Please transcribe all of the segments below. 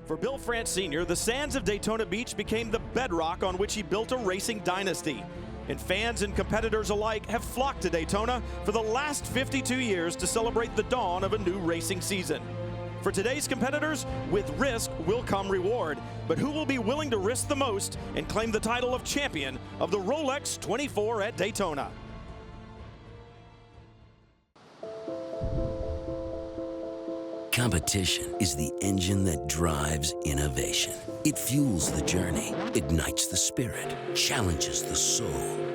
For Bill France Sr., the sands of Daytona Beach became the bedrock on which he built a racing dynasty. And fans and competitors alike have flocked to Daytona for the last 52 years to celebrate the dawn of a new racing season. For today's competitors, with risk will come reward. But who will be willing to risk the most and claim the title of champion of the Rolex 24 at Daytona? Competition is the engine that drives innovation. It fuels the journey, ignites the spirit, challenges the soul,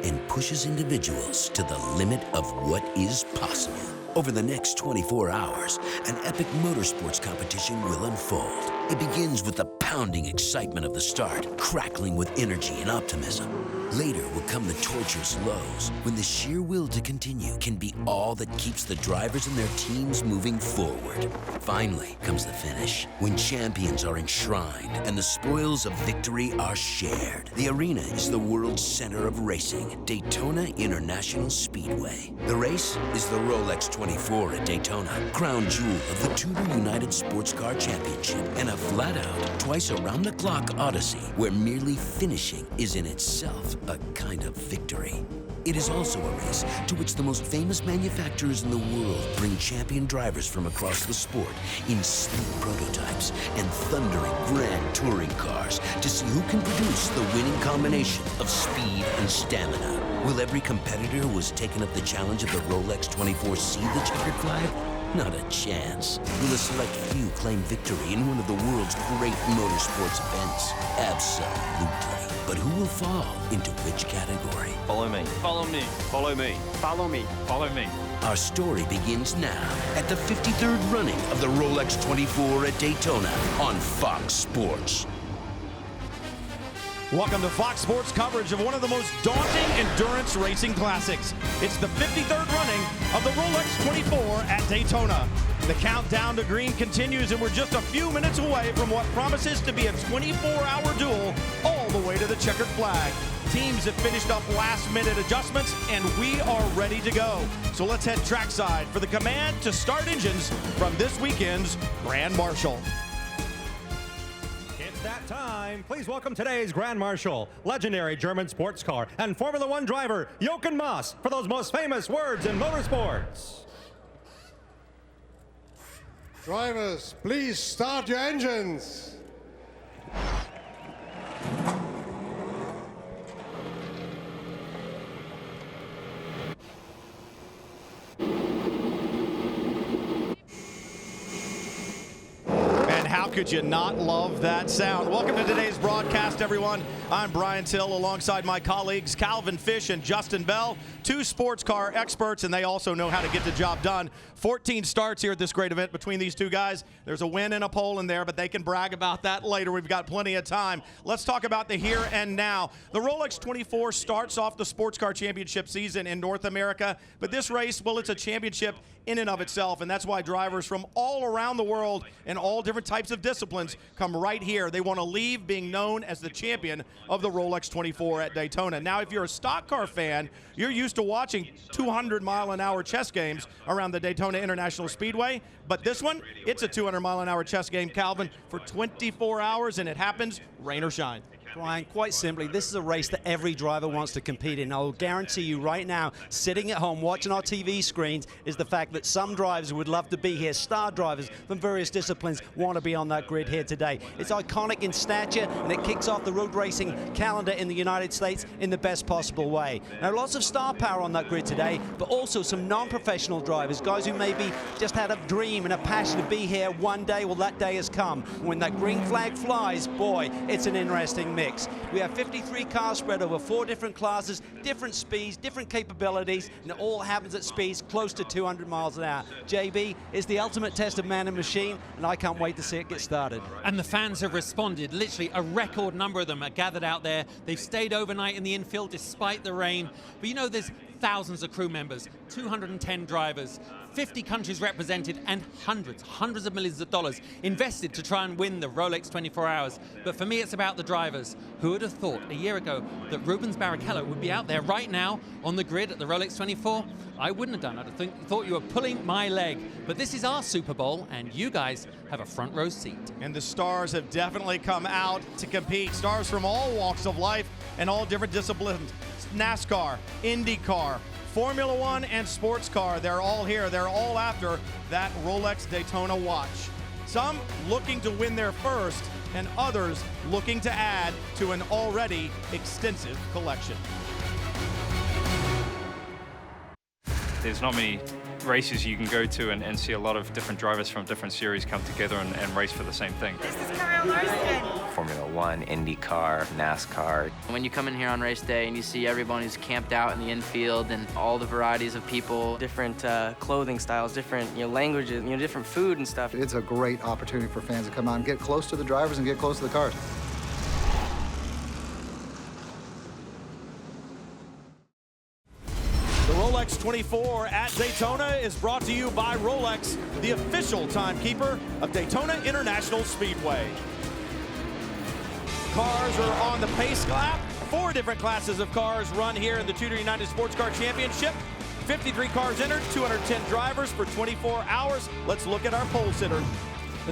and pushes individuals to the limit of what is possible. Over the next 24 hours, an epic motorsports competition will unfold. It begins with the pounding excitement of the start, crackling with energy and optimism. Later will come the torturous lows, when the sheer will to continue can be all that keeps the drivers and their teams moving forward. Finally comes the finish, when champions are enshrined and the spoils of victory are shared. The arena is the world's center of racing, Daytona International Speedway. The race is the Rolex 24 at Daytona, crown jewel of the TUDOR United SportsCar Championship, and a flat-out, twice around-the-clock odyssey where merely finishing is in itself a kind of victory. It is also a race to which the most famous manufacturers in the world bring champion drivers from across the sport in sleek prototypes and thundering grand touring cars to see who can produce the winning combination of speed and stamina. Will every competitor who has taken up the challenge of the Rolex 24 see the checkered flag? Not a chance. Will a select few claim victory in one of the world's great motorsports events? Absolutely. But who will fall into which category? Follow me. Follow me. Follow me. Follow me. Follow me. Our story begins now at the 53rd running of the Rolex 24 at Daytona on Fox Sports. Welcome to Fox Sports coverage of one of the most daunting endurance racing classics. It's the 53rd running of the Rolex 24 at Daytona. The countdown to green continues, and we're just a few minutes away from what promises to be a 24-hour duel all the way to the checkered flag. Teams have finished up last-minute adjustments, and we are ready to go. So let's head trackside for the command to start engines from this weekend's Grand Marshal. That time, please welcome today's Grand Marshal, legendary German sports car and Formula One driver Jochen Mass for those most famous words in motorsports. Drivers, please start your engines. How could you not love that sound? Welcome to today's broadcast, everyone. I'm Brian Till alongside my colleagues Calvin Fish and Justin Bell, two sports car experts, and they also know how to get the job done. 14 starts here at this great event between these two guys. There's a win and a pole in there, but they can brag about that later. We've got plenty of time. Let's talk about the here and now. The Rolex 24 starts off the Sports Car Championship season in North America, but this race, well, it's a championship in and of itself, and that's why drivers from all around the world and all different types of disciplines come right here. They want to leave being known as the champion of the Rolex 24 at Daytona. Now, if you're a stock car fan, you're used to watching 200-mile-an-hour chess games around the Daytona International Speedway, but this one, it's a 200-mile-an-hour chess game, Calvin, for 24 hours, and it happens rain or shine. Brian, quite simply, this is a race that every driver wants to compete in. I'll guarantee you right now, sitting at home watching our TV screens, is the fact that some drivers would love to be here. Star drivers from various disciplines want to be on that grid here today. It's iconic in stature, and it kicks off the road racing calendar in the United States in the best possible way. Now, lots of star power on that grid today, but also some non-professional drivers, guys who maybe just had a dream and a passion to be here one day. Well, that day has come. When that green flag flies, boy, it's an interesting mix. We have 53 cars spread over 4 different classes, different speeds, different capabilities, and it all happens at speeds close to 200 miles an hour. JB, it's the ultimate test of man and machine, and I can't wait to see it get started. And the fans have responded. Literally a record number of them are gathered out there. They've stayed overnight in the infield despite the rain. But you know, there's thousands of crew members, 210 drivers, 50 countries represented, and hundreds of millions of dollars invested to try and win the Rolex 24 Hours. But for me, it's about the drivers. Who would have thought a year ago that Rubens Barrichello would be out there right now on the grid at the Rolex 24? I wouldn't have done it. I'd have thought you were pulling my leg. But this is our Super Bowl, and you guys have a front row seat. And the stars have definitely come out to compete. Stars from all walks of life and all different disciplines. NASCAR, IndyCar, Formula One, and sports car. They're all here. They're all after that Rolex Daytona watch. Some looking to win their first, and others looking to add to an already extensive collection. There's not many races you can go to and see a lot of different drivers from different series come together and race for the same thing. This is Kyle Larson. Formula One, IndyCar, NASCAR. When you come in here on race day and you see everyone who's camped out in the infield and all the varieties of people, different clothing styles, different languages, different food and stuff. It's a great opportunity for fans to come out and get close to the drivers and get close to the cars. The Rolex 24 at Daytona is brought to you by Rolex, the official timekeeper of Daytona International Speedway. Cars are on the pace lap. 4 different classes of cars run here in the TUDOR United SportsCar Championship. 53 cars entered, 210 drivers for 24 hours. Let's look at our pole sitter.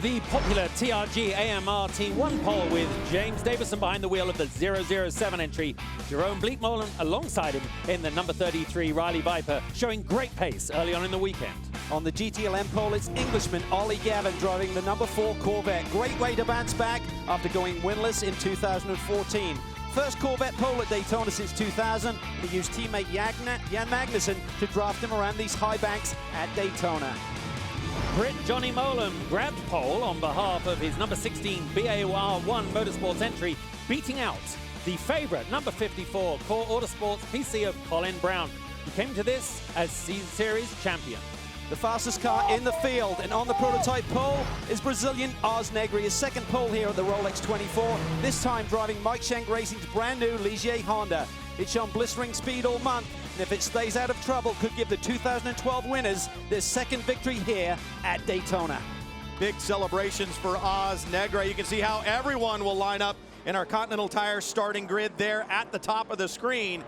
The popular TRG AMR Team 1 pole with James Davison behind the wheel of the 007 entry. Jerome Bleakmolen alongside him in the number 33 Riley Viper, showing great pace early on in the weekend. On the GTLM pole, it's Englishman Ollie Gavin driving the number 4 Corvette. Great way to bounce back after going winless in 2014. First Corvette pole at Daytona since 2000. He used teammate Jan Magnussen to draft him around these high banks at Daytona. Brit Johnny Molan grabbed pole on behalf of his number 16 BAR1 Motorsports entry, beating out the favorite number 54 Core Autosports PC of Colin Brown, who came to this as series champion. The fastest car in the field, and on the prototype pole is Brazilian Oz Negri, his second pole here at the Rolex 24, this time driving Mike Schenck Racing's brand new Ligier Honda. It's shown blistering speed all month, and if it stays out of trouble, could give the 2012 winners their second victory here at Daytona. Big celebrations for Oz Negri. You can see how everyone will line up in our Continental Tire starting grid there at the top of the screen.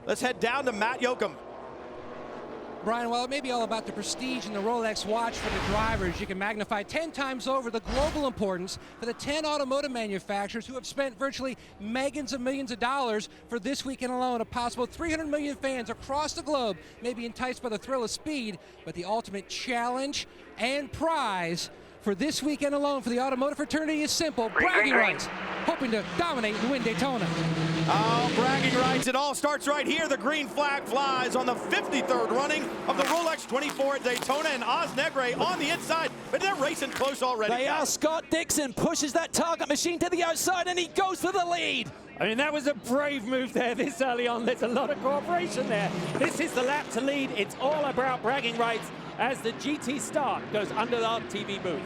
Let's head down to Matt Yoakum. Brian, while it may be all about the prestige and the Rolex watch for the drivers, you can magnify 10 times over the global importance for the 10 automotive manufacturers who have spent virtually millions of dollars for this weekend alone. A possible 300 million fans across the globe may be enticed by the thrill of speed, but the ultimate challenge and prize for this weekend alone for the automotive fraternity is simple: bragging rights, hoping to dominate and win Daytona. Oh, bragging rights. It all starts right here. The green flag flies on the 53rd running of the Rolex 24 at Daytona, and Oz Negri on the inside, but they're racing close already. They are. Scott Dixon pushes that target machine to the outside, and he goes for the lead. I mean, that was a brave move there this early on. There's a lot of cooperation there. This is the lap to lead. It's all about bragging rights as the GT start goes under the TV booth.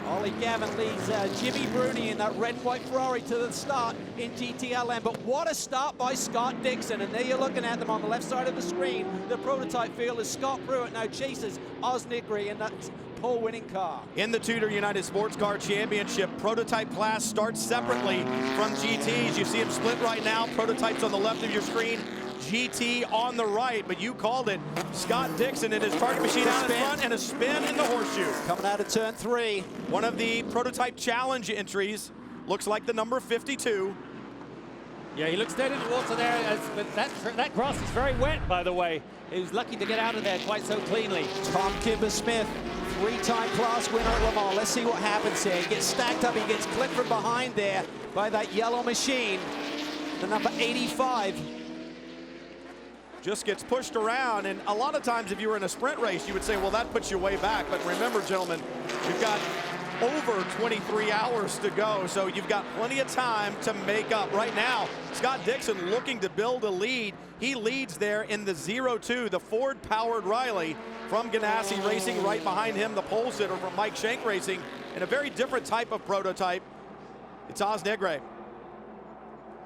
Ollie Gavin leads Jimmy Bruni in that red and white Ferrari to the start in GTLM. But what a start by Scott Dixon. And there you're looking at them on the left side of the screen. The prototype field is Scott Pruitt now chases Oz Negri in that pole-winning car. In the TUDOR United SportsCar Championship, prototype class starts separately from GTs. You see them split right now. Prototypes on the left of your screen, GT on the right, but you called it. Scott Dixon in his target machine out in front, and a spin in the horseshoe. Coming out of turn 3. One of the prototype challenge entries looks like the number 52. Yeah, he looks dead in the water there, but that grass is very wet, by the way. He was lucky to get out of there quite so cleanly. Tom Kimber-Smith, 3-time class winner at Le Mans. Let's see what happens here. He gets stacked up, he gets clipped from behind there by that yellow machine. The number 85. Just gets pushed around, and a lot of times if you were in a sprint race, you would say, well, that puts you way back. But remember, gentlemen, you've got over 23 hours to go, so you've got plenty of time to make up. Right now, Scott Dixon looking to build a lead. He leads there in the 02, the Ford-powered Riley from Ganassi Racing. Right behind him, the pole sitter from Mike Schenck Racing, and a very different type of prototype. It's Oz Negri.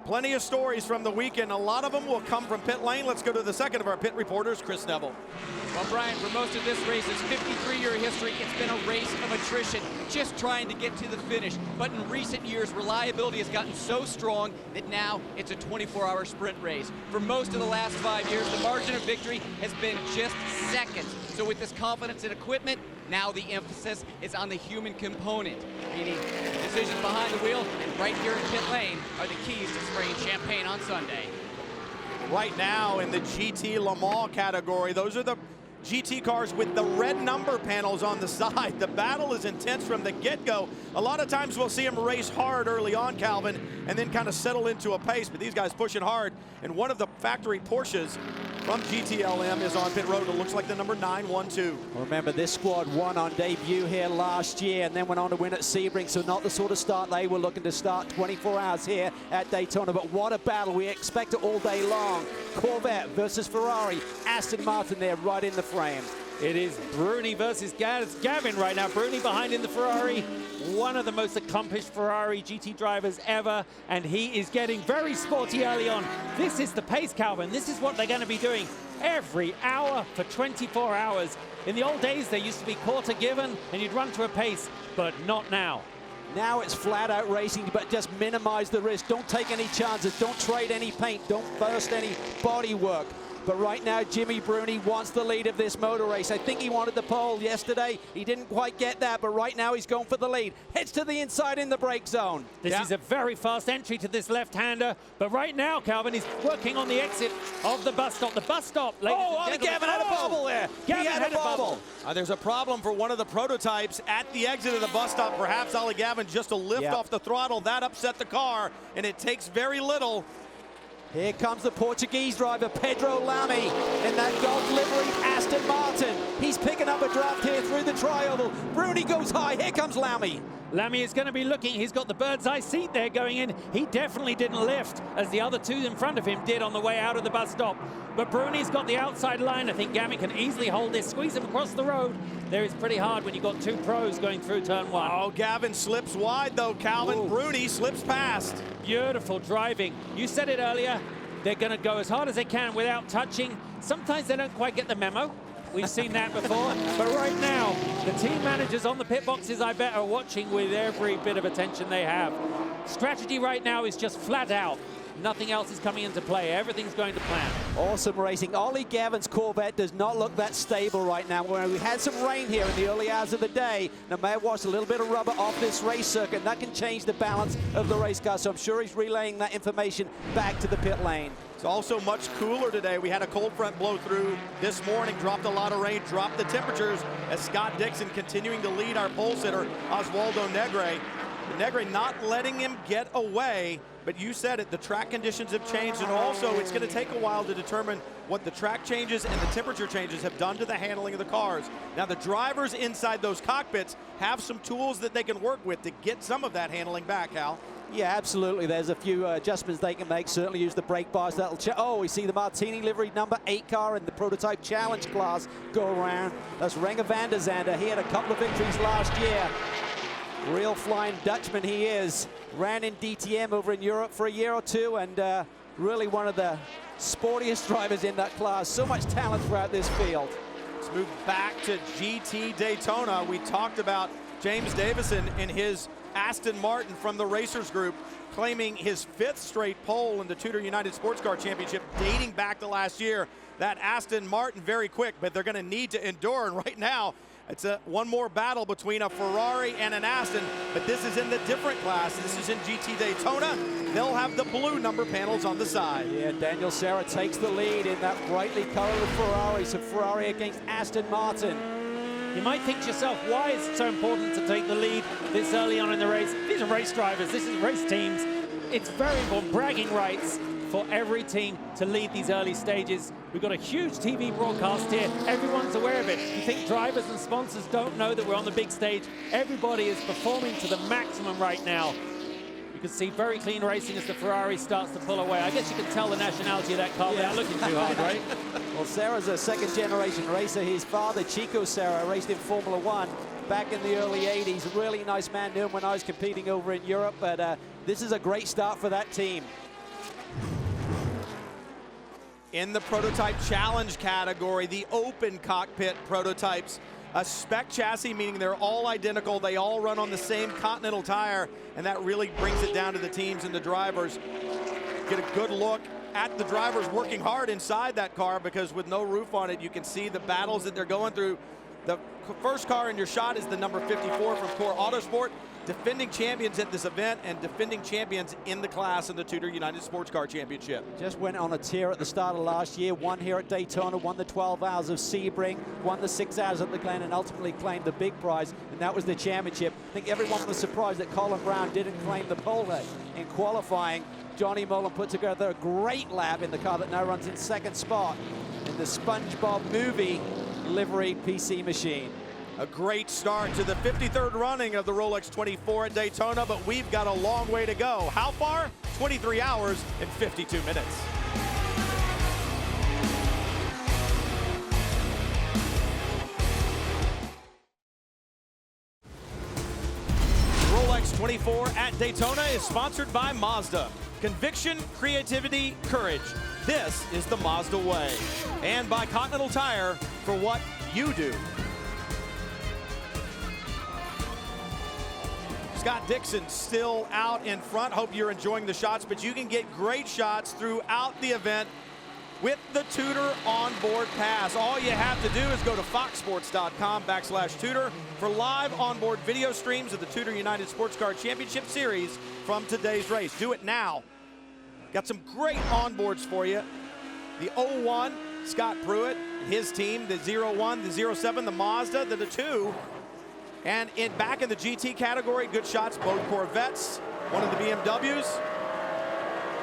Plenty of stories from the weekend. A lot of them will come from pit lane. Let's go to the second of our pit reporters, Chris Neville. Well, Brian, for most of this race's 53-year history, it's been a race of attrition, just trying to get to the finish. But in recent years, reliability has gotten so strong that now it's a 24-hour sprint race. For most of the last 5 years, the margin of victory has been just seconds. So with this confidence in equipment, now the emphasis is on the human component, meaning decisions behind the wheel and right here in pit lane are the keys to spraying champagne on Sunday. Right now in the GT Le Mans category, those are the GT cars with the red number panels on the side. The battle is intense from the get-go. A lot of times we'll see them race hard early on, Calvin, and then kind of settle into a pace, but these guys pushing hard. And one of the factory Porsches from GTLM is on pit road. It looks like the number 912. Remember, this squad won on debut here last year and then went on to win at Sebring, so not the sort of start they were looking to start 24 hours here at Daytona. But what a battle. We expect it all day long. Corvette versus Ferrari. Aston Martin there right in the frame. It is Bruni versus Gavin right now. Bruni behind in the Ferrari, one of the most accomplished Ferrari GT drivers ever, and he is getting very sporty early on. This is the pace, Calvin. This is what they're going to be doing every hour for 24 hours. In the old days, there used to be quarter given, and you'd run to a pace, but not now. Now it's flat out racing, but just minimize the risk. Don't take any chances. Don't trade any paint. Don't burst any body work. But right now, Jimmy Bruni wants the lead of this motor race. I think he wanted the pole yesterday. He didn't quite get that, but right now he's going for the lead. Heads to the inside in the brake zone. This is a very fast entry to this left-hander. But right now, Calvin, he's working on the exit of the bus stop. The bus stop, ladies and gentlemen. Gavin had a bobble there. Gavin had a bobble. There's a problem for one of the prototypes at the exit of the bus stop. Perhaps Ollie Gavin just a lift off the throttle. That upset the car, and it takes very little. Here comes the Portuguese driver, Pedro Lamy, in that gold livery Aston Martin. He's picking up a draft here through the tri-oval. Bruni goes high. Here comes Lamy. Lamy is going to be looking. He's got the bird's eye seat there going in. He definitely didn't lift, as the other two in front of him did on the way out of the bus stop. But Bruni's got the outside line. I think Gavin can easily hold this, squeeze him across the road. There is pretty hard when you've got two pros going through turn one. Oh, Gavin slips wide, though, Calvin. Ooh. Bruni slips past. Beautiful driving. You said it earlier. They're going to go as hard as they can without touching. Sometimes they don't quite get the memo. We've seen that before. But right now, the team managers on the pit boxes, I bet, are watching with every bit of attention they have. Strategy right now is just flat out. Nothing else is coming into play. Everything's going to plan. Awesome racing. Ollie Gavin's Corvette does not look that stable right now. When we had some rain here in the early hours of the day, now may have washed a little bit of rubber off this race circuit. That can change the balance of the race car. So I'm sure he's relaying that information back to the pit lane. It's also much cooler today. We had a cold front blow through this morning, dropped a lot of rain, dropped the temperatures as Scott Dixon continuing to lead our pole sitter, Oswaldo Negre. Negre not letting him get away, but you said it, the track conditions have changed, and also it's going to take a while to determine what the track changes and the temperature changes have done to the handling of the cars. Now the drivers inside those cockpits have some tools that they can work with to get some of that handling back, Hal. Yeah, absolutely. There's a few adjustments they can make. Certainly use the brake bars. That'll we see the Martini livery number 8 car in the prototype challenge class go around. That's Renger van der Zande. He had a couple of victories last year. Real flying Dutchman he is. Ran in DTM over in Europe for a year or two, and really one of the sportiest drivers in that class. So much talent throughout this field. Let's move back to GT Daytona. We talked about James Davison in his Aston Martin from the Racers Group, claiming his 5th straight pole in the TUDOR United SportsCar Championship dating back to last year. That Aston Martin very quick, but they're going to need to endure, and right now it's one more battle between a Ferrari and an Aston, but this is in the different class. This is in GT Daytona. They'll have the blue number panels on the side. Yeah, Daniel Serra takes the lead in that brightly colored Ferrari. So Ferrari against Aston Martin. You might think to yourself, why is it so important to take the lead this early on in the race? These are race drivers, this is race teams. It's very important, bragging rights for every team to lead these early stages. We've got a huge TV broadcast here. Everyone's aware of it. You think drivers and sponsors don't know that we're on the big stage? Everybody is performing to the maximum right now. You can see very clean racing as the Ferrari starts to pull away. I guess you can tell the nationality of that car without looking too hard, right? Well, Serra's a second-generation racer. His father, Chico Serra, raced in Formula One back in the early 80s. Really nice man, knew him when I was competing over in Europe, but this is a great start for that team. In the prototype challenge category, the open cockpit prototypes, a spec chassis, meaning they're all identical, they all run on the same Continental tire, and that really brings it down to the teams and the drivers. Get a good look at the drivers working hard inside that car, because with no roof on it, you can see the battles that they're going through. The first car in your shot is the number 54 from Core Autosport, defending champions at this event and defending champions in the class in the TUDOR United SportsCar Championship. Just went on a tear at the start of last year, won here at Daytona, won the 12 hours of Sebring, won the 6 hours at the Glen, and ultimately claimed the big prize, and that was the championship. I think everyone was surprised that Colin Brown didn't claim the pole in qualifying. Johnny Mullen put together a great lap in the car that now runs in second spot in the SpongeBob movie livery PC machine. A great start to the 53rd running of the Rolex 24 at Daytona, but we've got a long way to go. How far? 23 hours and 52 minutes. Rolex 24 at Daytona is sponsored by Mazda. Conviction, creativity, courage. This is the Mazda way. And by Continental Tire, for what you do. Scott Dixon still out in front. Hope you're enjoying the shots, but you can get great shots throughout the event with the TUDOR Onboard Pass. All you have to do is go to foxsports.com/TUDOR for live onboard video streams of the TUDOR United SportsCar Championship Series from today's race. Do it now. Got some great onboards for you. The 01, Scott Pruitt, his team, the 01, the 07, the Mazda, the 2. And back in the GT category, good shots, both Corvettes, one of the BMWs,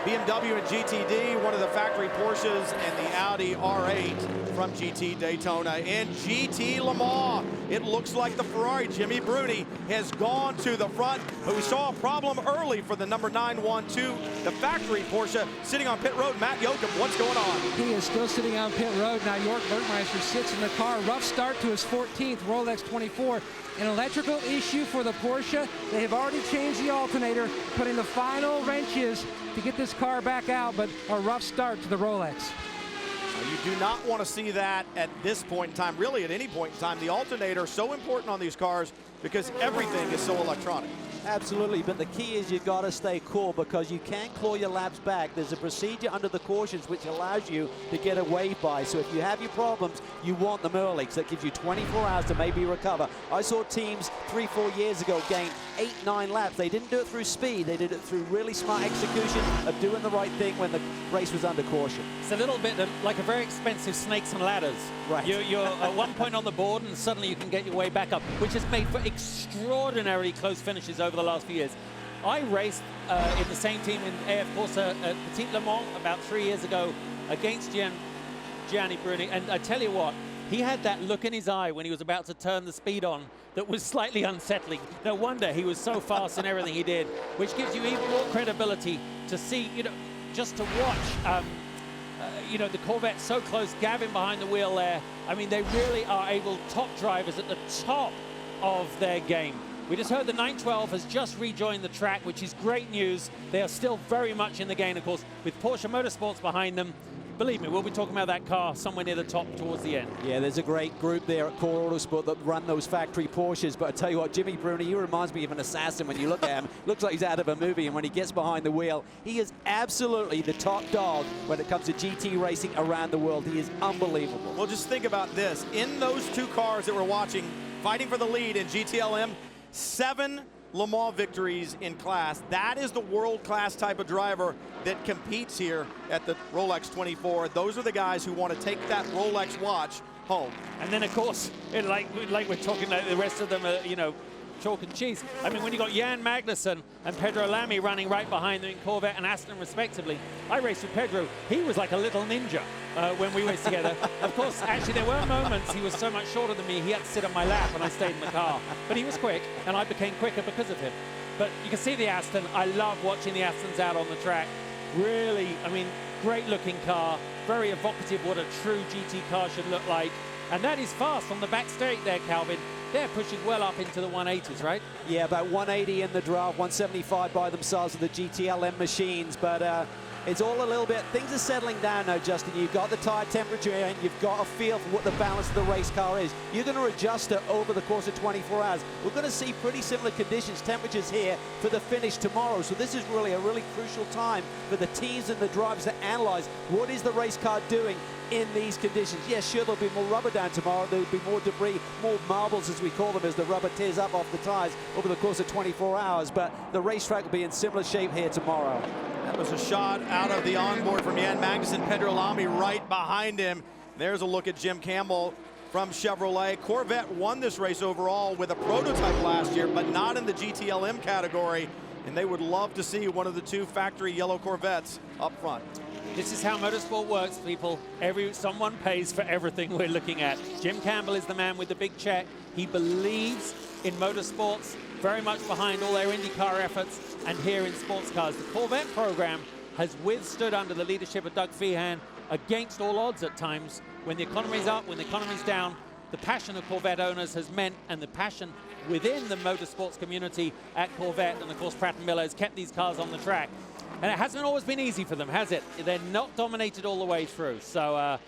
BMW and GTD, one of the factory Porsches, and the Audi R8 from GT Daytona. In GT Le Mans, it looks like the Ferrari, Jimmy Bruni, has gone to the front, but we saw a problem early for the number 912, the factory Porsche, sitting on pit road. Matt Yoakum, what's going on? He is still sitting on pit road. Now York Bergmeister sits in the car. Rough start to his 14th Rolex 24. An electrical issue for the Porsche. They have already changed the alternator, putting the final wrenches to get this car back out, but a rough start to the Rolex. You do not want to see that at this point in time, really at any point in time. The alternator is so important on these cars because everything is so electronic. Absolutely, but the key is you've got to stay cool because you can't claw your laps back. There's a procedure under the cautions which allows you to get a wave by. So if you have your problems, you want them early because that gives you 24 hours to maybe recover. I saw teams 3-4 years ago gain 8-9 laps. They didn't do it through speed. They did it through really smart execution of doing the right thing when the race was under caution. It's a little bit like a very expensive snakes and ladders. Right. You're at one point on the board and suddenly you can get your way back up, which has made for extraordinarily close finishes over the last few years. I raced in the same team in AF Corse at Petit Le Mans about 3 years ago against Gianni Bruni, and I tell you what, he had that look in his eye when he was about to turn the speed on that was slightly unsettling. No wonder he was so fast in everything he did, which gives you even more credibility to see, just to watch, the Corvette so close, Gavin behind the wheel there. I mean, they really are able, top drivers at the top of their game. We just heard the 912 has just rejoined the track, which is great news. They are still very much in the game, of course, with Porsche Motorsports behind them. Believe me, we'll be talking about that car somewhere near the top towards the end. Yeah, there's a great group there at Core Autosport that run those factory Porsches. But I tell you what, Jimmy Bruni, he reminds me of an assassin when you look at him. Looks like he's out of a movie, and when he gets behind the wheel, he is absolutely the top dog when it comes to GT racing around the world. He is unbelievable. Well, just think about this. In those two cars that we're watching, fighting for the lead in GTLM, 7 Le Mans victories in class. That is the world-class type of driver that competes here at the Rolex 24. Those are the guys who want to take that Rolex watch home. And then, of course, like we're talking about, the rest of them are, chalk and cheese. I mean, when you got Jan Magnussen and Pedro Lamy running right behind them in Corvette and Aston respectively, I raced with Pedro. He was like a little ninja when we raced together. Of course, actually, there were moments he was so much shorter than me, he had to sit on my lap and I stayed in the car. But he was quick, and I became quicker because of him. But you can see the Aston. I love watching the Astons out on the track. Really, I mean, great-looking car, very evocative what a true GT car should look like. And that is fast on the back straight there, Calvin. They're pushing well up into the 180s, right? Yeah, about 180 in the draft, 175 by themselves with the GTLM machines. But It's all a little bit, things are settling down now, Justin. You've got the tire temperature and you've got a feel for what the balance of the race car is. You're going to adjust it over the course of 24 hours. We're going to see pretty similar conditions, temperatures here for the finish tomorrow. So this is really a really crucial time for the teams and the drivers to analyze what is the race car doing in these conditions. Yes, sure, there'll be more rubber down tomorrow. There'll be more debris, more marbles, as we call them, as the rubber tears up off the tires over the course of 24 hours. But the racetrack will be in similar shape here tomorrow. That was a shot out of the onboard from Jan Magnussen. Pedro Lamy right behind him. There's a look at Jim Campbell from Chevrolet. Corvette won this race overall with a prototype last year, but not in the GTLM category. And they would love to see one of the two factory yellow Corvettes up front. This is how motorsport works, people. Someone pays for everything we're looking at. Jim Campbell is the man with the big check. He believes in motorsports, very much behind all their IndyCar efforts, and here in sports cars. The Corvette program has withstood under the leadership of Doug Feehan against all odds at times. When the economy's up, when the economy's down, the passion of Corvette owners has meant, and the passion within the motorsports community at Corvette, and of course Pratt & Miller has kept these cars on the track. And it hasn't always been easy for them, has it? They're not dominated all the way through. So,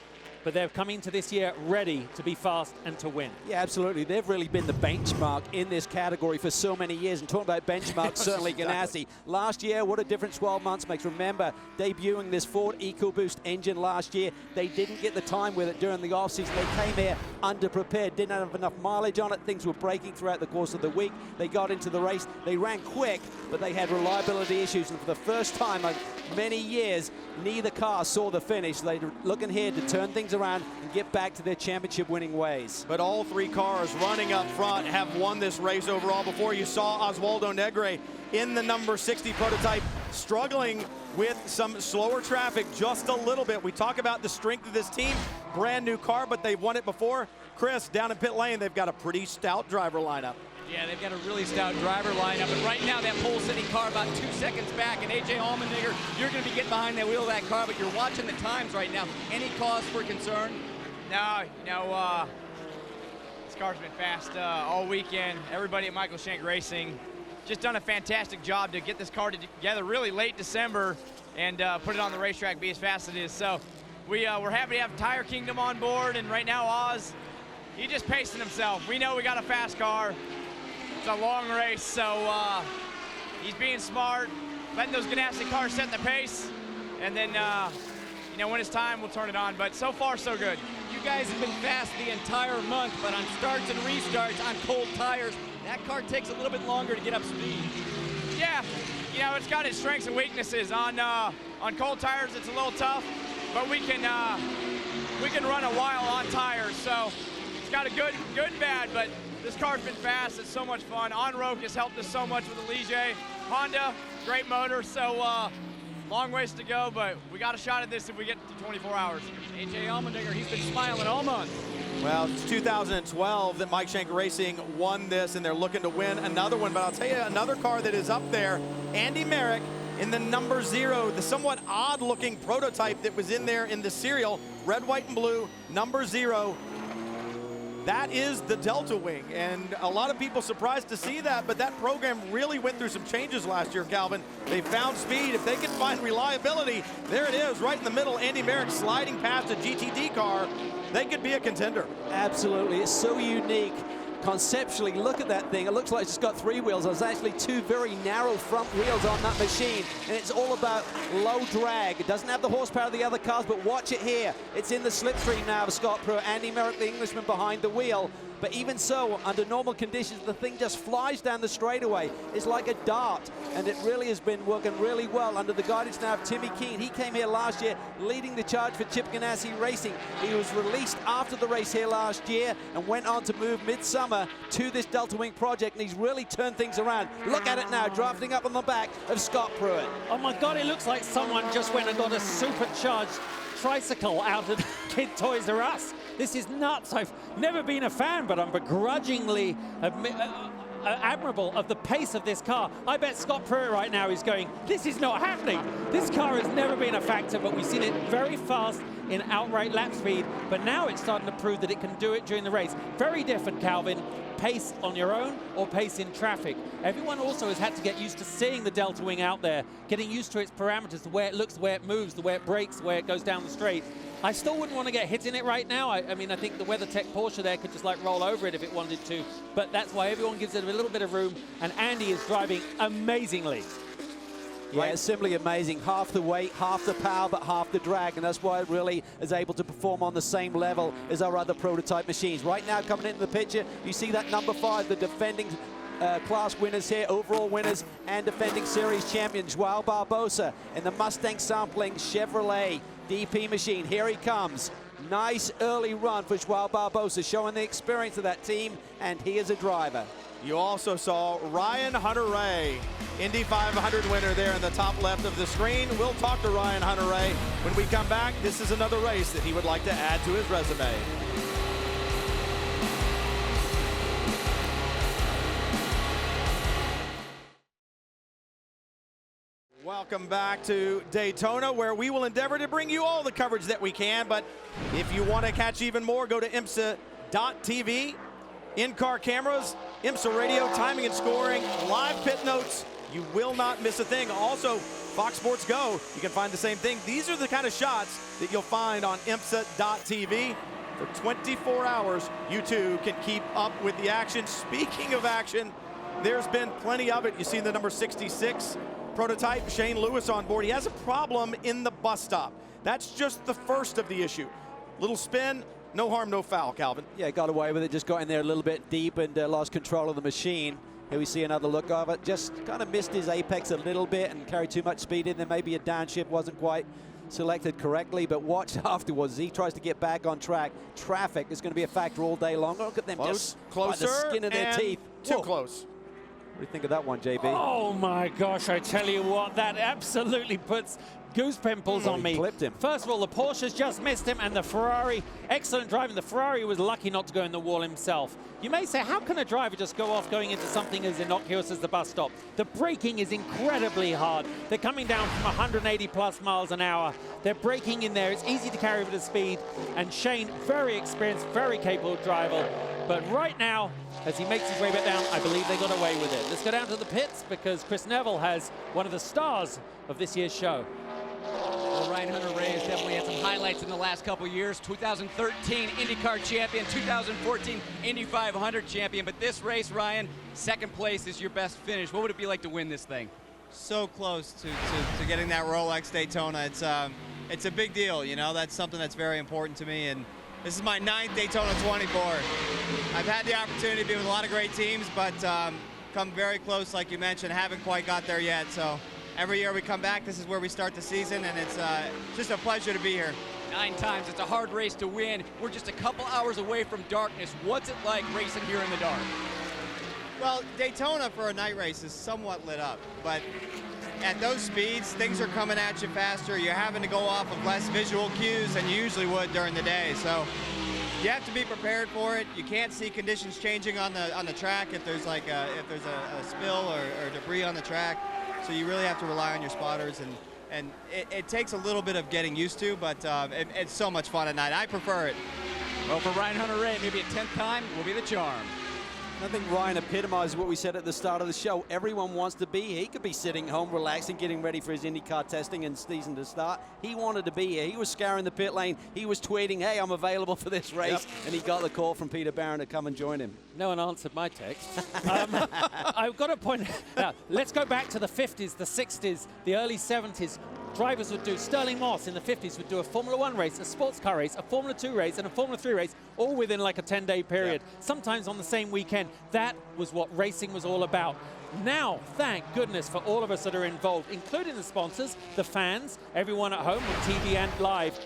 but they're coming to this year ready to be fast and to win. Yeah, absolutely. They've really been the benchmark in this category for so many years. And talking about benchmarks, certainly Ganassi. Last year, what a difference 12 months makes. Remember, debuting this Ford EcoBoost engine last year, they didn't get the time with it during the offseason. They came here underprepared, didn't have enough mileage on it. Things were breaking throughout the course of the week. They got into the race. They ran quick, but they had reliability issues. And for the first time in many years, neither car saw the finish. They're looking here to turn things around and get back to their championship winning ways. But all three cars running up front have won this race overall before. You saw Oswaldo Negre in the number 60 prototype struggling with some slower traffic just a little bit. We talk about the strength of this team, brand new car, but they've won it before. Chris, down in pit lane, they've got a pretty stout driver lineup. Yeah, they've got a really stout driver lineup, and right now that pole sitting car about 2 seconds back, and A.J. Allmendinger, you're going to be getting behind that wheel of that car, but you're watching the times right now. Any cause for concern? No, this car's been fast all weekend. Everybody at Michael Shank Racing just done a fantastic job to get this car together really late December and put it on the racetrack, be as fast as it is. So we're happy to have Tire Kingdom on board, and right now Oz, he's just pacing himself. We know we got a fast car. It's a long race, so he's being smart, letting those Ganassi cars set the pace, and then, when it's time, we'll turn it on. But so far, so good. You guys have been fast the entire month, but on starts and restarts on cold tires, that car takes a little bit longer to get up speed. Yeah, it's got its strengths and weaknesses. On cold tires, it's a little tough, but we can run a while on tires. So it's got a good and bad, but this car's been fast. It's so much fun. On-road has helped us so much with the Ligier. Honda, great motor. So long ways to go, but we got a shot at this if we get to 24 hours. A.J. Allmendinger, he's been smiling all month. Well, it's 2012 that Mike Shank Racing won this, and they're looking to win another one. But I'll tell you another car that is up there, Andy Merrick in the number 0, the somewhat odd-looking prototype that was in there in the serial, red, white, and blue, number 0. That is the Delta Wing, and a lot of people surprised to see that, but that program really went through some changes last year, Calvin. They found speed. If they can find reliability, there it is, right in the middle. Andy Merrick sliding past a GTD car. They could be a contender. Absolutely. It's so unique. Conceptually, look at that thing. It looks like it's got 3 wheels. There's actually 2 very narrow front wheels on that machine, and it's all about low drag. It doesn't have the horsepower of the other cars, but watch it here. It's in the slipstream now of Scott Pruitt. Andy Merrick, the Englishman, behind the wheel. But even so, under normal conditions, the thing just flies down the straightaway. It's like a dart, and it really has been working really well under the guidance now of Timmy Keane. He came here last year leading the charge for Chip Ganassi Racing. He was released after the race here last year and went on to move mid-summer to this Delta Wing project, and he's really turned things around. Look at it now, drafting up on the back of Scott Pruitt. Oh my God, it looks like someone just went and got a supercharged tricycle out of Kid Toys R Us. This is nuts. I've never been a fan, but I'm begrudgingly admirable of the pace of this car. I bet Scott Pruitt right now is going, this is not happening. This car has never been a factor, but we've seen it very fast in outright lap speed, but now it's starting to prove that it can do it during the race. Very different, Calvin. Pace on your own or pace in traffic. Everyone also has had to get used to seeing the Delta Wing out there, getting used to its parameters, the way it looks, the way it moves, the way it brakes, the way it goes down the straight. I still wouldn't want to get hit in it right now. I mean, I think the WeatherTech Porsche there could just like roll over it if it wanted to, but that's why everyone gives it a little bit of room, and Andy is driving amazingly. Yeah, it's simply amazing. Half the weight, half the power, but half the drag, and that's why it really is able to perform on the same level as our other prototype machines. Right now, coming into the picture, you see that number 5, the defending class winners here, overall winners and defending series champion, Joao Barbosa, in the Mustang sampling Chevrolet DP machine. Here he comes. Nice early run for Joao Barbosa, showing the experience of that team, and he is a driver. You also saw Ryan Hunter-Reay, Indy 500 winner there in the top left of the screen. We'll talk to Ryan Hunter-Reay when we come back. This is another race that he would like to add to his resume. Welcome back to Daytona, where we will endeavor to bring you all the coverage that we can. But if you want to catch even more, go to IMSA.tv. In-car cameras, IMSA radio, timing and scoring, live pit notes. You will not miss a thing. Also, Fox Sports Go, you can find the same thing. These are the kind of shots that you'll find on IMSA.tv. For 24 hours, you too can keep up with the action. Speaking of action, there's been plenty of it. You see the number 66 prototype, Shane Lewis on board. He has a problem in the bus stop. That's just the first of the issue. Little spin. No harm, no foul, Calvin. Yeah, got away with it, just got in there a little bit deep and lost control of the machine. Here we see another look of it. Just kind of missed his apex a little bit and carried too much speed in there. Maybe a downshift wasn't quite selected correctly, but watch afterwards as he tries to get back on track. Traffic is going to be a factor all day long. Look at them just by the skin of their teeth. Too close. What do you think of that one, JB? Oh my gosh, I tell you what, that absolutely puts goose pimples on me. Clipped him. First of all, the Porsches just missed him, and the Ferrari, excellent driving. The Ferrari was lucky not to go in the wall himself. You may say, how can a driver just go off going into something as innocuous as the bus stop? The braking is incredibly hard. They're coming down from 180 plus miles an hour. They're braking in there. It's easy to carry a bit of speed. And Shane, very experienced, very capable driver. But right now, as he makes his way back down, I believe they got away with it. Let's go down to the pits because Chris Neville has one of the stars of this year's show. Well, Ryan Hunter-Reay has definitely had some highlights in the last couple years. 2013 IndyCar champion, 2014 Indy 500 champion. But this race, Ryan, second place is your best finish. What would it be like to win this thing? So close to getting that Rolex Daytona. It's a big deal, you know. That's something that's very important to me. And this is my 9th Daytona 24. I've had the opportunity to be with a lot of great teams, but come very close, like you mentioned. Haven't quite got there yet. So every year we come back, this is where we start the season, and it's just a pleasure to be here. 9 times. It's a hard race to win. We're just a couple hours away from darkness. What's it like racing here in the dark? Well, Daytona for a night race is somewhat lit up, but at those speeds, things are coming at you faster. You're having to go off of less visual cues than you usually would during the day. So you have to be prepared for it. You can't see conditions changing on the track if there's like a spill or debris on the track. So you really have to rely on your spotters, and it takes a little bit of getting used to, but it's so much fun at night. I prefer it. Well, for Ryan Hunter-Reay, maybe a 10th time will be the charm. I think Ryan epitomized what we said at the start of the show. Everyone wants to be here. He could be sitting home, relaxing, getting ready for his IndyCar testing and season to start. He wanted to be here. He was scouring the pit lane. He was tweeting, hey, I'm available for this race. Yep. And he got the call from Peter Barron to come and join him. No one answered my text. I've got to point out, let's go back to the 50s, the 60s, the early 70s. Drivers would do, Sterling Moss in the 50s would do a Formula 1 race, a sports car race, a Formula 2 race, and a Formula 3 race, all within like a 10-day period, sometimes on the same weekend. That was what racing was all about. Now, thank goodness for all of us that are involved, including the sponsors, the fans, everyone at home on TV and live.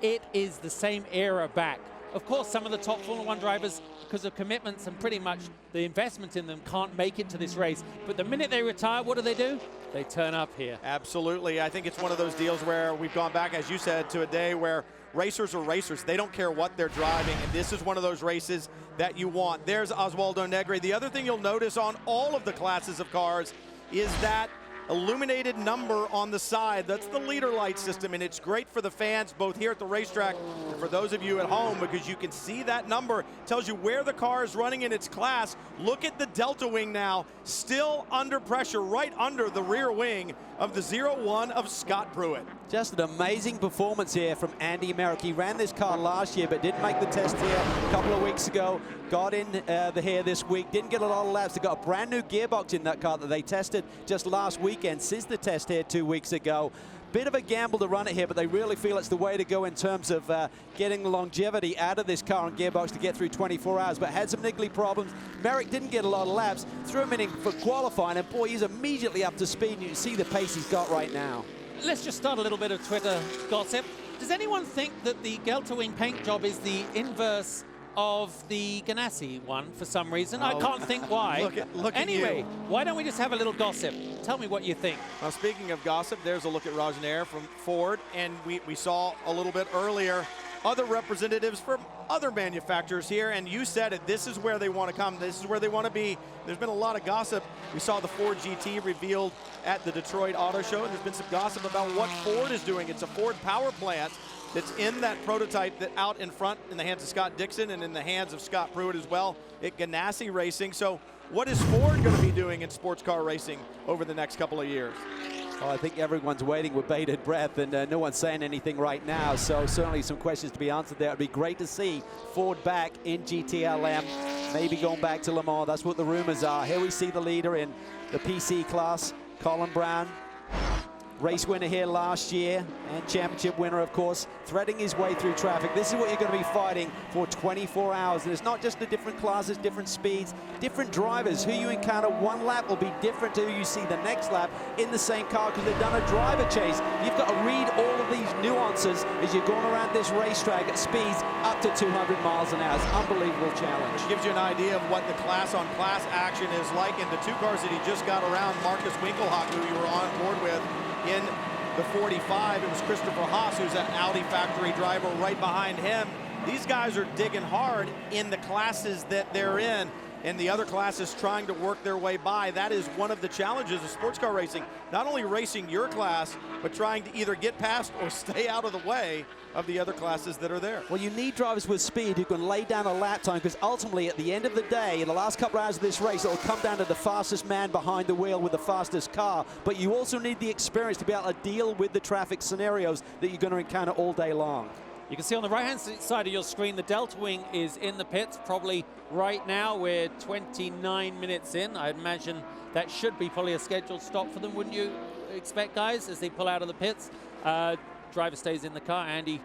It is the same era back. Of course, some of the top Formula 1 drivers, because of commitments and pretty much the investment in them, can't make it to this race. But the minute they retire, what do? They turn up here. Absolutely. I think it's one of those deals where we've gone back, as you said, to a day where racers are racers. They don't care what they're driving. And this is one of those races that you want. There's Oswaldo Negri. The other thing you'll notice on all of the classes of cars is that illuminated number on the side. That's the leader light system, and it's great for the fans both here at the racetrack and for those of you at home, because you can see that number. It tells you where the car is running in its class. Look at the Delta Wing now, still under pressure, right under the rear wing of the 01 of Scott Pruitt. Just an amazing performance here from Andy Merrick. He ran this car last year, but didn't make the test here a couple of weeks ago. Got in here this week, didn't get a lot of laps. They got a brand new gearbox in that car that they tested just last weekend since the test here 2 weeks ago. Bit of a gamble to run it here, but they really feel it's the way to go in terms of getting the longevity out of this car and gearbox to get through 24 hours, but had some niggly problems. Merrick didn't get a lot of laps, threw him in for qualifying, and boy, he's immediately up to speed, and you can see the pace he's got right now. Let's just start a little bit of Twitter gossip. Does anyone think that the Delta Wing paint job is the inverse of the Ganassi one for some reason? I can't think why. Look anyway, at you. Why don't we just have a little gossip? Tell me what you think. Well, speaking of gossip, there's a look at Rajanair from Ford, and we saw a little bit earlier other representatives from other manufacturers here, and you said it, this is where they want to come, this is where they want to be. There's been a lot of gossip. We saw the Ford GT revealed at the Detroit Auto Show, and there's been some gossip about what Ford is doing. It's a Ford power plant that's in that prototype that out in front in the hands of Scott Dixon and in the hands of Scott Pruitt as well at Ganassi Racing. So what is Ford going to be doing in sports car racing over the next couple of years? Well, I think everyone's waiting with bated breath, and no one's saying anything right now, so certainly some questions to be answered there. It'd be great to see Ford back in GTLM, maybe going back to Le Mans. That's what the rumors are. Here we see the leader in the PC class, Colin Brown. Race winner here last year and championship winner, of course, threading his way through traffic. This is what you're going to be fighting for 24 hours. And it's not just the different classes, different speeds, different drivers. Who you encounter one lap will be different to who you see the next lap in the same car, because they've done a driver chase. You've got to read all of these nuances as you're going around this racetrack at speeds up to 200 miles an hour. It's an unbelievable challenge. It gives you an idea of what the class-on-class action is like. And the two cars that he just got around, Marcus Winkelhock, who you were on board with, in the 45, it was Christopher Haas, who's an Audi factory driver right behind him. These guys are digging hard in the classes that they're in, and the other classes trying to work their way by. That is one of the challenges of sports car racing. Not only racing your class, but trying to either get past or stay out of the way of the other classes that are there. Well, you need drivers with speed who can lay down a lap time, because ultimately at the end of the day, in the last couple of hours of this race, it'll come down to the fastest man behind the wheel with the fastest car. But you also need the experience to be able to deal with the traffic scenarios that you're going to encounter all day long. You can see on the right-hand side of your screen, the Delta Wing is in the pits. Probably right now, we're 29 minutes in. I imagine that should be probably a scheduled stop for them, wouldn't you expect, guys, as they pull out of the pits? Driver stays in the car. Andy,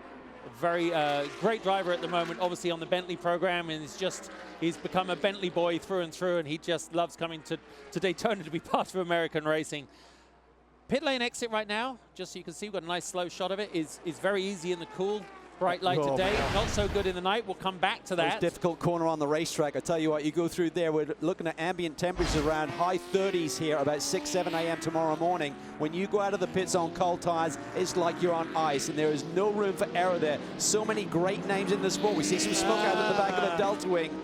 a very great driver at the moment, obviously on the Bentley program, and he's become a Bentley boy through and through, and he just loves coming to Daytona to be part of American racing. Pit lane exit right now, just so you can see, we've got a nice slow shot of it, is very easy in the cool. Bright light today, not so good in the night. We'll come back to that. Most difficult corner on the racetrack. I tell you what, you go through there, we're looking at ambient temperatures around high 30s here about 6, 7 a.m. tomorrow morning. When you go out of the pits on cold tires, it's like you're on ice, and there is no room for error there. So many great names in the sport. We see some smoke out at the back of the Delta Wing.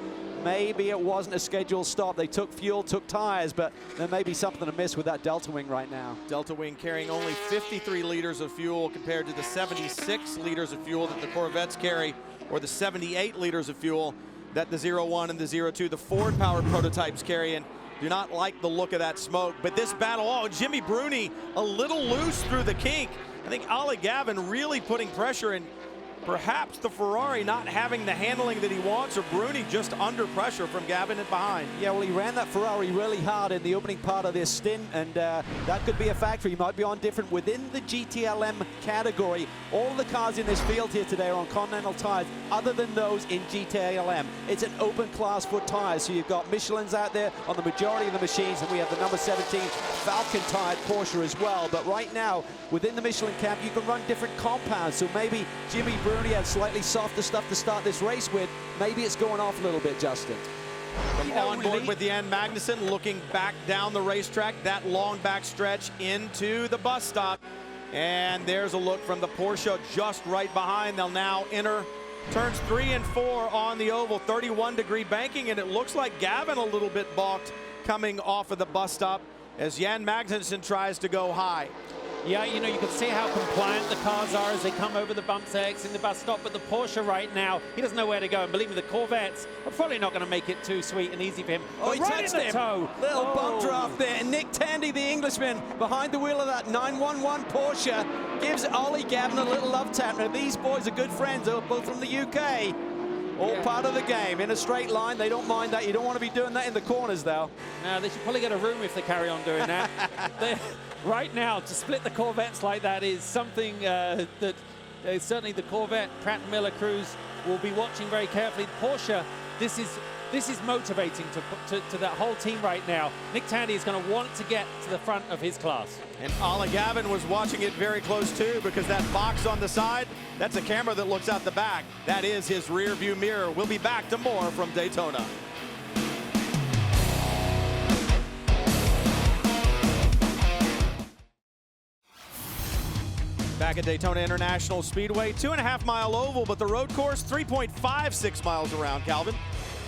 Maybe it wasn't a scheduled stop. They took fuel, took tires, but there may be something amiss with that Delta Wing right now. Delta Wing carrying only 53 liters of fuel compared to the 76 liters of fuel that the Corvettes carry, or the 78 liters of fuel that the 01 and the 02, the Ford-powered prototypes carry. And do not like the look of that smoke. But this battle, Jimmy Bruni a little loose through the kink. I think Ollie Gavin really putting pressure, and perhaps the Ferrari not having the handling that he wants, or Bruni just under pressure from Gavin and behind. Yeah, well, he ran that Ferrari really hard in the opening part of this stint, and that could be a factor. He might be on different within the GTLM category. All the cars in this field here today are on Continental tires, other than those in GTLM. It's an open class for tires, so you've got Michelin's out there on the majority of the machines, and we have the number 17 Falcon tired Porsche as well. But right now, within the Michelin camp, you can run different compounds, so maybe Jimmy Bruni had slightly softer stuff to start this race with. Maybe it's going off a little bit, Justin. From on board with Jan Magnussen, looking back down the racetrack, that long back stretch into the bus stop. And there's a look from the Porsche just right behind. They'll now enter Turns 3 and 4 on the oval, 31-degree banking, and it looks like Gavin a little bit balked coming off of the bus stop as Jan Magnussen tries to go high. Yeah, you know, you can see how compliant the cars are as they come over the bumps exiting the bus stop, but the Porsche right now, he doesn't know where to go, and believe me, the Corvettes are probably not going to make it too sweet and easy for him. Oh, he right touched in the him. toe. Little bump draft there. And Nick Tandy, the Englishman, behind the wheel of that 911 Porsche, gives Ollie Gavin a little love tap. Now, these boys are good friends. They're both from the UK. All part of the game. In a straight line, they don't mind that. You don't want to be doing that in the corners, though. Now, they should probably get a room if they carry on doing that. Right now, to split the Corvettes like that is something that certainly the Corvette Pratt & Miller crews will be watching very carefully. Porsche, this is motivating to that whole team right now. Nick Tandy is going to want to get to the front of his class. And Ollie Gavin was watching it very close too, because that box on the side, that's a camera that looks out the back. That is his rear view mirror. We'll be back to more from Daytona. Back at Daytona International Speedway, 2.5-mile oval, but the road course 3.56 miles around, Calvin.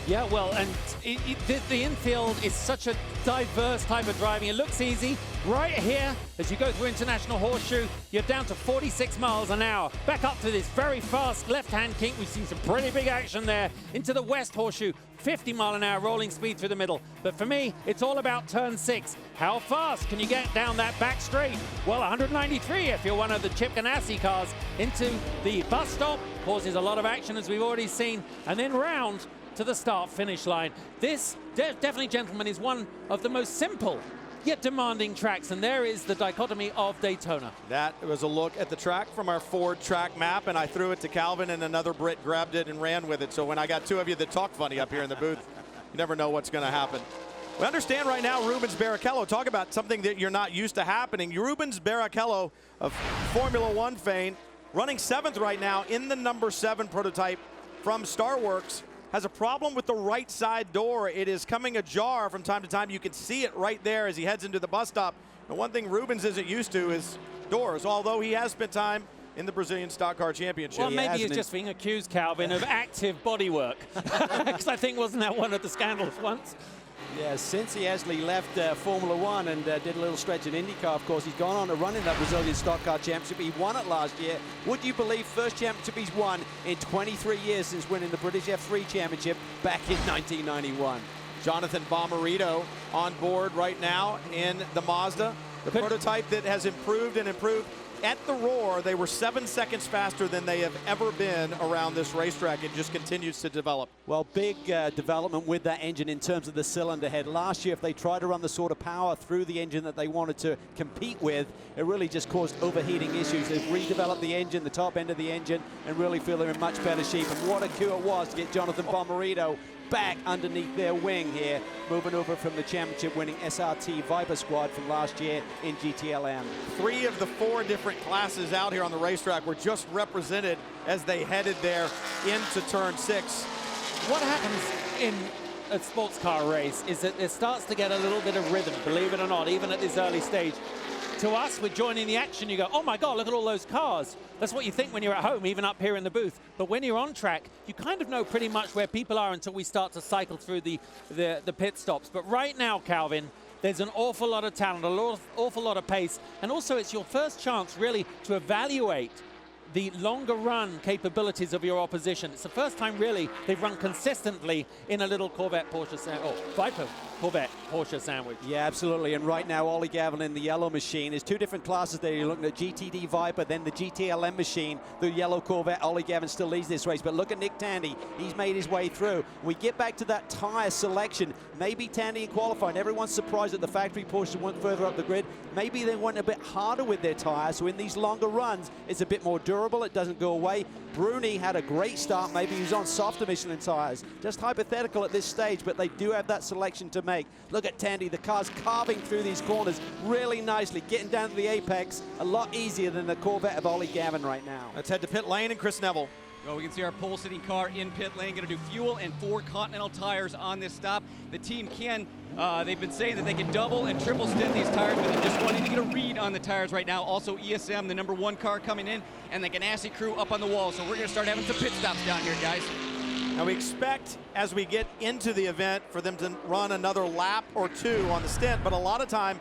Yeah, well, and the infield is such a diverse type of driving. It looks easy. Right here, as you go through International Horseshoe, you're down to 46 miles an hour. Back up to this very fast left-hand kink. We've seen some pretty big action there. Into the West Horseshoe, 50-mile-an-hour rolling speed through the middle. But for me, it's all about turn 6. How fast can you get down that back straight? Well, 193 if you're one of the Chip Ganassi cars. Into the bus stop, causes a lot of action, as we've already seen, and then round to the start-finish line. This, definitely, gentlemen, is one of the most simple yet demanding tracks, and there is the dichotomy of Daytona. That was a look at the track from our Ford track map, and I threw it to Calvin, and another Brit grabbed it and ran with it. So when I got two of you that talk funny up here in the booth, you never know what's going to happen. We understand right now Rubens Barrichello, talk about something that you're not used to happening. Rubens Barrichello of Formula One fame, running 7th right now in the number 7 prototype from Starworks, has a problem with the right side door. It is coming ajar from time to time. You can see it right there as he heads into the bus stop. And one thing Rubens isn't used to is doors, although he has spent time in the Brazilian Stock Car Championship. Well, maybe he's just being accused, Calvin, of active bodywork. Because I think, wasn't that one of the scandals once? Yeah, since he actually left Formula One and did a little stretch in IndyCar, of course, he's gone on to run in that Brazilian Stock Car Championship. He won it last year. Would you believe first championship he's won in 23 years since winning the British F3 Championship back in 1991. Jonathan Bomarito on board right now in the Mazda, the prototype that has improved and improved. At the Roar, they were 7 seconds faster than they have ever been around this racetrack. It just continues to develop. Well, big development with that engine in terms of the cylinder head. Last year, if they tried to run the sort of power through the engine that they wanted to compete with, it really just caused overheating issues. They've redeveloped the engine, the top end of the engine, and really feel they're in much better shape. And what a coup it was to get Jonathan Bomarito back underneath their wing here, moving over from the championship-winning SRT Viper squad from last year in GTLM. 3 of the 4 different classes out here on the racetrack were just represented as they headed there into turn 6. What happens in a sports car race is that it starts to get a little bit of rhythm, believe it or not, even at this early stage. To us, we're joining the action. You go, oh my God, look at all those cars. That's what you think when you're at home, even up here in the booth. But when you're on track, you kind of know pretty much where people are until we start to cycle through the pit stops. But right now, Calvin, there's an awful lot of talent, awful lot of pace. And also, it's your first chance, really, to evaluate the longer run capabilities of your opposition. It's the first time, really, they've run consistently in a little Corvette Porsche Viper Corvette Porsche sandwich. Yeah, absolutely. And right now, Ollie Gavin in the yellow machine. There's 2 different classes there. You're looking at GTD Viper, then the GTLM machine. The yellow Corvette, Ollie Gavin still leads this race. But look at Nick Tandy. He's made his way through. We get back to that tire selection. Maybe Tandy in qualifying. Everyone's surprised that the factory Porsche went further up the grid. Maybe they went a bit harder with their tires. So in these longer runs, it's a bit more durable. It doesn't go away. Bruni had a great start. Maybe he was on softer Michelin tires. Just hypothetical at this stage, but they do have that selection to make. Look at Tandy. The car's carving through these corners really nicely, getting down to the apex a lot easier than the Corvette of Ollie Gavin right now. Let's head to pit lane and Chris Neville. Well, we can see our pole-sitting car in pit lane, going to do fuel and 4 Continental tires on this stop. The team can, they've been saying that they can double and triple stint these tires, but they're just wanting to get a read on the tires right now. Also ESM, the #1 car coming in, and the Ganassi crew up on the wall. So we're going to start having some pit stops down here, guys. Now we expect, as we get into the event, for them to run another lap or 2 on the stint, but a lot of time,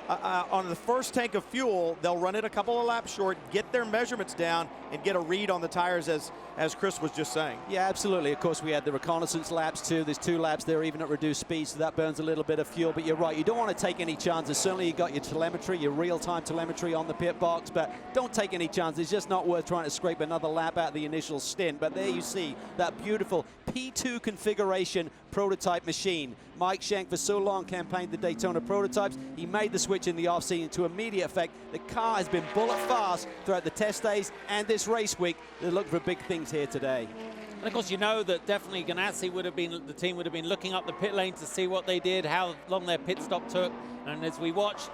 on the first tank of fuel, they'll run it a couple of laps short, get their measurements down, and get a read on the tires, as Chris was just saying. Yeah, absolutely. Of course, we had the reconnaissance laps too. There's 2 laps there, even at reduced speed, so that burns a little bit of fuel. But you're right, you don't want to take any chances. Certainly, you got your telemetry, your real-time telemetry on the pit box, but don't take any chances. It's just not worth trying to scrape another lap out of the initial stint. But there you see that beautiful P2 configuration prototype machine. Mike Shank for so long campaigned the Daytona prototypes. He made the switch in the off-season to immediate effect. The car has been bullet fast throughout the test days and this race week. They're looking for big things here today. And of course, you know that definitely Ganassi would have been, the team would have been looking up the pit lane to see what they did, how long their pit stop took. And as we watch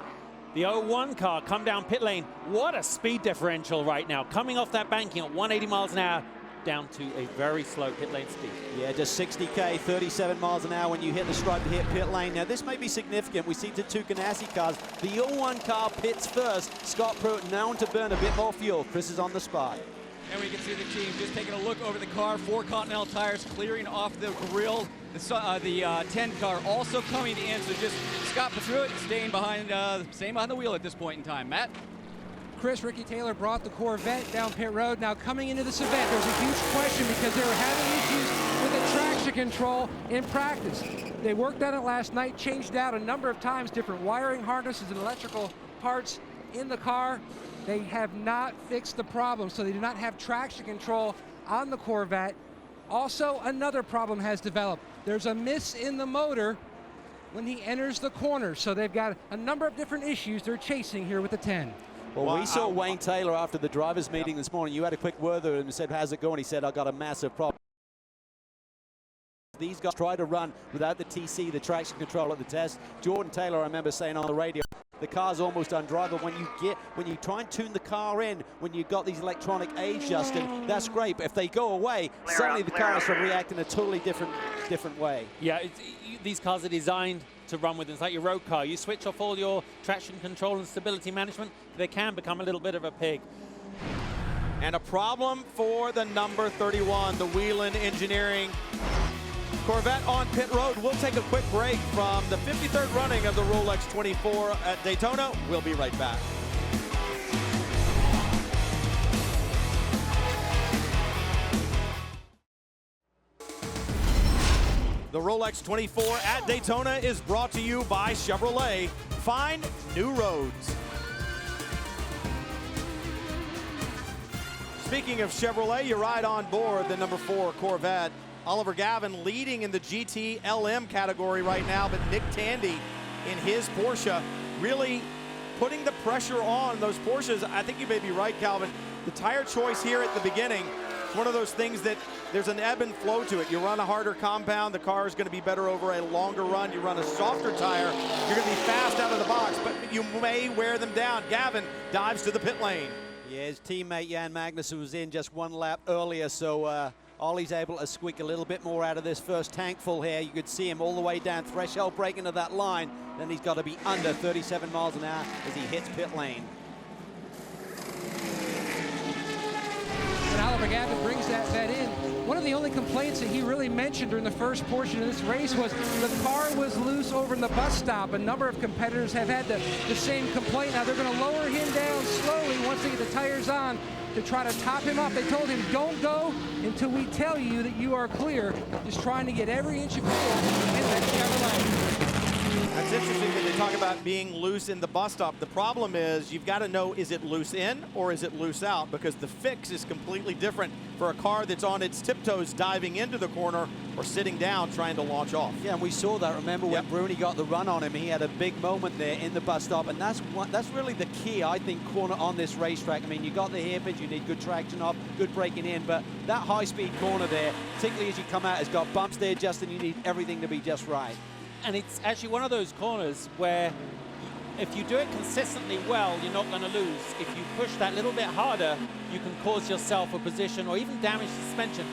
the 01 car come down pit lane, what a speed differential right now. Coming off that banking at 180 miles an hour, down to a very slow pit lane speed. Yeah, just 60K, 37 miles an hour when you hit the stripe to hit pit lane. Now, this may be significant. We see the 2 Ganassi cars. The 01 car pits first. Scott Pruitt known to burn a bit more fuel. Chris is on the spot. And we can see the team just taking a look over the car. 4 Continental tires clearing off the grill. The 10 car also coming in. So just Scott Pruitt staying behind the wheel at this point in time. Matt? Ricky Taylor brought the Corvette down pit road. Now coming into this event, there's a huge question because they were having issues with the traction control in practice. They worked on it last night, changed out a number of times, different wiring harnesses and electrical parts in the car. They have not fixed the problem, so they do not have traction control on the Corvette. Also, another problem has developed. There's a miss in the motor when he enters the corner, so they've got a number of different issues they're chasing here with the 10. Well, we saw Wayne Taylor after the drivers' meeting this morning. You had a quick word with him and said, how's it going? He said, I got a massive problem. These guys try to run without the TC, the traction control at the test. Jordan Taylor, I remember saying on the radio, the car's almost undrivable. When you try and tune the car in, when you've got these electronic aids, Justin, that's great. But if they go away, suddenly the car has to react in a totally different way. Yeah, these cars are designed to run with. It's like your road car. You switch off all your traction control and stability management, they can become a little bit of a pig. And a problem for the number 31, the Whelan Engineering Corvette on pit road. We'll take a quick break from the 53rd running of the Rolex 24 at Daytona. We'll be right back. The Rolex 24 at Daytona is brought to you by Chevrolet. Find new roads. Speaking of Chevrolet, you ride on board the number 4 Corvette. Oliver Gavin leading in the GT LM category right now, but Nick Tandy in his Porsche really putting the pressure on those Porsches. I think you may be right, Calvin. The tire choice here at the beginning, it's one of those things that there's an ebb and flow to it. You run a harder compound, the car is going to be better over a longer run. You run a softer tire, you're going to be fast out of the box, but you may wear them down. Gavin dives to the pit lane. Yeah, his teammate Jan Magnussen was in just 1 lap earlier, so Ollie's able to squeak a little bit more out of this first tank full here. You could see him all the way down threshold, break into that line. Then he's got to be under 37 miles an hour as he hits pit lane. And Oliver Gavin brings that in. One of the only complaints that he really mentioned during the first portion of this race was the car was loose over in the bus stop. A number of competitors have had the same complaint. Now they're going to lower him down slowly once they get the tires on to try to top him up. They told him, don't go until we tell you that you are clear. Just trying to get every inch of fuel in that Chevrolet. That's interesting that they talk about being loose in the bus stop. The problem is you've got to know, is it loose in or is it loose out? Because the fix is completely different for a car that's on its tiptoes diving into the corner or sitting down trying to launch off. Yeah, and we saw that. Remember when Bruni got the run on him, he had a big moment there in the bus stop, and that's really the key, I think, corner on this racetrack. I mean, you got the hairpins, you need good traction off, good braking in, but that high-speed corner there, particularly as you come out, has got bumps there, Justin. You need everything to be just right. And it's actually one of those corners where if you do it consistently well, you're not going to lose. If you push that little bit harder, you can cause yourself a position or even damage suspension.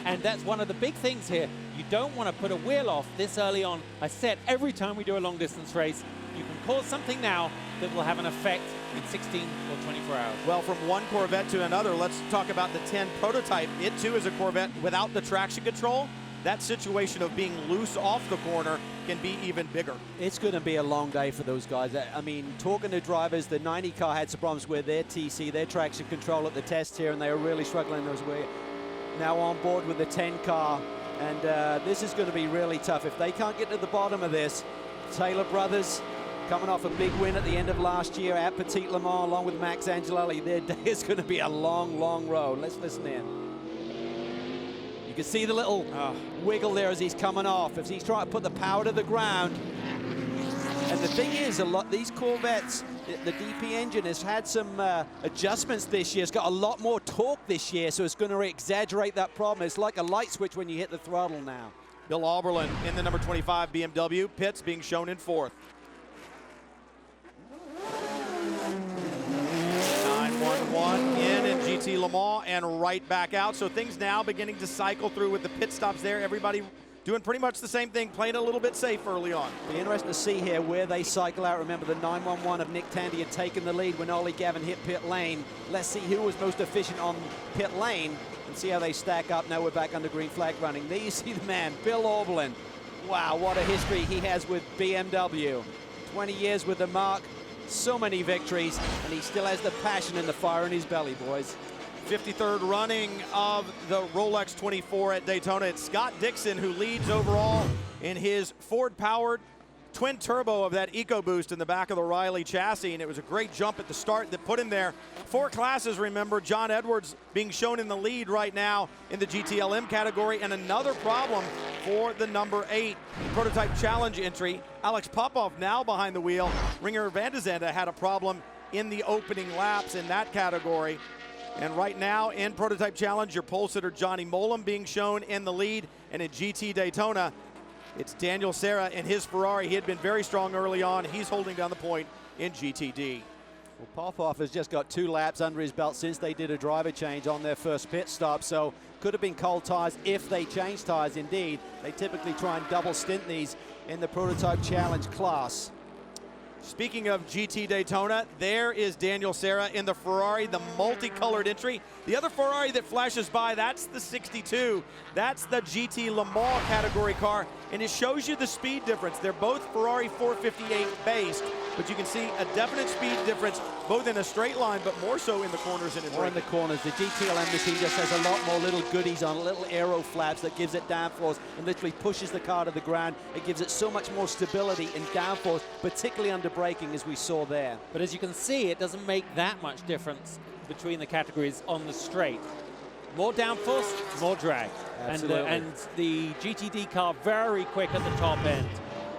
And that's one of the big things here. You don't want to put a wheel off this early on. I said every time we do a long distance race, you can cause something now that will have an effect in 16 or 24 hours. Well, from one Corvette to another, let's talk about the 10 prototype. It too is a Corvette without the traction control. That situation of being loose off the corner can be even bigger. It's going to be a long day for those guys. I mean, talking to drivers, the 90 car had some problems with their TC, their traction control at the test here, and they were really struggling. Those were now on board with the 10 car, and this is going to be really tough. If they can't get to the bottom of this, Taylor brothers coming off a big win at the end of last year at Petit Le Mans along with Max Angelelli, their day is going to be a long, long road. Let's listen in. You can see the little wiggle there as he's coming off, as he's trying to put the power to the ground. And the thing is, a lot these Corvettes, the DP engine has had some adjustments this year. It's got a lot more torque this year, so it's going to exaggerate that problem. It's like a light switch when you hit the throttle now. Bill Auberlen in the number 25 BMW. Pitts being shown in 4th. 911 in GT Le Mans and right back out. So things now beginning to cycle through with the pit stops there. Everybody doing pretty much the same thing, playing a little bit safe early on. Be interesting to see here where they cycle out. Remember, the 911 of Nick Tandy had taken the lead when Ollie Gavin hit pit lane. Let's see who was most efficient on pit lane and see how they stack up. Now we're back under green flag running. There you see the man, Bill Auberlen. Wow, what a history he has with BMW. 20 years with the mark, so many victories, and he still has the passion and the fire in his belly, boys. 53rd running of the Rolex 24 at Daytona. It's Scott Dixon who leads overall in his Ford-powered twin turbo of that EcoBoost in the back of the Riley chassis, and it was a great jump at the start that put him there. 4 classes, remember. John Edwards being shown in the lead right now in the GTLM category, and another problem for the number 8 prototype challenge entry. Alex Popov now behind the wheel. Ringer van de Zande had a problem in the opening laps in that category. And right now in prototype challenge, your pole sitter Johnny Mollem being shown in the lead, and in GT Daytona, it's Daniel Serra in his Ferrari. He had been very strong early on. He's holding down the point in GTD. Well, Popov has just got 2 laps under his belt since they did a driver change on their first pit stop, so could have been cold tires if they changed tires indeed. They typically try and double stint these in the prototype challenge class. Speaking of GT Daytona, there is Daniel Serra in the Ferrari, the multicolored entry. The other Ferrari that flashes by, that's the 62. That's the GT Le Mans category car, and it shows you the speed difference. They're both Ferrari 458 based, but you can see a definite speed difference both in a straight line, but more so in the corners and in More in the corners. The GTLM machine just has a lot more little goodies on, little aero flaps that gives it downforce and literally pushes the car to the ground. It gives it so much more stability and downforce, particularly under braking, as we saw there. But as you can see, it doesn't make that much difference between the categories on the straight. More downforce, more drag. Absolutely. And the GTD car very quick at the top end.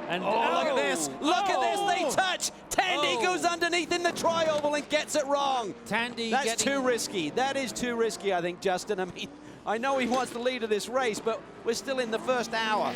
And look at this! Look at this! They touch! Tandy goes underneath in the tri-oval and gets it wrong. Tandy, that's too risky. That is too risky, I think, Justin. I mean, I know he wants the lead of this race, but we're still in the first hour.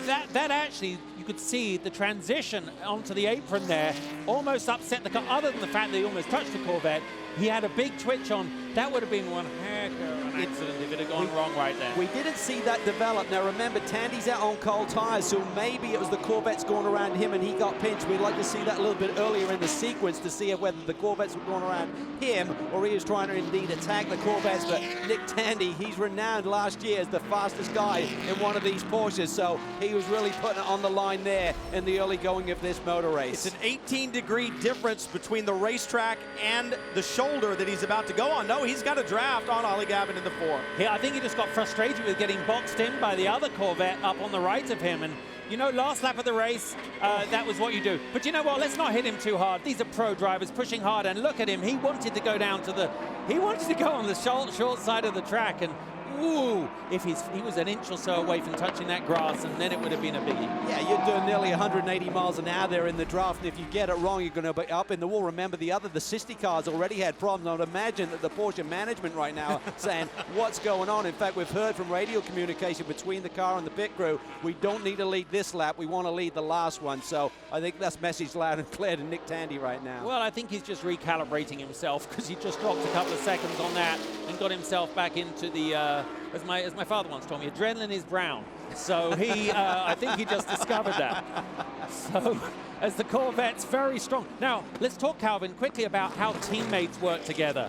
That actually, you could see the transition onto the apron there almost upset the car. Other than the fact that he almost touched the Corvette, he had a big twitch on. That would have been one heck of an accident if it had gone wrong right there. We didn't see that develop. Now remember, Tandy's out on cold tires, so maybe it was the Corvettes going around him and he got pinched. We'd like to see that a little bit earlier in the sequence to see whether the Corvettes were going around him or he was trying to indeed attack the Corvettes. But Nick Tandy, he's renowned last year as the fastest guy in one of these Porsches, so he was really putting it on the line there in the early going of this motor race. It's an 18-degree difference between the racetrack and the shoulder that he's about to go on. No, he's got a draft on Ollie Gavin in the 4. Yeah, I think he just got frustrated with getting boxed in by the other Corvette up on the right of him. And, you know, last lap of the race, that was what you do. But you know what? Let's not hit him too hard. These are pro drivers pushing hard. And look at him. He wanted to go down to the... He wanted to go on the short side of the track. And ooh, if he was an inch or so away from touching that grass, and then it would have been a biggie. Yeah, you're doing nearly 180 miles an hour there in the draft, and if you get it wrong, you're going to be up in the wall. Remember, the sister cars already had problems. I would imagine that the Porsche management right now are saying, what's going on? In fact, we've heard from radio communication between the car and the pit crew, we don't need to lead this lap, we want to lead the last one. So I think that's message loud and clear to Nick Tandy right now. Well, I think he's just recalibrating himself, because he just dropped a couple of seconds on that and got himself back into the, as my father once told me, adrenaline is brown. So he, I think he just discovered that. So as the Corvette's very strong. Now, let's talk, Calvin, quickly about how teammates work together.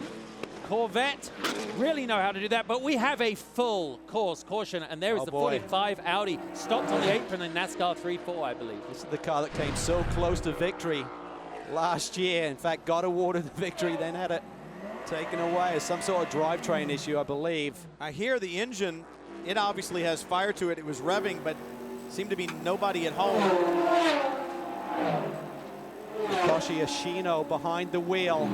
Corvette really know how to do that, but we have a full course caution, and there is the 45 Audi stopped on the apron in NASCAR 3-4, I believe. This is the car that came so close to victory last year. In fact, got awarded the victory, then had it taken away as some sort of drivetrain issue, I believe. I hear the engine, it obviously has fire to it. It was revving, but seemed to be nobody at home. Koshi Ashino behind the wheel,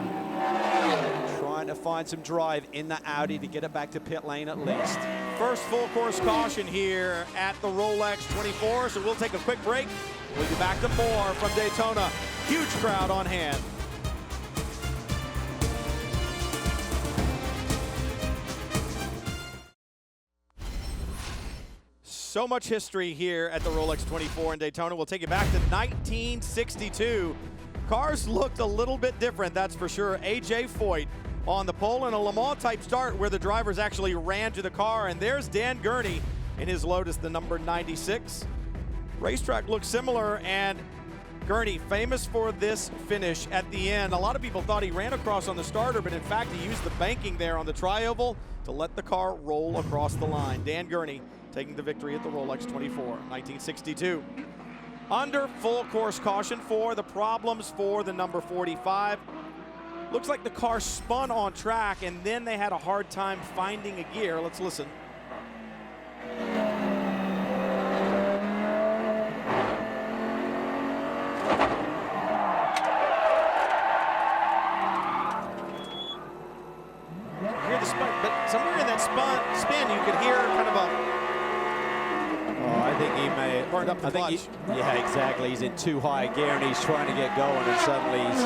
trying to find some drive in the Audi to get it back to pit lane at least. First full course caution here at the Rolex 24, so we'll take a quick break. We'll be back to more from Daytona. Huge crowd on hand. So much history here at the Rolex 24 in Daytona. We'll take you back to 1962. Cars looked a little bit different, that's for sure. A.J. Foyt on the pole in a Le Mans type start where the drivers actually ran to the car, and there's Dan Gurney in his Lotus, the number 96. Racetrack looks similar, and Gurney famous for this finish at the end. A lot of people thought he ran across on the starter, but in fact he used the banking there on the tri-oval to let the car roll across the line. Dan Gurney taking the victory at the Rolex 24, 1962. Under full course caution for the problems for the number 45. Looks like the car spun on track, and then they had a hard time finding a gear. Let's listen. Hear the spin, but somewhere in that spin you could hear kind of a... Oh, I think he may have burned up the clutch. Yeah, exactly. He's in too high gear and he's trying to get going, and suddenly he's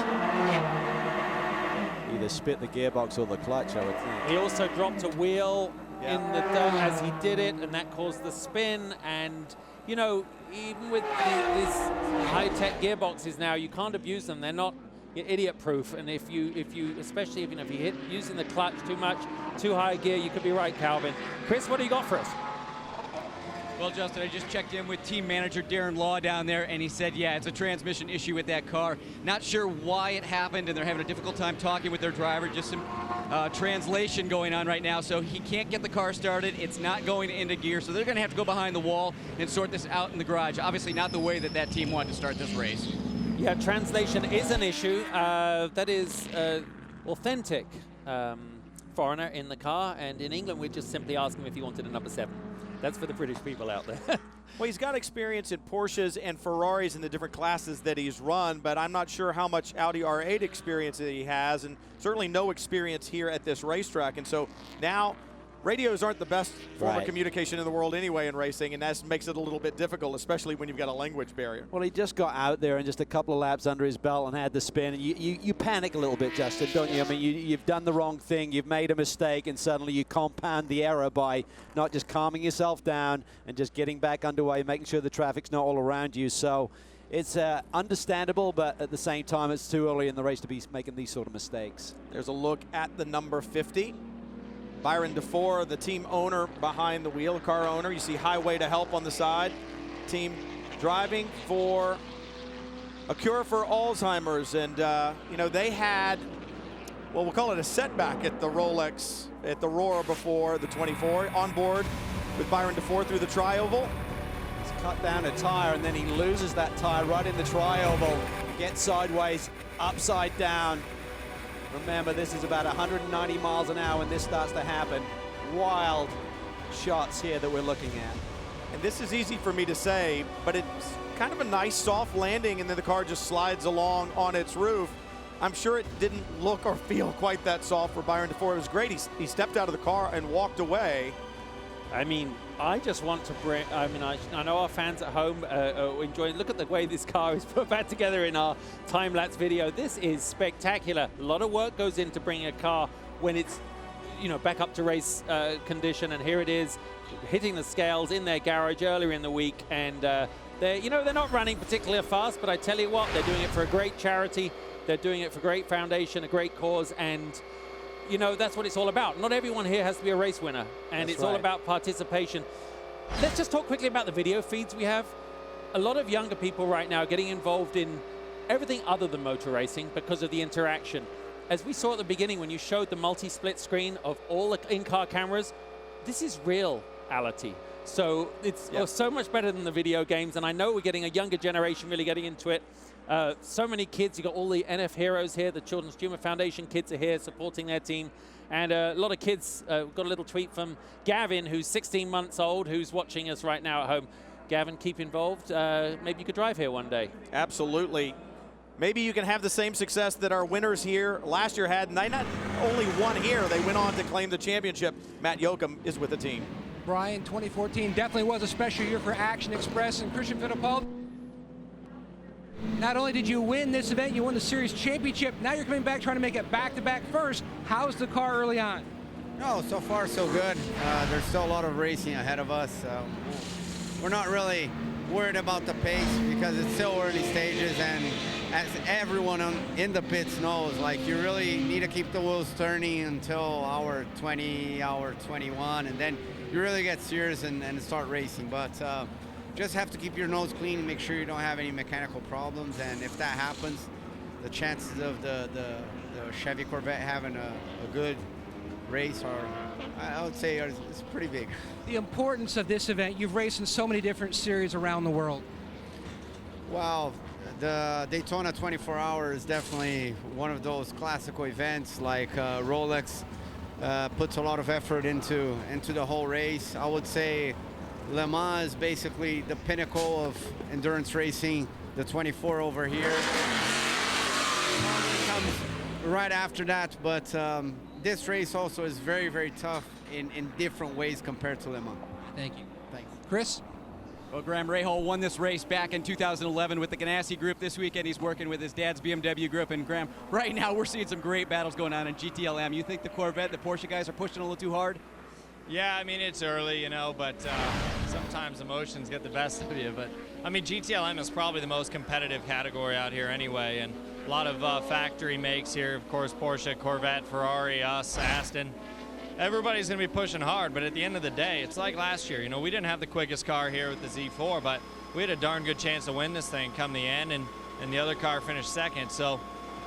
either spit the gearbox or the clutch, I would think. He also dropped a wheel in the dirt as he did it, and that caused the spin. And you know, even with these high-tech gearboxes now, you can't abuse them. They're not idiot-proof. And if you, especially if you hit using the clutch too much, too high gear, you could be right, Calvin. Chris, what do you got for us? Well, Justin, I just checked in with team manager Darren Law down there, and he said, yeah, it's a transmission issue with that car. Not sure why it happened, and they're having a difficult time talking with their driver. Just some translation going on right now, so he can't get the car started. It's not going into gear, so they're going to have to go behind the wall and sort this out in the garage. Obviously not the way that team wanted to start this race. Yeah, translation is an issue. That is authentic foreigner in the car, and in England, we're just simply asking him if he wanted a number 7. That's for the British people out there. Well, he's got experience in Porsches and Ferraris in the different classes that he's run, but I'm not sure how much Audi R8 experience that he has, and certainly no experience here at this racetrack. And so now radios aren't the best form of communication in the world anyway in racing, and that makes it a little bit difficult, especially when you've got a language barrier. Well, he just got out there and just a couple of laps under his belt and had the spin. And you panic a little bit, Justin, don't you? I mean, you've done the wrong thing, you've made a mistake, and suddenly you compound the error by not just calming yourself down and just getting back underway, making sure the traffic's not all around you. So it's understandable, but at the same time, it's too early in the race to be making these sort of mistakes. There's a look at the number 50. Byron DeFore, the team owner behind the wheel, car owner. You see Highway to help on the side. Team driving for a cure for Alzheimer's. And, you know, they had, well, we'll call it a setback at the Rolex, at the Roar before the 24, on board with Byron DeFore through the tri-oval. He's cut down a tire, and then he loses that tire right in the tri-oval. Gets sideways, upside down. Remember, this is about 190 miles an hour when this starts to happen. Wild shots here that we're looking at. And this is easy for me to say, but it's kind of a nice soft landing, and then the car just slides along on its roof. I'm sure it didn't look or feel quite that soft for Byron DeFore. It was great. He stepped out of the car and walked away. I mean, I just want to bring, I know our fans at home are enjoying, look at the way this car is put back together in our time-lapse video. This is spectacular. A lot of work goes into bringing a car when it's, back up to race condition, and here it is, hitting the scales in their garage earlier in the week, and they're not running particularly fast, but I tell you what, they're doing it for a great charity, they're doing it for a great foundation, a great cause, and that's what it's all about. Not everyone here has to be a race winner, and it's all about participation. Let's just talk quickly about the video feeds we have. A lot of younger people right now are getting involved in everything other than motor racing because of the interaction. As we saw at the beginning when you showed the multi-split screen of all the in-car cameras, this is reality. So it's so much better than the video games, and I know we're getting a younger generation really getting into it. So many kids, you got all the NF heroes here, the Children's Tumor Foundation kids are here supporting their team. And a lot of kids, got a little tweet from Gavin, who's 16 months old, who's watching us right now at home. Gavin, keep involved. Maybe you could drive here one day. Absolutely. Maybe you can have the same success that our winners here last year had. And they not only won here, they went on to claim the championship. Matt Yoakum is with the team. Brian, 2014 definitely was a special year for Action Express and Christian Fittipaldi. Not only did you win this event, you won the series championship. Now you're coming back trying to make it back-to-back first. How's the car early on? No, so far so good. There's still a lot of racing ahead of us. We're not really worried about the pace because it's still early stages, and as everyone in the pits knows, like, you really need to keep the wheels turning until hour 20, hour 21, and then you really get serious and start racing. But just have to keep your nose clean and make sure you don't have any mechanical problems, and if that happens, the chances of the Chevy Corvette having a good race I would say it's pretty big. The importance of this event, you've raced in so many different series around the world. Well, the Daytona 24 Hour is definitely one of those classical events. Like Rolex puts a lot of effort into the whole race. I would say Le Mans is basically the pinnacle of endurance racing. The 24 over here comes right after that, but this race also is very, very tough in different ways compared to Le Mans. Thank you. Thanks. Chris? Well, Graham Rahal won this race back in 2011 with the Ganassi Group. This weekend he's working with his dad's BMW Group. And Graham, right now we're seeing some great battles going on in GTLM. You think the Corvette, the Porsche guys are pushing a little too hard? Yeah, I mean, it's early, but sometimes emotions get the best of you. But, I mean, GTLM is probably the most competitive category out here anyway, and a lot of factory makes here. Of course, Porsche, Corvette, Ferrari, us, Aston. Everybody's going to be pushing hard, but at the end of the day, it's like last year. We didn't have the quickest car here with the Z4, but we had a darn good chance to win this thing come the end, and the other car finished second. So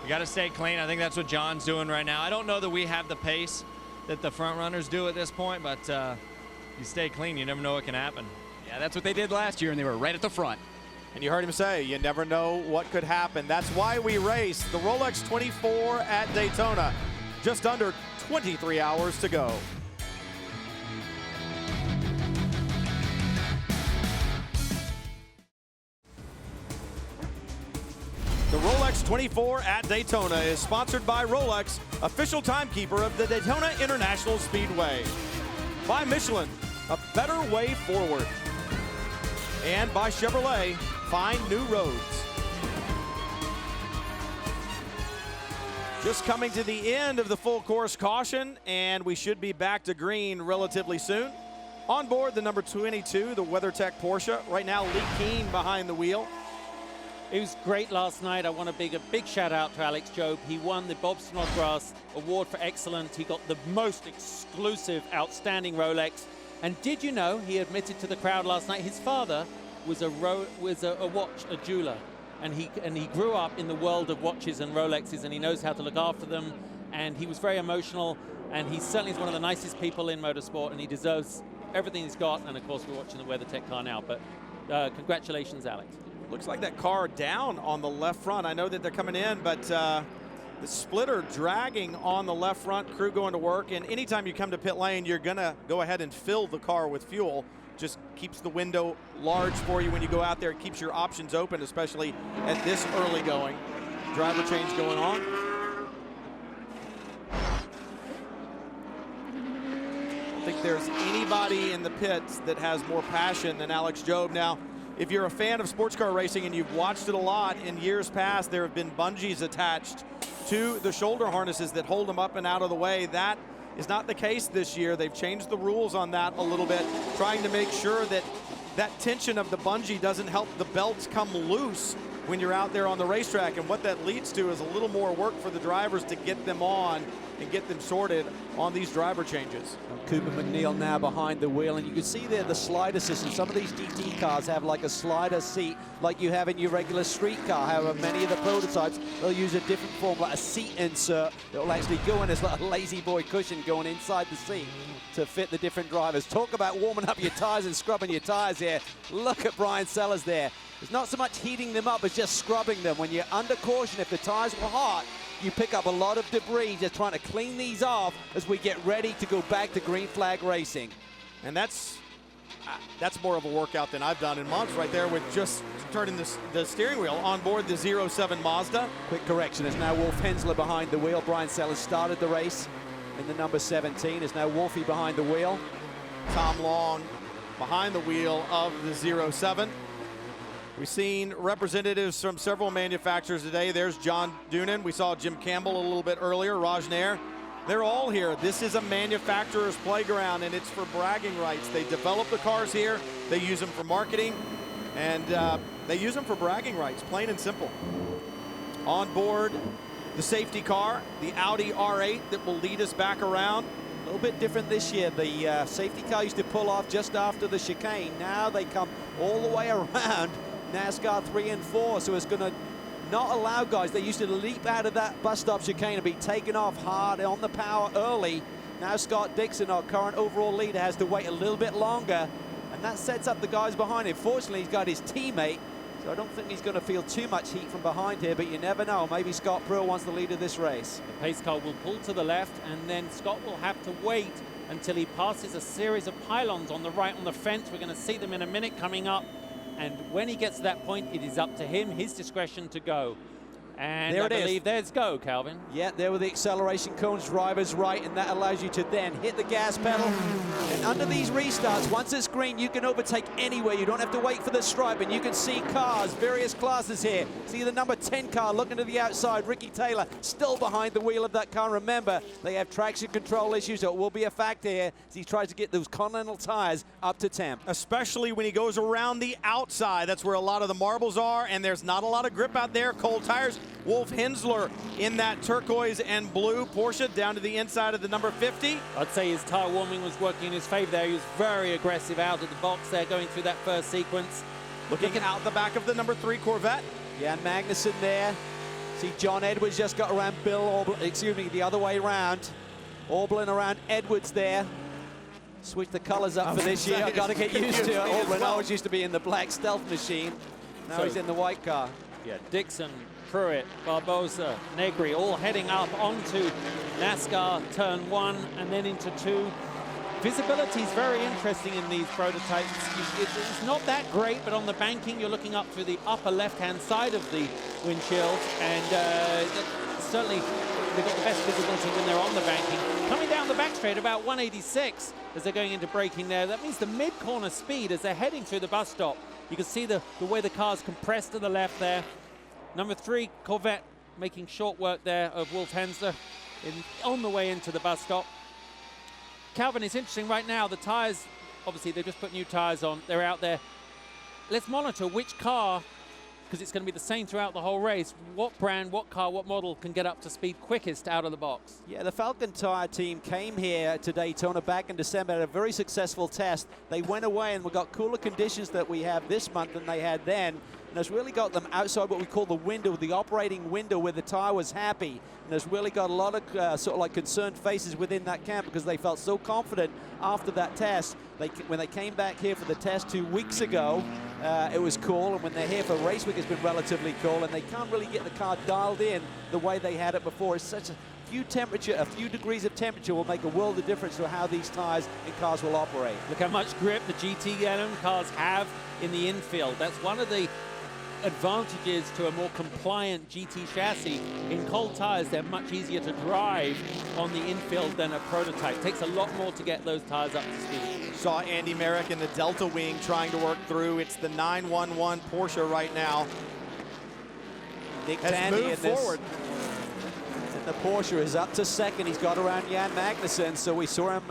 we got to stay clean. I think that's what John's doing right now. I don't know that we have the pace that the front runners do at this point, but you stay clean, you never know what can happen. Yeah, that's what they did last year, and they were right at the front. And you heard him say, you never know what could happen. That's why we race the Rolex 24 at Daytona. Just under 23 hours to go. The Rolex 24 at Daytona is sponsored by Rolex, official timekeeper of the Daytona International Speedway. By Michelin, a better way forward. And by Chevrolet, find new roads. Just coming to the end of the full course caution, and we should be back to green relatively soon. On board the number 22, the WeatherTech Porsche. Right now, Lee Keen behind the wheel. It was great last night. I want to big a big shout out to Alex Job. He won the Bob Snodgrass Award for Excellence. He got the most exclusive, outstanding Rolex. And did you know, he admitted to the crowd last night, his father was a jeweler. And he grew up in the world of watches and Rolexes, and he knows how to look after them. And he was very emotional, and he certainly is one of the nicest people in motorsport, and he deserves everything he's got. And of course, we're watching the WeatherTech car now. But congratulations, Alex. Looks like that car down on the left front. I know that they're coming in, but the splitter dragging on the left front, crew going to work. And anytime you come to pit lane, you're going to go ahead and fill the car with fuel. Just keeps the window large for you when you go out there. It keeps your options open, especially at this early going. Driver change going on. I think there's anybody in the pits that has more passion than Alex Job. Now, if you're a fan of sports car racing and you've watched it a lot, in years past there have been bungees attached to the shoulder harnesses that hold them up and out of the way. That is not the case this year. They've changed the rules on that a little bit, trying to make sure that that tension of the bungee doesn't help the belts come loose when you're out there on the racetrack. And what that leads to is a little more work for the drivers to get them on and get them sorted on these driver changes. Cooper McNeil now behind the wheel, and you can see there the slider system. Some of these GT cars have like a slider seat like you have in your regular street car. However, many of the prototypes, they'll use a different form, like a seat insert that will actually go in as like a lazy boy cushion going inside the seat to fit the different drivers. Talk about warming up your tires and scrubbing your tires here. Look at Brian Sellers there. It's not so much heating them up as just scrubbing them. When you're under caution, if the tires were hot, you pick up a lot of debris just trying to clean these off as we get ready to go back to green flag racing. And that's more of a workout than I've done in months right there with just turning the steering wheel on board the 07 Mazda. Quick correction, it's now Wolf Hensler behind the wheel. Brian Sellers started the race in the number 17. It's now Wolfie behind the wheel. Tom Long behind the wheel of the 07. We've seen representatives from several manufacturers today. There's John Doonan. We saw Jim Campbell a little bit earlier, Raj Nair. They're all here. This is a manufacturer's playground, and it's for bragging rights. They develop the cars here. They use them for marketing, and they use them for bragging rights, plain and simple. On board the safety car, the Audi R8 that will lead us back around. A little bit different this year. The safety car used to pull off just after the chicane. Now they come all the way around NASCAR 3 and 4, so it's going to not allow guys. They used to leap out of that bus stop chicane and be taken off hard on the power early. Now Scott Dixon, our current overall leader, has to wait a little bit longer, and that sets up the guys behind him. Fortunately, he's got his teammate, so I don't think he's going to feel too much heat from behind here, but you never know. Maybe Scott Pruitt wants the lead of this race. The pace car will pull to the left, and then Scott will have to wait until he passes a series of pylons on the right on the fence. We're going to see them in a minute coming up. And when he gets to that point, it is up to him, his discretion to go. And there I believe there's go, Calvin. Yeah, there were the acceleration cones, driver's right, and that allows you to then hit the gas pedal. And under these restarts, once it's green, you can overtake anywhere. You don't have to wait for the stripe, and you can see cars, various classes here. See the number 10 car looking to the outside. Ricky Taylor still behind the wheel of that car. Remember, they have traction control issues, so it will be a factor here as he tries to get those Continental tires up to temp. Especially when he goes around the outside. That's where a lot of the marbles are, and there's not a lot of grip out there. Cold tires. Wolf Hensler in that turquoise and blue Porsche down to the inside of the number 50. I'd say his tire warming was working in his favor there. He was very aggressive out of the box there going through that first sequence. Looking out the back of the number 3 Corvette. Yeah, Magnussen there. See John Edwards just got around the other way around. Orblin around Edwards there. Switch the colors up for this year. I've got to get used to it. Orblin always used to be in the black stealth machine. Now he's in the white car. Yeah, Dixon, Pruitt, Barbosa, Negri, all heading up onto NASCAR turn 1 and then into 2. Visibility is very interesting in these prototypes. It's not that great, but on the banking, you're looking up through the upper left-hand side of the windshield, and certainly they've got the best visibility when they're on the banking. Coming down the back straight, about 186 as they're going into braking there. That means the mid-corner speed as they're heading through the bus stop. You can see the way the car's compressed to the left there. Number 3 Corvette making short work there of Wolf Hensler on the way into the bus stop. Calvin, it's interesting right now, the tires, obviously they've just put new tires on, they're out there. Let's monitor which car, because it's going to be the same throughout the whole race, what brand, what car, what model can get up to speed quickest out of the box. Yeah, the Falcon Tire team came here to Daytona back in December, had a very successful test. They went away and we got cooler conditions that we have this month than they had then. And it's really got them outside what we call the window, the operating window where the tire was happy. And it's really got a lot of sort of like concerned faces within that camp because they felt so confident after that test. When they came back here for the test 2 weeks ago, it was cool. And when they're here for race week, it's been relatively cool. And they can't really get the car dialed in the way they had it before. It's such a few degrees of temperature will make a world of difference to how these tires and cars will operate. Look how much grip the GT cars have in the infield. That's one of the advantages to a more compliant GT chassis. In cold tires, they're much easier to drive on the infield than a prototype. It takes a lot more to get those tires up to speed. Saw Andy Merrick in the Delta Wing trying to work through. It's the 911 Porsche right now. Nick has Tandy moved in forward. And the Porsche is up to second. He's got around Jan Magnussen, so we saw him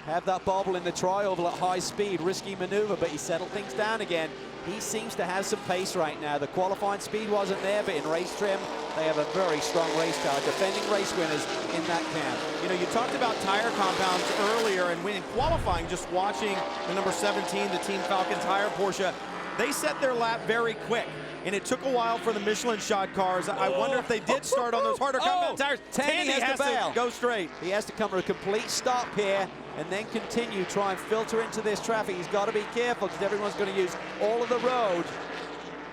have that bobble in the tri-oval at high speed, risky maneuver, but he settled things down again. He seems to have some pace right now. The qualifying speed wasn't there, but in race trim, they have a very strong race car, defending race winners in that camp. You know, you talked about tire compounds earlier, and when in qualifying, just watching the number 17, the Team Falcon tire Porsche, they set their lap very quick. And it took a while for the Michelin shod cars. I wonder if they did start on those harder compound tires. Tandy has to go straight. He has to come to a complete stop here and then continue, try and filter into this traffic. He's got to be careful because everyone's going to use all of the road.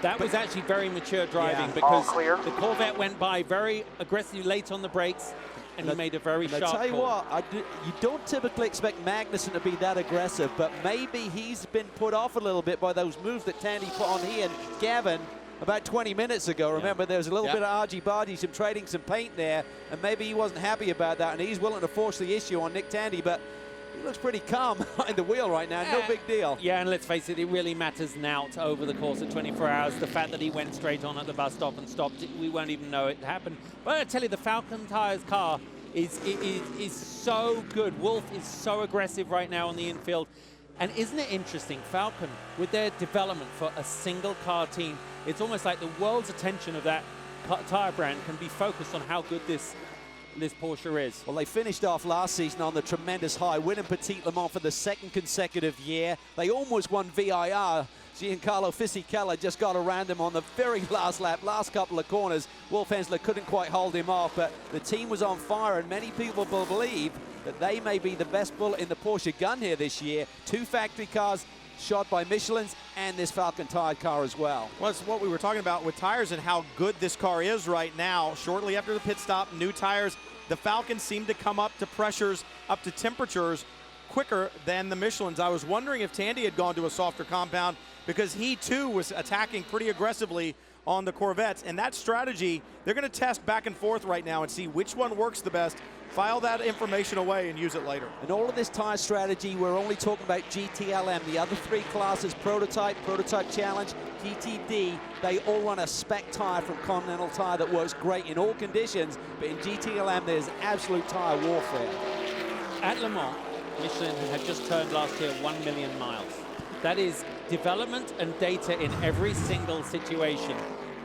That was actually very mature driving because the Corvette went by very aggressively late on the brakes, and he made a very sharp call. I tell you what, you don't typically expect Magnussen to be that aggressive, but maybe he's been put off a little bit by those moves that Tandy put on he and Gavin about 20 minutes ago. Remember, there was a little bit of argy-bargy, some trading some paint there, and maybe he wasn't happy about that, and he's willing to force the issue on Nick Tandy, but he looks pretty calm behind the wheel right now. No big deal. Yeah, and let's face it, it really matters now over the course of 24 hours. The fact that he went straight on at the bus stop and stopped, we won't even know it happened. But I tell you, the Falcon Tires car is so good. Wolf is so aggressive right now on the infield. And isn't it interesting, Falcon, with their development for a single car team, it's almost like the world's attention of that tire brand can be focused on how good this Porsche is. Well, they finished off last season on the tremendous high, winning Petit Le Mans for the second consecutive year. They almost won VIR. Giancarlo Fisichella just got around him on the very last lap, last couple of corners. Wolf Hensler couldn't quite hold him off, but the team was on fire, and many people believe that they may be the best bullet in the Porsche gun here this year. 2 factory cars shot by Michelin's and this Falcon tire car as well. Well, it's what we were talking about with tires and how good this car is right now. Shortly after the pit stop, new tires, the Falcons seem to come up to pressures, up to temperatures quicker than the Michelin's. I was wondering if Tandy had gone to a softer compound because he too was attacking pretty aggressively on the Corvettes, and that strategy, they're going to test back and forth right now and see which one works the best, file that information away and use it later. And all of this tire strategy, we're only talking about GTLM. The other 3 classes, Prototype, Prototype Challenge, GTD, they all run a spec tire from Continental Tire that works great in all conditions, but in GTLM there's absolute tire warfare. At Le Mans, Michelin had just turned last year 1 million miles. That is development and data in every single situation.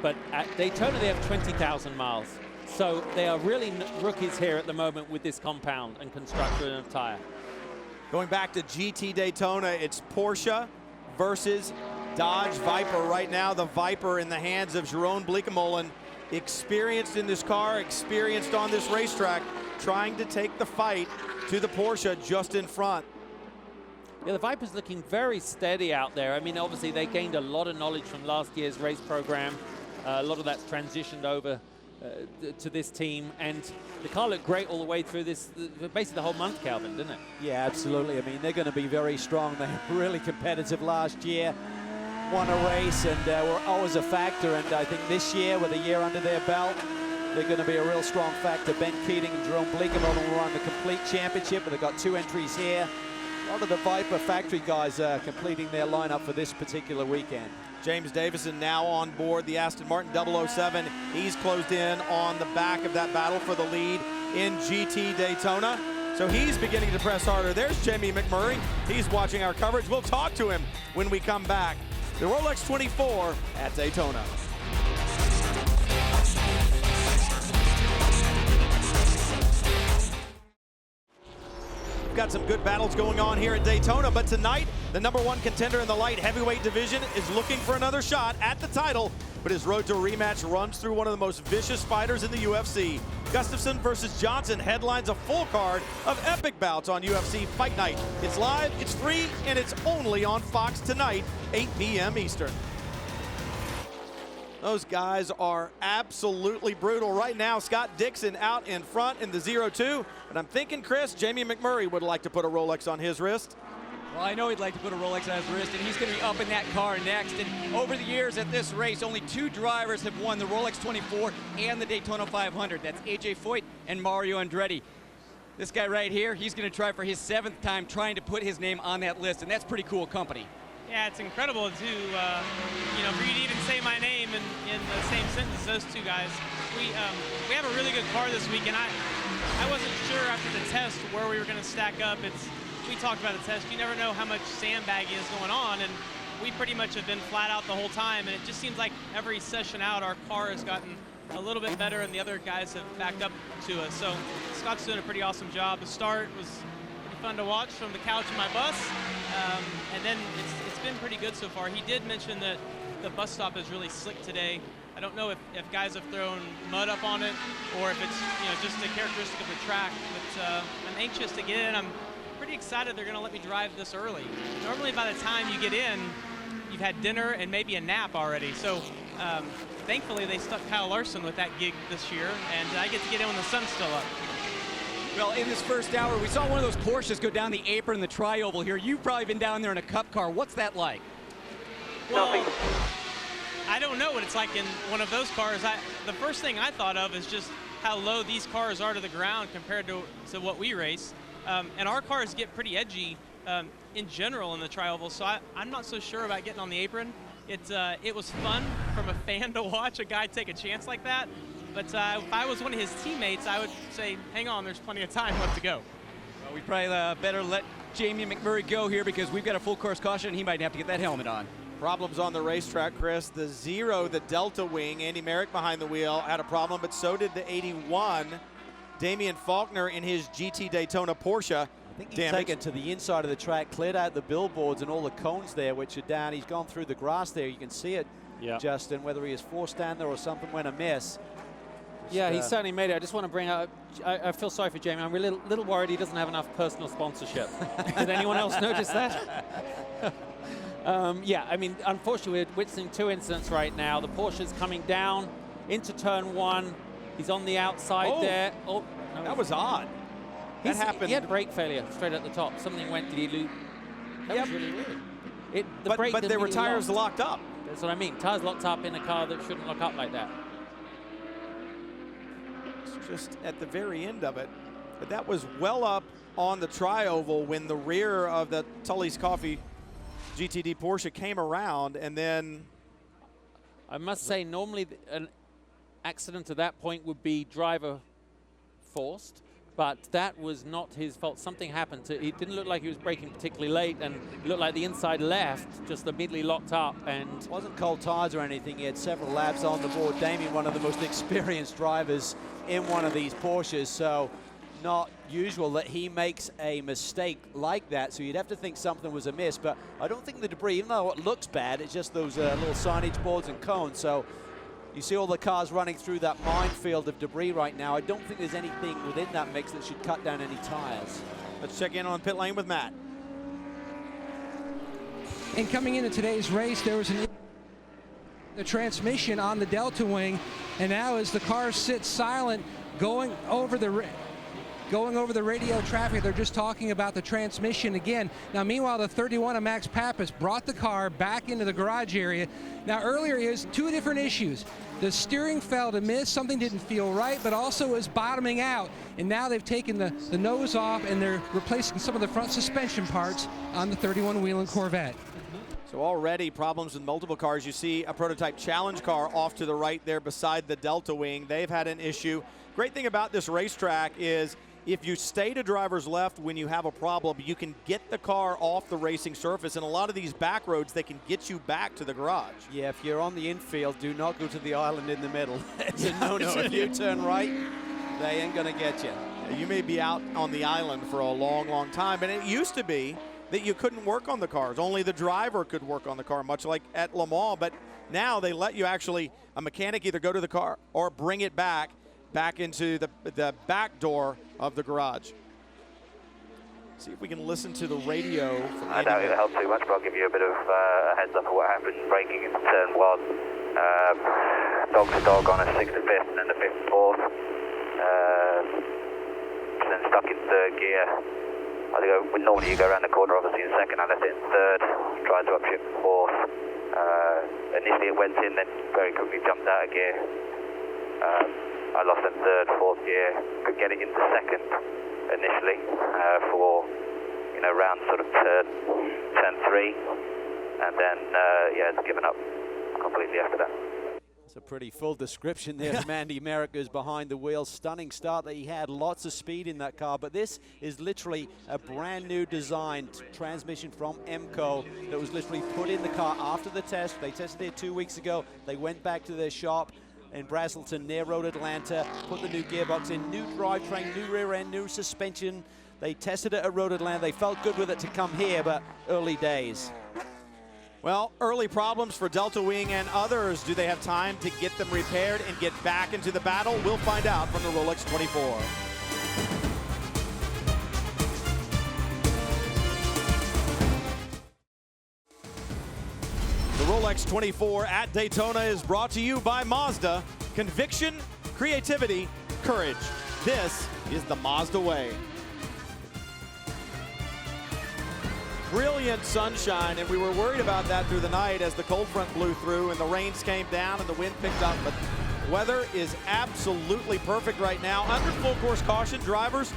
But at Daytona, they have 20,000 miles. So they are really rookies here at the moment with this compound and construction of tire. Going back to GT Daytona, it's Porsche versus Dodge Viper right now. The Viper in the hands of Jeroen Bleekemolen, experienced in this car, experienced on this racetrack, trying to take the fight to the Porsche just in front. Yeah, the Viper's looking very steady out there. I mean, obviously they gained a lot of knowledge from last year's race program. A lot of that's transitioned over to this team, and the car looked great all the way through this, basically the whole month, Calvin, didn't it? Yeah, absolutely. I mean, they're going to be very strong. They were really competitive last year, won a race, and were always a factor. And I think this year, with a year under their belt, they're going to be a real strong factor. Ben Keating and Jeroen Bleekemolen will run the complete championship, but they've got 2 entries here. A lot of the Viper factory guys are completing their lineup for this particular weekend. James Davison now on board the Aston Martin 007. He's closed in on the back of that battle for the lead in GT Daytona. So he's beginning to press harder. There's Jamie McMurray. He's watching our coverage. We'll talk to him when we come back. The Rolex 24 at Daytona. Got some good battles going on here at Daytona, but tonight the #1 contender in the light heavyweight division is looking for another shot at the title, but his road to a rematch runs through one of the most vicious fighters in the UFC. Gustafsson versus Johnson headlines a full card of epic bouts on UFC Fight Night. It's live, it's free, and it's only on Fox tonight, 8 p.m. Eastern. Those guys are absolutely brutal. Right now, Scott Dixon out in front in the 0-2. But I'm thinking, Chris, Jamie McMurray would like to put a Rolex on his wrist. Well, I know he'd like to put a Rolex on his wrist, and he's going to be up in that car next. And over the years at this race, only 2 drivers have won the Rolex 24 and the Daytona 500. That's AJ Foyt and Mario Andretti. This guy right here, he's going to try for his 7th time trying to put his name on that list, and that's pretty cool company. Yeah, it's incredible to, for you to even say my name in the same sentence, those 2 guys. We have a really good car this week, and I wasn't sure after the test where we were going to stack up. We talked about the test. You never know how much sandbagging is going on, and we pretty much have been flat out the whole time, and it just seems like every session out, our car has gotten a little bit better, and the other guys have backed up to us. So Scott's doing a pretty awesome job. The start was pretty fun to watch from the couch in my bus, and then it's been pretty good so far. He did mention that the bus stop is really slick today. I don't know if guys have thrown mud up on it or if it's just a characteristic of the track, but I'm anxious to get in. I'm pretty excited they're going to let me drive this early. Normally by the time you get in, you've had dinner and maybe a nap already. So thankfully they stuck Kyle Larson with that gig this year, and I get to get in when the sun's still up. Well, in this first hour, we saw one of those Porsches go down the apron in the tri-oval here. You've probably been down there in a cup car. What's that like? Well, I don't know what it's like in one of those cars. The first thing I thought of is just how low these cars are to the ground compared to what we race. And our cars get pretty edgy in general in the tri-oval, so I'm not so sure about getting on the apron. It was fun from a fan to watch a guy take a chance like that, but if I was one of his teammates, I would say, hang on, there's plenty of time left to go. Well, we probably better let Jamie McMurray go here because we've got a full course caution, and he might have to get that helmet on. Problems on the racetrack, Chris. The 0, the Delta wing, Andy Merrick behind the wheel, had a problem, but so did the 81. Damian Faulkner in his GT Daytona Porsche. I think he's taken to the inside of the track, cleared out the billboards and all the cones there, which are down. He's gone through the grass there. You can see it, Justin, whether he is forced down there or something went amiss. Yeah, he certainly made it. I just want to bring up, I feel sorry for Jamie. I'm a little worried he doesn't have enough personal sponsorship. Did anyone else notice that? Yeah, I mean, unfortunately, we're witnessing 2 incidents right now. The Porsche's coming down into turn 1. He's on the outside there. Oh, no, that was odd. That happened. He had brake failure straight at the top. Something went, did he lose? That was really weird. But there were tires locked up. That's what I mean. Tires locked up in a car that shouldn't lock up like that. It's just at the very end of it. But that was well up on the tri-oval when the rear of the Tully's Coffee GTD Porsche came around, and then I must say, normally an accident at that point would be driver forced, but that was not his fault. Something happened. It didn't look like he was braking particularly late, and it looked like the inside left just immediately locked up. And it wasn't cold tires or anything. He had several laps on the board. Damien, one of the most experienced drivers in one of these Porsches, so not usual that he makes a mistake like that, so you'd have to think something was amiss. But I don't think the debris, even though it looks bad, it's just those little signage boards and cones. So you see all the cars running through that minefield of debris right now. I don't think there's anything within that mix that should cut down any tires. Let's check in on pit lane with Matt. And coming into today's race, there was the transmission on the Delta wing, and now as the cars sit silent, going over the radio traffic, they're just talking about the transmission again. Now, meanwhile, the 31 of Max Pappas brought the car back into the garage area. Now, earlier, here's 2 different issues. The steering failed amiss, something didn't feel right, but also was bottoming out. And now they've taken the nose off, and they're replacing some of the front suspension parts on the 31 Whelen Corvette. So already problems with multiple cars. You see a prototype challenge car off to the right there beside the Delta wing. They've had an issue. Great thing about this racetrack is if you stay to driver's left when you have a problem, you can get the car off the racing surface. And a lot of these back roads, they can get you back to the garage. Yeah, if you're on the infield, do not go to the island in the middle. It's a no-no. If you turn right, they ain't going to get you. You may be out on the island for a long, long time. And it used to be that you couldn't work on the cars. Only the driver could work on the car, much like at Le Mans. But now they let you actually, a mechanic either go to the car or bring it back into the back door of the garage. See if we can listen to the radio. I doubt it'll help too much, but I'll give you a bit of a heads up of what happened. Braking into turn 1, dog to dog on a 6th and 5th, and then the 5th and 4th. Then stuck in 3rd gear. Normally you go around the corner, obviously in second, I left it in third, tried to upshift fourth. Initially it went in, then very quickly jumped out of gear. I lost in third, fourth gear, but getting into second initially for round sort of turn 3, and then it's given up completely after that. It's a pretty full description there from Andy Merrick, who's behind the wheel. Stunning start that he had, lots of speed in that car, but this is literally a brand new design transmission from EMCO that was literally put in the car after the test. They tested it 2 weeks ago. They went back to their shop in Braselton near Road Atlanta, put the new gearbox in, new drivetrain, new rear end, new suspension. They tested it at Road Atlanta. They felt good with it to come here, but early days. Well, early problems for Delta Wing and others. Do they have time to get them repaired and get back into the battle? We'll find out from the Rolex 24. The Rolex 24 at Daytona is brought to you by Mazda. Conviction, creativity, courage. This is the Mazda way. Brilliant sunshine, and we were worried about that through the night as the cold front blew through and the rains came down and the wind picked up, but weather is absolutely perfect right now. Under full course caution, drivers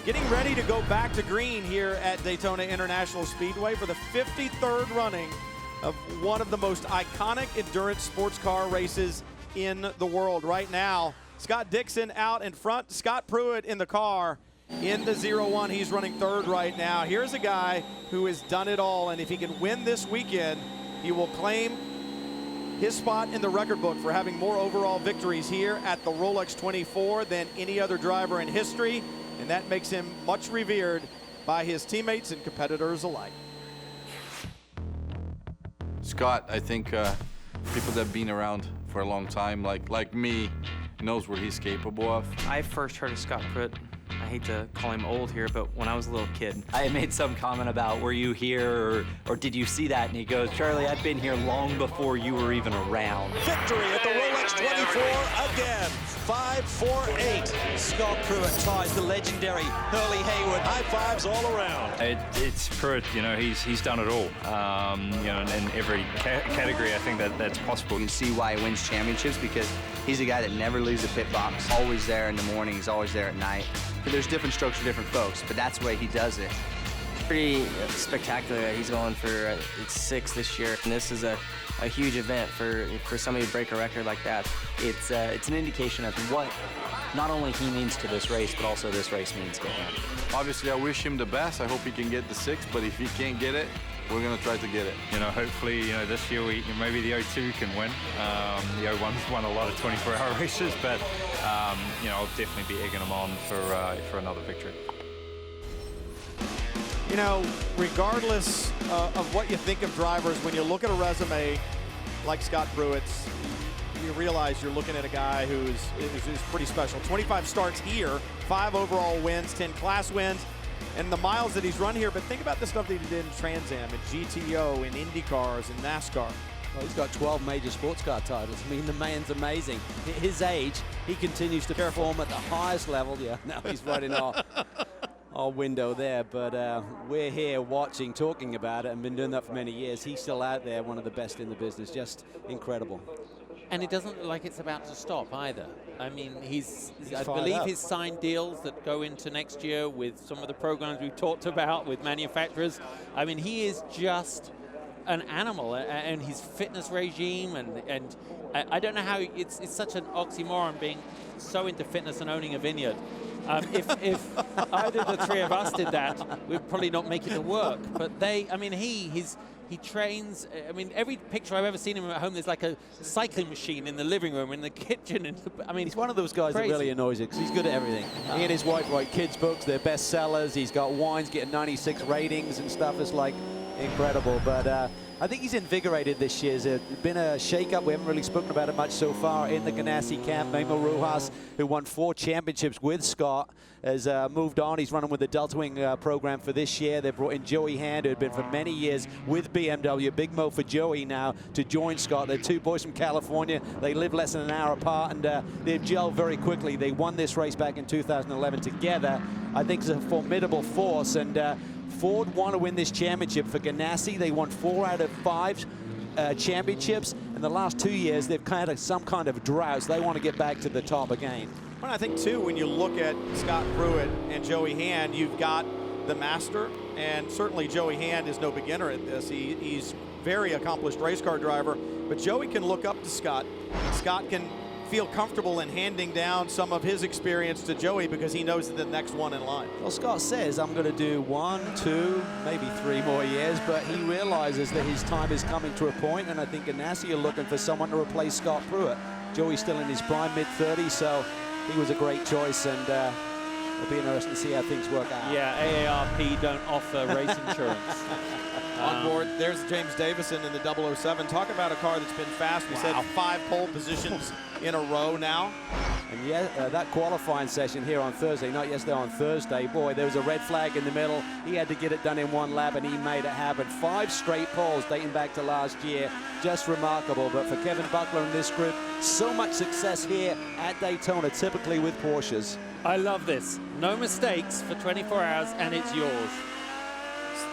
getting ready to go back to green here at Daytona International Speedway for the 53rd running of one of the most iconic endurance sports car races in the world. Right now, Scott Dixon out in front, Scott Pruitt in the car. In the 0-1, he's running third right now. Here's a guy who has done it all, and if he can win this weekend, he will claim his spot in the record book for having more overall victories here at the Rolex 24 than any other driver in history, and that makes him much revered by his teammates and competitors alike. Scott, I think people that have been around for a long time, like me, knows what he's capable of. I first heard of Scott Pruitt. I hate to call him old here, but when I was a little kid. I made some comment about, were you here or did you see that? And he goes, Charlie, I've been here long before you were even around. Victory at the Rolex 24 again. 5-4-8. Scott Pruitt ties the legendary Hurley Haywood. High fives all around. It's Pruitt, he's done it all. In every category, I think that's possible. You can see why he wins championships, because he's a guy that never leaves the pit box. Always there in the morning, he's always there at night. But there's different strokes for different folks, but that's the way he does it. Pretty spectacular. He's going for it's 6 this year, and this is a huge event for somebody to break a record like that. It's an indication of what not only he means to this race, but also this race means to him. Obviously, I wish him the best. I hope he can get the 6, but if he can't get it, we're going to try to get it. Hopefully, this year maybe the 02 can win. The 01's won a lot of 24-hour races, but I'll definitely be egging them on for another victory. Regardless of what you think of drivers, when you look at a resume like Scott Pruitt's, you realize you're looking at a guy who's pretty special. 25 starts here, 5 overall wins, 10 class wins, and the miles that he's run here. But think about the stuff that he did in Trans Am, in GTO, in Indy cars, in NASCAR. Well, he's got 12 major sports car titles. I mean, the man's amazing. At his age, he continues to perform at the highest level. Yeah, now he's right in our window there, but we're here watching, talking about it, and been doing that for many years. He's still out there, one of the best in the business. Just incredible. And it doesn't look like it's about to stop either. I mean, I believe he's signed deals that go into next year with some of the programs we've talked about with manufacturers. I mean, he is just an animal, and his fitness regime, and I don't know how it's such an oxymoron being so into fitness and owning a vineyard. If either the three of us did that, we'd probably not make it to work. But he trains. I mean, every picture I've ever seen him at home, there's like a cycling machine in the living room, in the kitchen. I mean, he's one of those guys that really annoys you because he's good at everything. He and his wife write kids' books. They're bestsellers. He's got wines getting 96 ratings and stuff. It's like incredible. But I think he's invigorated this year. There's been a shake-up. We haven't really spoken about it much so far in the Ganassi camp. Memo Rojas, who won 4 championships with Scott, has moved on. He's running with the Delta Wing program for this year. They brought in Joey Hand, who had been for many years with BMW. Big mo for Joey now to join Scott. They're 2 boys from California. They live less than an hour apart, and they've gelled very quickly. They won this race back in 2011 together. I think it's a formidable force, and Ford want to win this championship for Ganassi. They won 4 out of 5 championships. In the last 2 years, they've kind of some kind of drought. So they want to get back to the top again. Well, I think, too, when you look at Scott Pruitt and Joey Hand, you've got the master, and certainly Joey Hand is no beginner at this. He's very accomplished race car driver, but Joey can look up to Scott. Scott can feel comfortable in handing down some of his experience to Joey because he knows the next one in line. Well, Scott says, I'm going to do 1, 2, maybe 3 more years, but he realizes that his time is coming to a point, and I think Ganassi are looking for someone to replace Scott Pruitt. Joey's still in his prime, mid-30s, so he was a great choice, and it'll be interesting to see how things work out. Yeah, AARP don't offer race insurance. On board, there's James Davison in the 007. Talk about a car that's been fast. We said 5 pole positions in a row now. And yeah, that qualifying session here on Thursday, not yesterday, on Thursday, boy, there was a red flag in the middle. He had to get it done in 1 lap, and he made it happen. 5 straight poles dating back to last year. Just remarkable. But for Kevin Buckler and this group, so much success here at Daytona, typically with Porsches. I love this. No mistakes for 24 hours, and it's yours.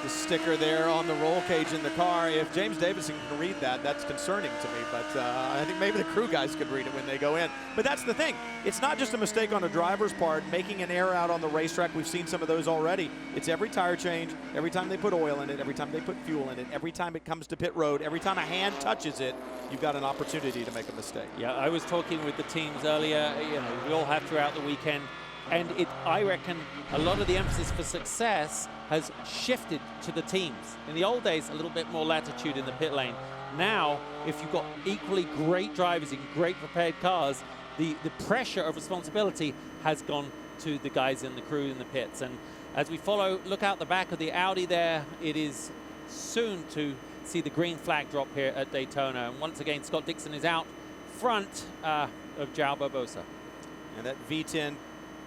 The sticker there on the roll cage in the car. If James Davison can read that, that's concerning to me, but I think maybe the crew guys could read it when they go in. But that's the thing. It's not just a mistake on a driver's part, making an error out on the racetrack. We've seen some of those already. It's every tire change, every time they put oil in it, every time they put fuel in it, every time it comes to pit road, every time a hand touches it, you've got an opportunity to make a mistake. Yeah, I was talking with the teams earlier. You know, we all have throughout the weekend. And I reckon a lot of the emphasis for success has shifted to the teams. In the old days, a little bit more latitude in the pit lane. Now, if you've got equally great drivers in great prepared cars, the pressure of responsibility has gone to the guys in the crew in the pits. And as we follow, look out the back of the Audi there, it is soon to see the green flag drop here at Daytona. And once again, Scott Dixon is out front of João Barbosa. And that V10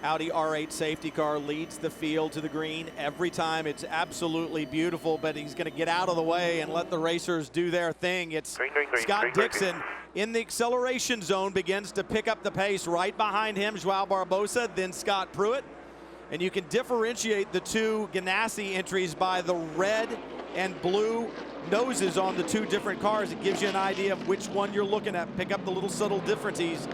Audi R8 safety car leads the field to the green every time. It's absolutely beautiful, but he's going to get out of the way and let the racers do their thing. It's Scott Dixon in the acceleration zone, begins to pick up the pace. Right behind him, João Barbosa, then Scott Pruitt. And you can differentiate the 2 Ganassi entries by the red and blue noses on the 2 different cars. It gives you an idea of which one you're looking at. Pick up the little subtle differences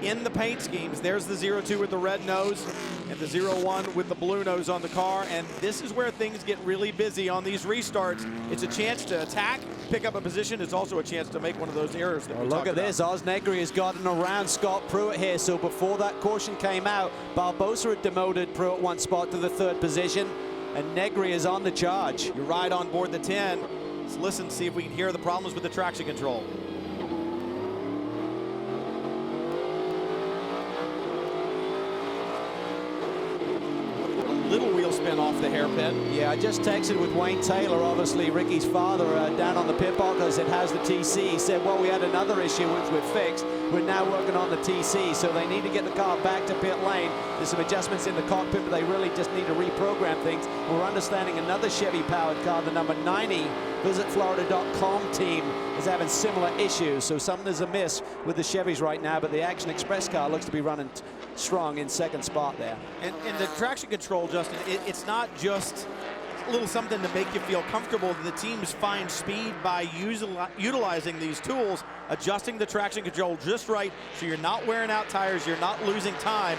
in the paint schemes. There's the 02 with the red nose and the 01 with the blue nose on the car. And this is where things get really busy on these restarts. It's a chance to attack, pick up a position. It's also a chance to make one of those errors that we look at this. Oz Negri has gotten around Scott Pruitt here. So before that caution came out, Barbosa had demoted Pruitt 1 spot to the 3rd position, and Negri is on the charge. You're right on board the 10. Let's listen, see if we can hear the problems with the traction control. Little wheel spin off the hairpin. Yeah, I just texted with Wayne Taylor, obviously Ricky's father, down on the pit box. I said, how's the TC? He said, well, we had another issue which we've fixed. We're now working on the TC, so they need to get the car back to pit lane. There's some adjustments in the cockpit, but they really just need to reprogram things. We're understanding another Chevy-powered car, the number 90, VisitFlorida.com team, is having similar issues. So something is amiss with the Chevys right now, but the Action Express car looks to be running strong in 2nd spot there. And the traction control, Justin, it's not just a little something to make you feel comfortable. The teams find speed by utilizing these tools, adjusting the traction control just right so you're not wearing out tires, you're not losing time,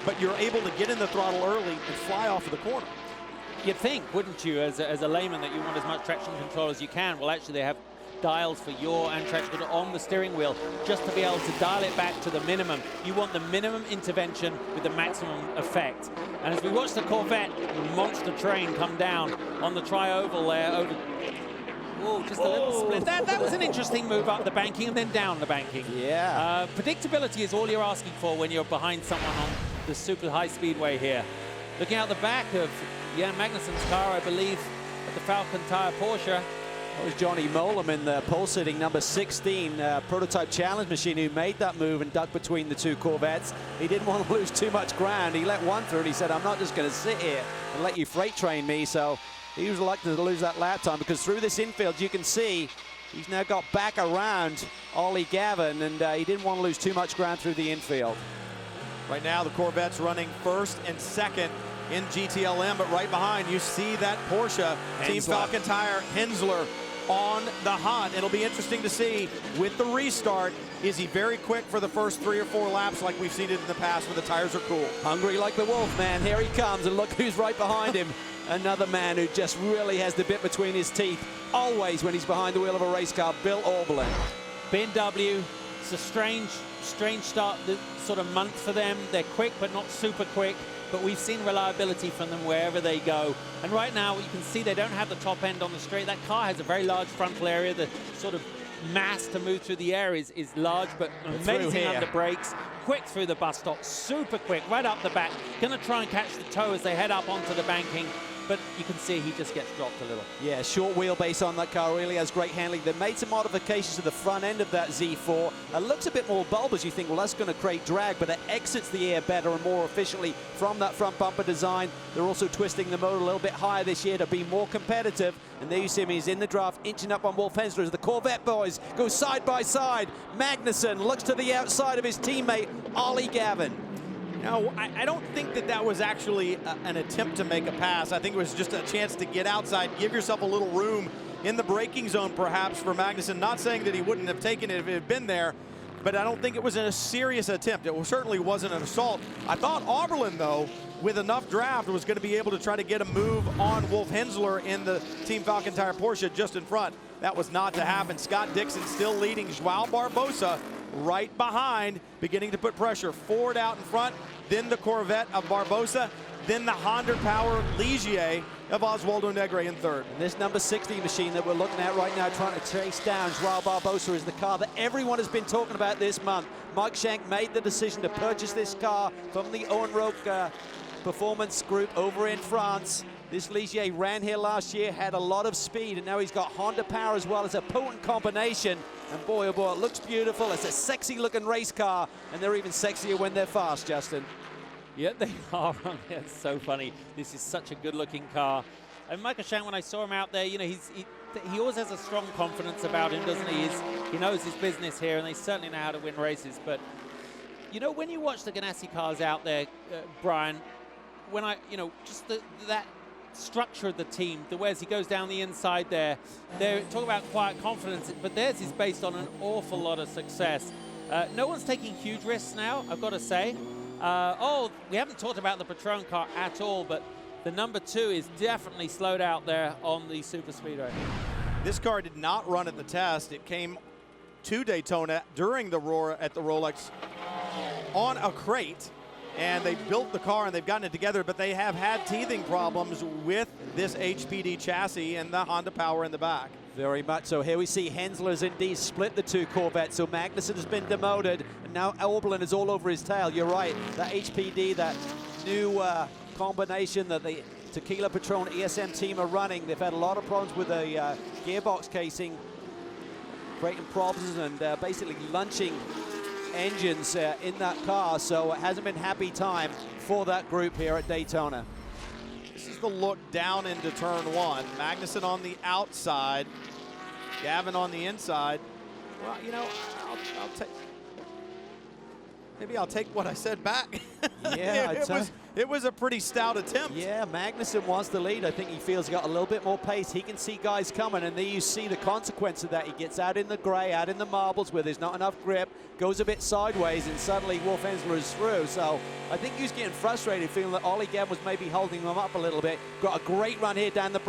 but you're able to get in the throttle early and fly off of the corner. You'd think, wouldn't you, as a layman, that you want as much traction control as you can. Well, actually, they have dials for yaw and traction control on the steering wheel just to be able to dial it back to the minimum. You want the minimum intervention with the maximum effect. And as we watch the Corvette monster train come down on the tri-oval there over... Oh, just a little split. That was an interesting move up the banking and then down the banking. Yeah. Predictability is all you're asking for when you're behind someone on the super high speedway here. Looking out the back of Jan Magnussen's car, I believe, at the Falcon Tire Porsche. That was Johnny Molam in the pole sitting number 16 prototype challenge machine who made that move and ducked between the two Corvettes. He didn't want to lose too much ground. He let one through and he said, I'm not just going to sit here and let you freight train me. So he was reluctant to lose that lap time because through this infield you can see he's now got back around Ollie Gavin and he didn't want to lose too much ground through the infield. Right now the Corvette's running first and second in GTLM, but right behind you see that Porsche Team Falcon Tire Hensler on the hunt. It'll be interesting to see with the restart, is he very quick for the first 3 or 4 laps like we've seen it in the past when the tires are cool? Hungry like the wolf, man. Here he comes, and look who's right behind him. Another man who just really has the bit between his teeth, always when he's behind the wheel of a race car, Bill Auberlen. BMW, it's a strange start, the sort of month for them. They're quick, but not super quick. But we've seen reliability from them wherever they go. And right now, you can see they don't have the top end on the straight. That car has a very large frontal area. The sort of mass to move through the air is large, but amazing under brakes. Quick through the bus stop, super quick, right up the back. Gonna try and catch the toe as they head up onto the banking. But you can see he just gets dropped a little. Yeah, short wheelbase on that car, really has great handling. They made some modifications to the front end of that Z4. It looks a bit more bulbous. You think, well, that's going to create drag, but it exits the air better and more efficiently from that front bumper design. They're also twisting the motor a little bit higher this year to be more competitive. And there you see him, he's in the draft, inching up on Wolf Hensler as the Corvette boys go side by side. Magnussen looks to the outside of his teammate, Ollie Gavin. No, I don't think that was actually an attempt to make a pass. I think it was just a chance to get outside, give yourself a little room in the braking zone perhaps for Magnussen. Not saying that he wouldn't have taken it if it had been there, but I don't think it was a serious attempt. It certainly wasn't an assault. I thought Auberlen, though, with enough draft, was going to be able to try to get a move on Wolf Hensler in the Team Falcon Tire Porsche just in front. That was not to happen. Scott Dixon still leading Joao Barbosa right behind, beginning to put pressure. Ford out in front, then the Corvette of Barbosa, then the Honda Power Ligier of Oswaldo Negre in third. And this number 60 machine that we're looking at right now, trying to chase down Joao Barbosa, is the car that everyone has been talking about this month. Mike Shank made the decision to purchase this car from the Owen Roque Performance Group over in France. This Ligier ran here last year, had a lot of speed, and now he's got Honda power as well as a potent combination. And boy, oh boy, it looks beautiful. It's a sexy-looking race car, and they're even sexier when they're fast, Justin. Yeah, they are. It's so funny. This is such a good-looking car. And Michael Shank, when I saw him out there, you know, he always has a strong confidence about him, doesn't he? He knows his business here, and they certainly know how to win races. But, you know, when you watch the Ganassi cars out there, Brian, when just that structure of the team, the way as he goes down the inside there, they talk about quiet confidence, but theirs is based on an awful lot of success. No one's taking huge risks now, I've got to say. We haven't talked about the Patrón car at all, but the number 2 is definitely slowed out there on the super speedway. This car did not run at the test. It came to Daytona during the roar at the Rolex on a crate. And they built the car and they've gotten it together, but they have had teething problems with this HPD chassis and the Honda power in the back. Very much so. Here we see Hensler's indeed split the two Corvettes. So Magnussen has been demoted, and now Auberlen is all over his tail. You're right. That HPD, that new combination that the Tequila Patrón ESM team are running, they've had a lot of problems with the gearbox casing, creating problems and basically lunching engines in that car, so it hasn't been happy time for that group here at Daytona. This is the look down into turn 1. Magnussen on the outside, Gavin on the inside. Well, you know, I'll take what I said back. Yeah, it was a pretty stout attempt. Yeah, Magnussen wants the lead. I think he feels he got a little bit more pace. He can see guys coming, and there you see the consequence of that. He gets out in the gray, out in the marbles where there's not enough grip, goes a bit sideways, and suddenly Wolf Hensler is through. So I think he was getting frustrated, feeling that Ollie Gavin was maybe holding him up a little bit. Got a great run here down the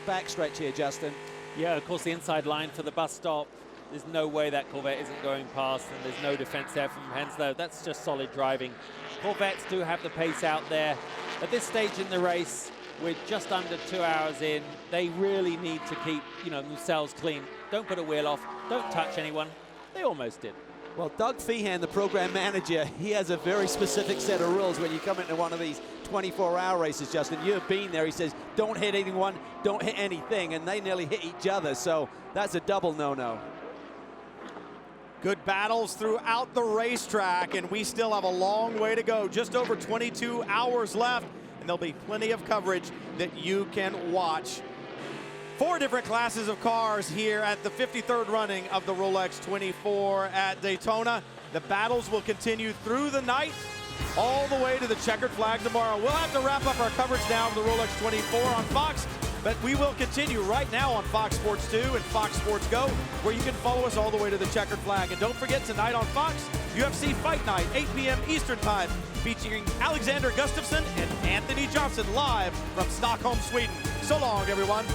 back stretch here, Justin. Yeah, of course, the inside line for the bus stop. There's no way that Corvette isn't going past, and there's no defense there from Hensler. That's just solid driving. Corvettes do have the pace out there. At this stage in the race, we're just under 2 hours in. They really need to keep, themselves clean. Don't put a wheel off. Don't touch anyone. They almost did. Well, Doug Feehan, the program manager, he has a very specific set of rules when you come into one of these 24-hour races, Justin. You've been there. He says, don't hit anyone, don't hit anything, and they nearly hit each other, so that's a double no-no. Good battles throughout the racetrack, and we still have a long way to go. Just over 22 hours left, and there'll be plenty of coverage that you can watch. 4 different classes of cars here at the 53rd running of the Rolex 24 at Daytona. The battles will continue through the night, all the way to the checkered flag tomorrow. We'll have to wrap up our coverage now of the Rolex 24 on Fox, but we will continue right now on Fox Sports 2 and Fox Sports Go, where you can follow us all the way to the checkered flag. And don't forget, tonight on Fox, UFC Fight Night, 8 p.m. Eastern Time, featuring Alexander Gustafsson and Anthony Johnson live from Stockholm, Sweden. So long, everyone.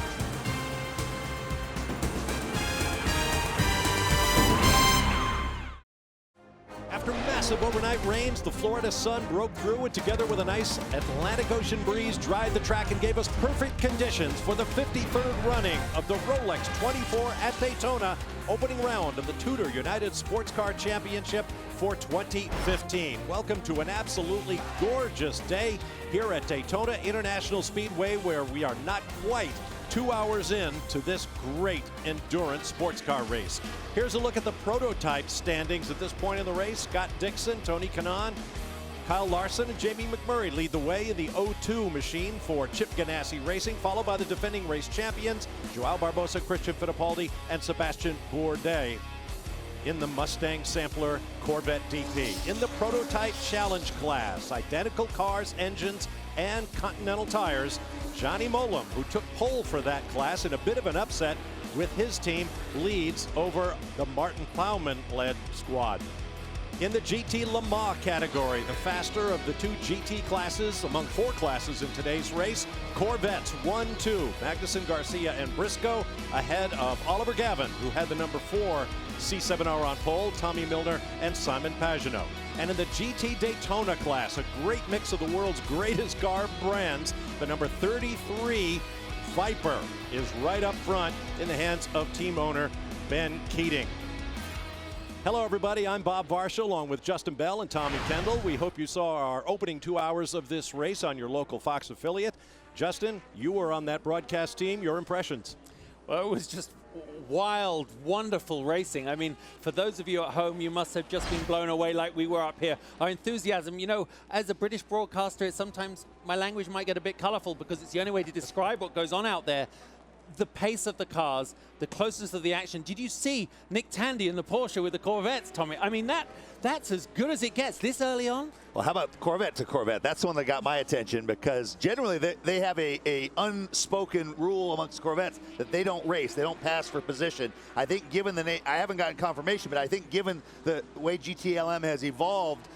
After massive overnight rains, the Florida sun broke through and together with a nice Atlantic Ocean breeze dried the track and gave us perfect conditions for the 53rd running of the Rolex 24 at Daytona, opening round of the TUDOR United SportsCar Championship for 2015. Welcome to an absolutely gorgeous day here at Daytona International Speedway, where we are not quite 2 hours in to this great endurance sports car race. Here's a look at the prototype standings at this point in the race. Scott Dixon, Tony Kanaan, Kyle Larson, and Jamie McMurray lead the way in the 02 machine for Chip Ganassi Racing, followed by the defending race champions, Joao Barbosa, Christian Fittipaldi, and Sebastian Bourdais in the Mustang Sampler Corvette DP. In the prototype challenge class, identical cars, engines, and Continental tires, Johnny Mollum, who took pole for that class in a bit of an upset with his team, leads over the Martin Plowman-led squad. In the GT Le Mans category, the faster of the 2 GT classes among 4 classes in today's race, Corvettes 1-2, Magnussen, Garcia, and Briscoe ahead of Oliver Gavin, who had the number 4 C7R on pole, Tommy Milner, and Simon Pagenaud. And in the GT Daytona class, a great mix of the world's greatest car brands, the number 33 Viper is right up front in the hands of team owner Ben Keating. Hello, everybody. I'm Bob Varsha, along with Justin Bell and Tommy Kendall. We hope you saw our opening 2 hours of this race on your local Fox affiliate. Justin, you were on that broadcast team. Your impressions? Well, it was just wild, wonderful racing. I mean, for those of you at home, you must have just been blown away like we were up here. Our enthusiasm, you know, as a British broadcaster, sometimes my language might get a bit colorful because it's the only way to describe what goes on out there. The pace of the cars, the closeness of the action. Did you see Nick Tandy in the Porsche with the Corvettes, Tommy? I mean, that's as good as it gets this early on. Well, how about Corvette to Corvette? That's the one that got my attention, because generally they have a unspoken rule amongst Corvettes that they don't race, they don't pass for position. I think given the name, I haven't gotten confirmation, but I think given the way GTLM has evolved,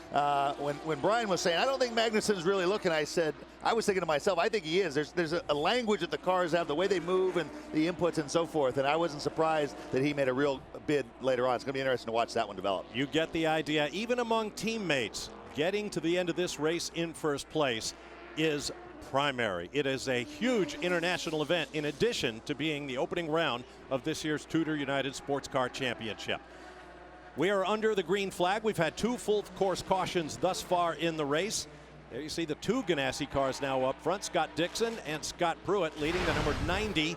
when Brian was saying, I don't think Magnussen's really looking, I was thinking to myself, I think he is. There's a language that the cars have, the way they move and the inputs and so forth, and I wasn't surprised that he made a real bid later on. It's going to be interesting to watch that one develop. You get the idea. Even among teammates, getting to the end of this race in first place is primary. It is a huge international event in addition to being the opening round of this year's TUDOR United SportsCar Championship. We are under the green flag. We've had 2 full course cautions thus far in the race. There you see the 2 Ganassi cars now up front, Scott Dixon and Scott Pruitt leading the number 90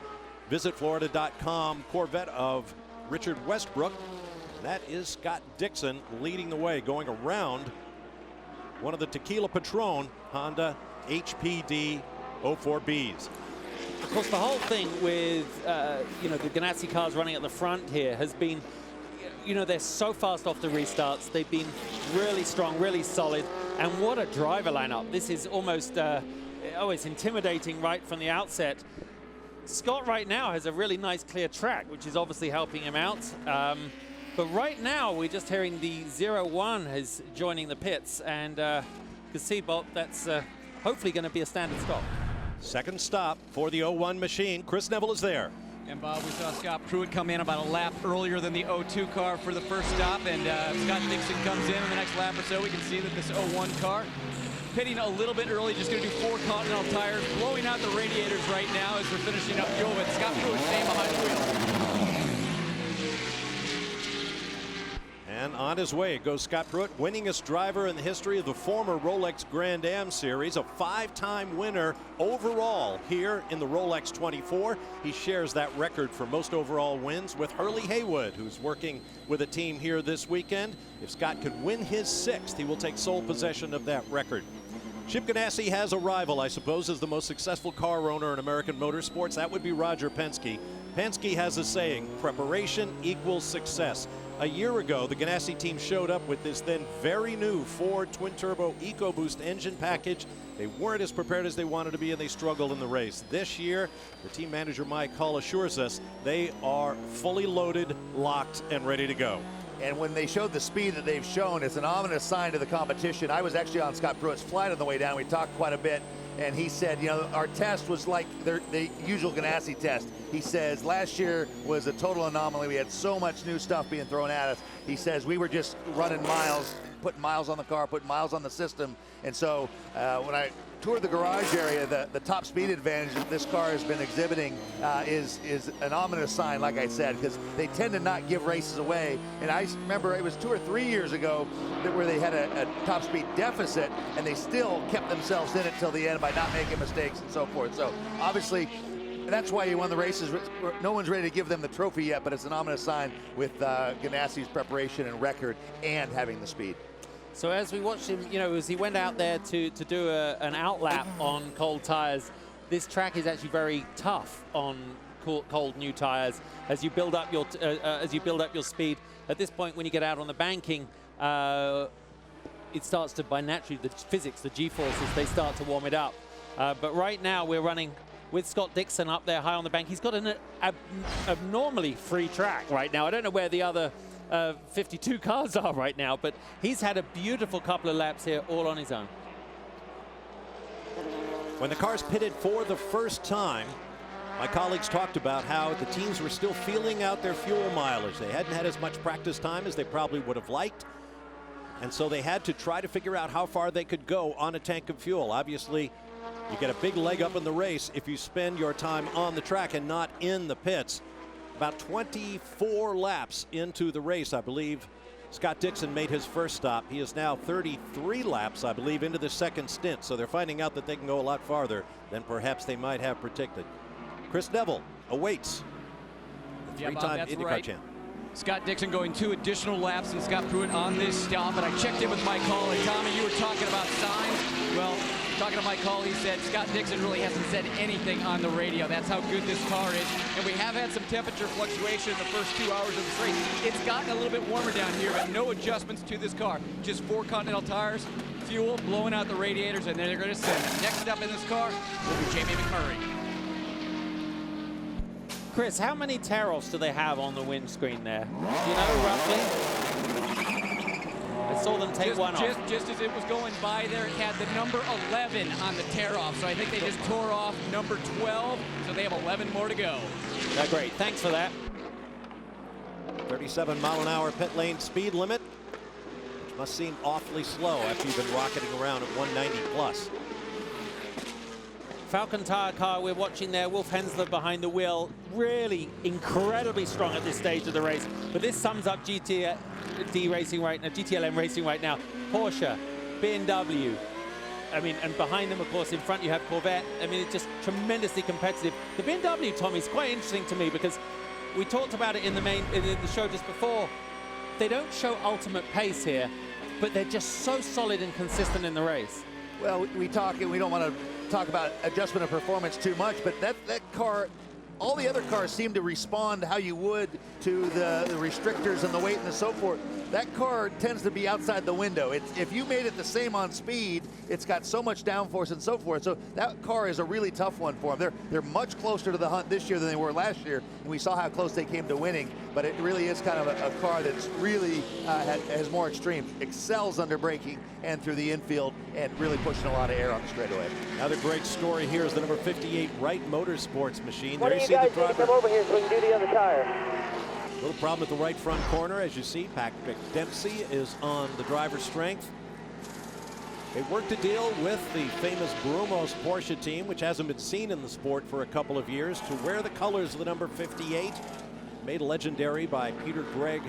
VisitFlorida.com Corvette of Richard Westbrook. That is Scott Dixon leading the way, going around one of the Tequila Patrón Honda HPD 04Bs. Of course, the whole thing with the Ganassi cars running at the front here has been, they're so fast off the restarts. They've been really strong, really solid, and what a driver lineup. This is almost, it's intimidating right from the outset. Scott right now has a really nice clear track, which is obviously helping him out. But right now, we're just hearing the 01 is joining the pits, and you can see, Bob, that's hopefully going to be a standard stop. Second stop for the 01 machine. Chris Neville is there. And Bob, we saw Scott Pruitt come in about a lap earlier than the 02 car for the first stop, and Scott Dixon comes in the next lap or so. We can see that this 01 car pitting a little bit early, just going to do 4 Continental tires, blowing out the radiators right now as they're finishing up fuel, but Scott Pruitt staying behind the wheel. And on his way goes Scott Pruitt, winningest driver in the history of the former Rolex Grand Am Series, a 5-time winner overall here in the Rolex 24. He shares that record for most overall wins with Hurley Haywood, who's working with a team here this weekend. If Scott could win his 6th, he will take sole possession of that record. Chip Ganassi has a rival, I suppose, as the most successful car owner in American motorsports. That would be Roger Penske. Penske has a saying, preparation equals success. A year ago, the Ganassi team showed up with this then very new Ford twin-turbo EcoBoost engine package. They weren't as prepared as they wanted to be, and they struggled in the race. This year, the team manager Mike Hull assures us they are fully loaded, locked, and ready to go. And when they showed the speed that they've shown, it's an ominous sign to the competition. I was actually on Scott Pruitt's flight on the way down. We talked quite a bit. And he said, you know, our test was like the usual Ganassi test. He says last year was a total anomaly. We had so much new stuff being thrown at us. He says we were just running miles, putting miles on the car, putting miles on the system. And so when I toured the garage area, the top speed advantage that this car has been exhibiting is an ominous sign, like I said, because they tend to not give races away. And I remember it was 2 or 3 years ago where they had a top speed deficit, and they still kept themselves in it till the end by not making mistakes and so forth. So obviously, that's why you won the races. No one's ready to give them the trophy yet, but it's an ominous sign with Ganassi's preparation and record and having the speed. So as we watched him, you know, as he went out there to do an outlap on cold tires, this track is actually very tough on cold new tires. As you build up your speed, at this point when you get out on the banking, it starts to, by naturally the physics, the G-forces, they start to warm it up. But right now we're running with Scott Dixon up there high on the bank. He's got an abnormally free track right now. I don't know where the other 52 cars are right now, but he's had a beautiful couple of laps here all on his own. When the cars pitted for the first time, my colleagues talked about how the teams were still feeling out their fuel mileage. They hadn't had as much practice time as they probably would have liked, and so they had to try to figure out how far they could go on a tank of fuel. Obviously, you get a big leg up in the race if you spend your time on the track and not in the pits. About 24 laps into the race, I believe, Scott Dixon made his first stop. He is now 33 laps, I believe, into the second stint. So they're finding out that they can go a lot farther than perhaps they might have predicted. Chris Neville awaits the three-time IndyCar champ. Scott Dixon going 2 additional laps and Scott Pruitt on this stop. And I checked in with Mike Hall, and Tommy, you were talking about signs. Well, talking to Mike Hall, he said Scott Dixon really hasn't said anything on the radio. That's how good this car is. And we have had some temperature fluctuation in the first 2 hours of this race. It's gotten a little bit warmer down here, but no adjustments to this car. Just 4 Continental tires, fuel, blowing out the radiators, and then they're going to send it. Next up in this car will be Jamie McMurray. Chris, how many tear-offs do they have on the windscreen there? Do you know, roughly? I saw them take one off. Just as it was going by there, it had the number 11 on the tear-off. So I think they just tore off number 12, so they have 11 more to go. Great, thanks for that. 37-mile-an-hour pit lane speed limit, which must seem awfully slow after you've been rocketing around at 190 plus. Falcon tire car we're watching there, Wolf Hensler behind the wheel, really incredibly strong at this stage of the race. But this sums up GTLM racing right now. Porsche, BMW, I mean, and behind them, of course, in front you have Corvette. I mean, it's just tremendously competitive. The BMW, Tommy, is quite interesting to me because we talked about it in the show just before. They don't show ultimate pace here, but they're just so solid and consistent in the race. Well, we talk, and we don't want to talk about adjustment of performance too much, but that car, all the other cars seem to respond how you would to the restrictors and the weight and so forth. That car tends to be outside the window. If you made it the same on speed, it's got so much downforce and so forth. So that car is a really tough one for them. They're much closer to the hunt this year than they were last year, and we saw how close they came to winning. But it really is kind of a car that's really has more extremes, excels under braking and through the infield, and really pushing a lot of air on the straightaway. Another great story here is the number 58 Wright Motorsports machine. What there do you you see guys the driver. come over here so we can do the other tire? Little problem at the right front corner, as you see. Patrick Dempsey is on the driver's strength. They worked a deal with the famous Brumos Porsche team, which hasn't been seen in the sport for a couple of years, to wear the colors of the number 58, made legendary by Peter Gregg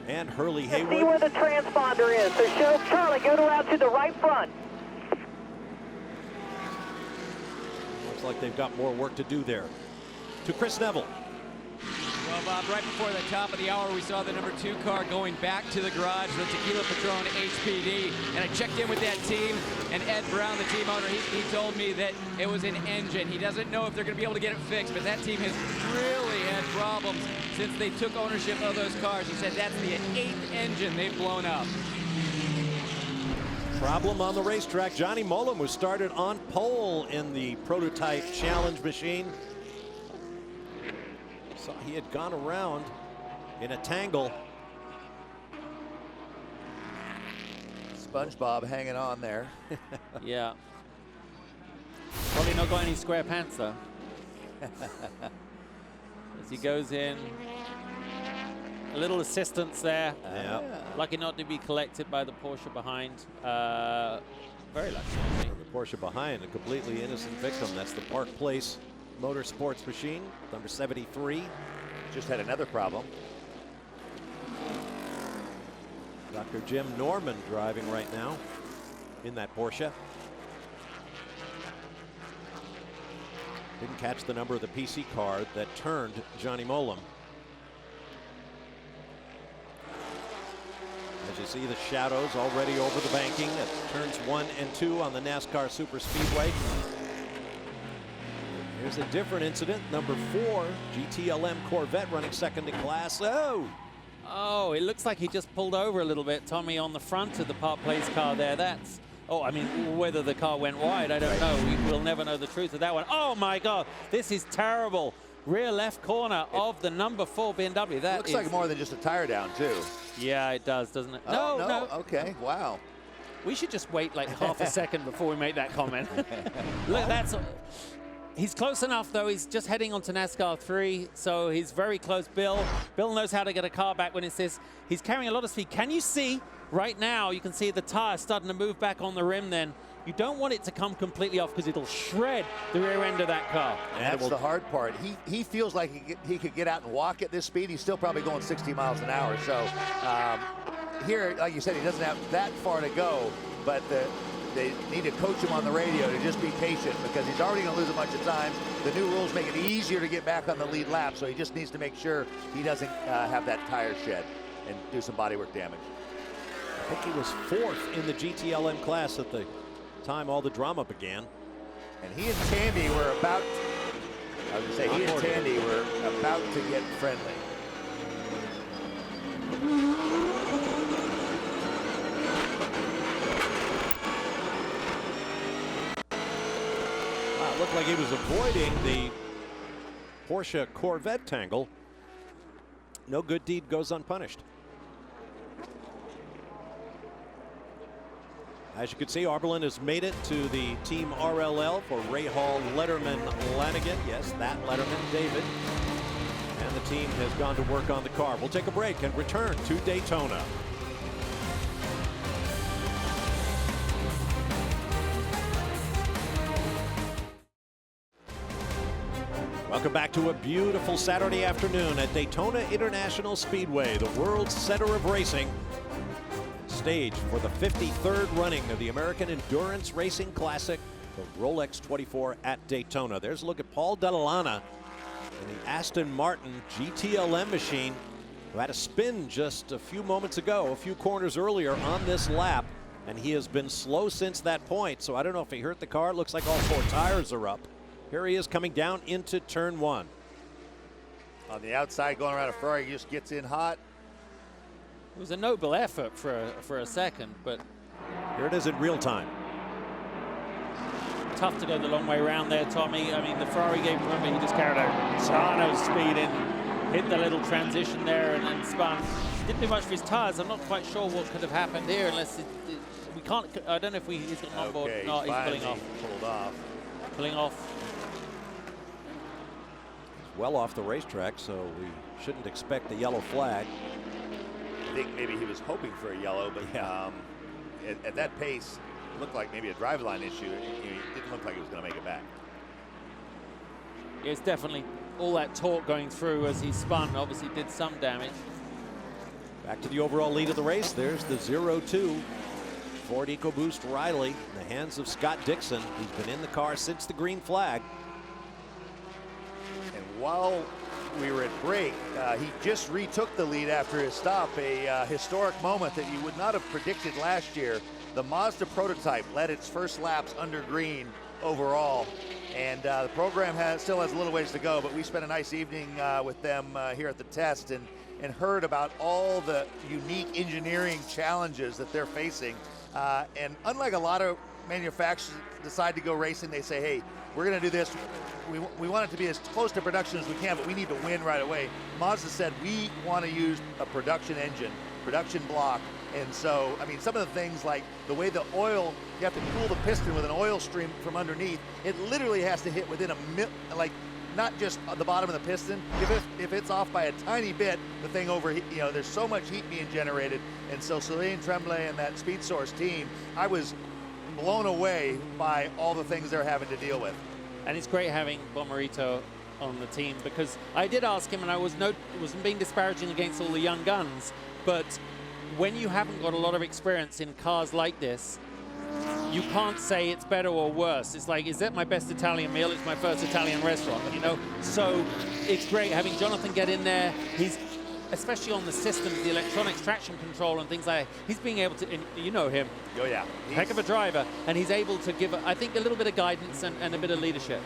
and Hurley See Haywood. where the transponder is. So show Charlie, go around to the right front. Looks like they've got more work to do there. To Chris Neville. Well, Bob, right before the top of the hour, we saw the number 2 car going back to the garage, the Tequila Patrón HPD, and I checked in with that team, and Ed Brown, the team owner, he told me that it was an engine. He doesn't know if they're going to be able to get it fixed, but that team has really had problems since they took ownership of those cars. He said that's the 8th engine they've blown up. Problem on the racetrack. Johnny Mollum was started on pole in the prototype challenge machine. Saw he had gone around in a tangle. SpongeBob hanging on there. Yeah. Probably not got any square pants though. As he goes in. A little assistance there. Yeah. Lucky not to be collected by the Porsche behind. Very lucky. The Porsche behind, a completely innocent victim. That's the Park Place Motorsports machine, number 73. Just had another problem. Dr. Jim Norman driving right now in that Porsche. Didn't catch the number of the PC car that turned Johnny Mollum. As you see the shadows already over the banking at turns 1 and 2 on the NASCAR Super Speedway. Here's a different incident. Number 4, GTLM Corvette running second in class. Oh, it looks like he just pulled over a little bit, Tommy, on the front of the Park Place car there. That's, oh, I mean, whether the car went wide, I don't know. We'll never know the truth of that one. Oh, my God, this is terrible. Rear left corner of the number 4 BMW. That looks like more than just a tire down, too. Yeah, it does, doesn't it? Oh, no. Okay, wow. We should just wait like half a second before we make that comment. Look, that's... He's close enough, though. He's just heading on to NASCAR 3, so he's very close. Bill knows how to get a car back when it's this. He's carrying a lot of speed. Can you see right now? You can see the tire starting to move back on the rim then. You don't want it to come completely off because it'll shred the rear end of that car. And that's the hard part. He feels like he could get out and walk at this speed. He's still probably going 60 miles an hour. So here, like you said, he doesn't have that far to go, but they need to coach him on the radio to just be patient because he's already going to lose a bunch of time. The new rules make it easier to get back on the lead lap, so he just needs to make sure he doesn't have that tire shed and do some bodywork damage. I think he was 4th in the GTLM class at the time all the drama began. And he and Tandy were about, I was going to say, he and Tandy were about to get friendly. It looked like he was avoiding the Porsche Corvette tangle. No good deed goes unpunished. As you can see, Arberlin has made it to the Team RLL for Rahal, Letterman, Lanigan. Yes, that Letterman, David. And the team has gone to work on the car. We'll take a break and return to Daytona. Welcome back to a beautiful Saturday afternoon at Daytona International Speedway, the world's center of racing. Stage for the 53rd running of the American Endurance Racing Classic, the Rolex 24 at Daytona. There's a look at Paul Dell'Anna in the Aston Martin GTLM machine, who had a spin just a few moments ago, a few corners earlier on this lap, and he has been slow since that point. So I don't know if he hurt the car. It looks like all 4 tires are up. Here he is coming down into turn 1. On the outside, going around a Ferrari, he just gets in hot. It was a noble effort for a second, but here it is in real time. Tough to go the long way around there, Tommy. I mean, the Ferrari game, remember, he just carried a ton of speed in, hit the little transition there and then spun. Didn't do much for his tires. I'm not quite sure what could have happened here unless we can't, I don't know if he's got an onboard or not. He's pulling off. Pulled off. Pulling off. Well off the racetrack, so we shouldn't expect the yellow flag. I think maybe he was hoping for a yellow, but at that pace, it looked like maybe a driveline issue. It didn't look like he was going to make it back. It's definitely all that torque going through as he spun obviously did some damage. Back to the overall lead of the race. There's the 0-2 Ford EcoBoost Riley in the hands of Scott Dixon. He's been in the car since the green flag. And while we were at break, he just retook the lead after his stop, a historic moment that you would not have predicted last year. The Mazda prototype led its first laps under green overall, and the program still has a little ways to go, but we spent a nice evening with them here at the test and heard about all the unique engineering challenges that they're facing. And unlike a lot of manufacturers decide to go racing, they say, hey, we're going to do this. We want it to be as close to production as we can, but we need to win right away. Mazda said, we want to use a production engine, production block. And so, I mean, some of the things like the way the oil, you have to cool the piston with an oil stream from underneath. It literally has to hit within not just the bottom of the piston. If it's off by a tiny bit, the thing overheat, there's so much heat being generated. And so Celine Tremblay and that Speed Source team, I was blown away by all the things they're having to deal with. And it's great having Bomarito on the team, because I did ask him, and I wasn't being disparaging against all the young guns, but when you haven't got a lot of experience in cars like this, you can't say it's better or worse. It's like, is that my best Italian meal? It's my first Italian restaurant, So it's great having Jonathan get in there. He's, especially on the systems, the electronics, traction control and things like that, he's being able to, you know him. Oh yeah. Heck of a driver, and he's able to give, I think, a little bit of guidance and a bit of leadership.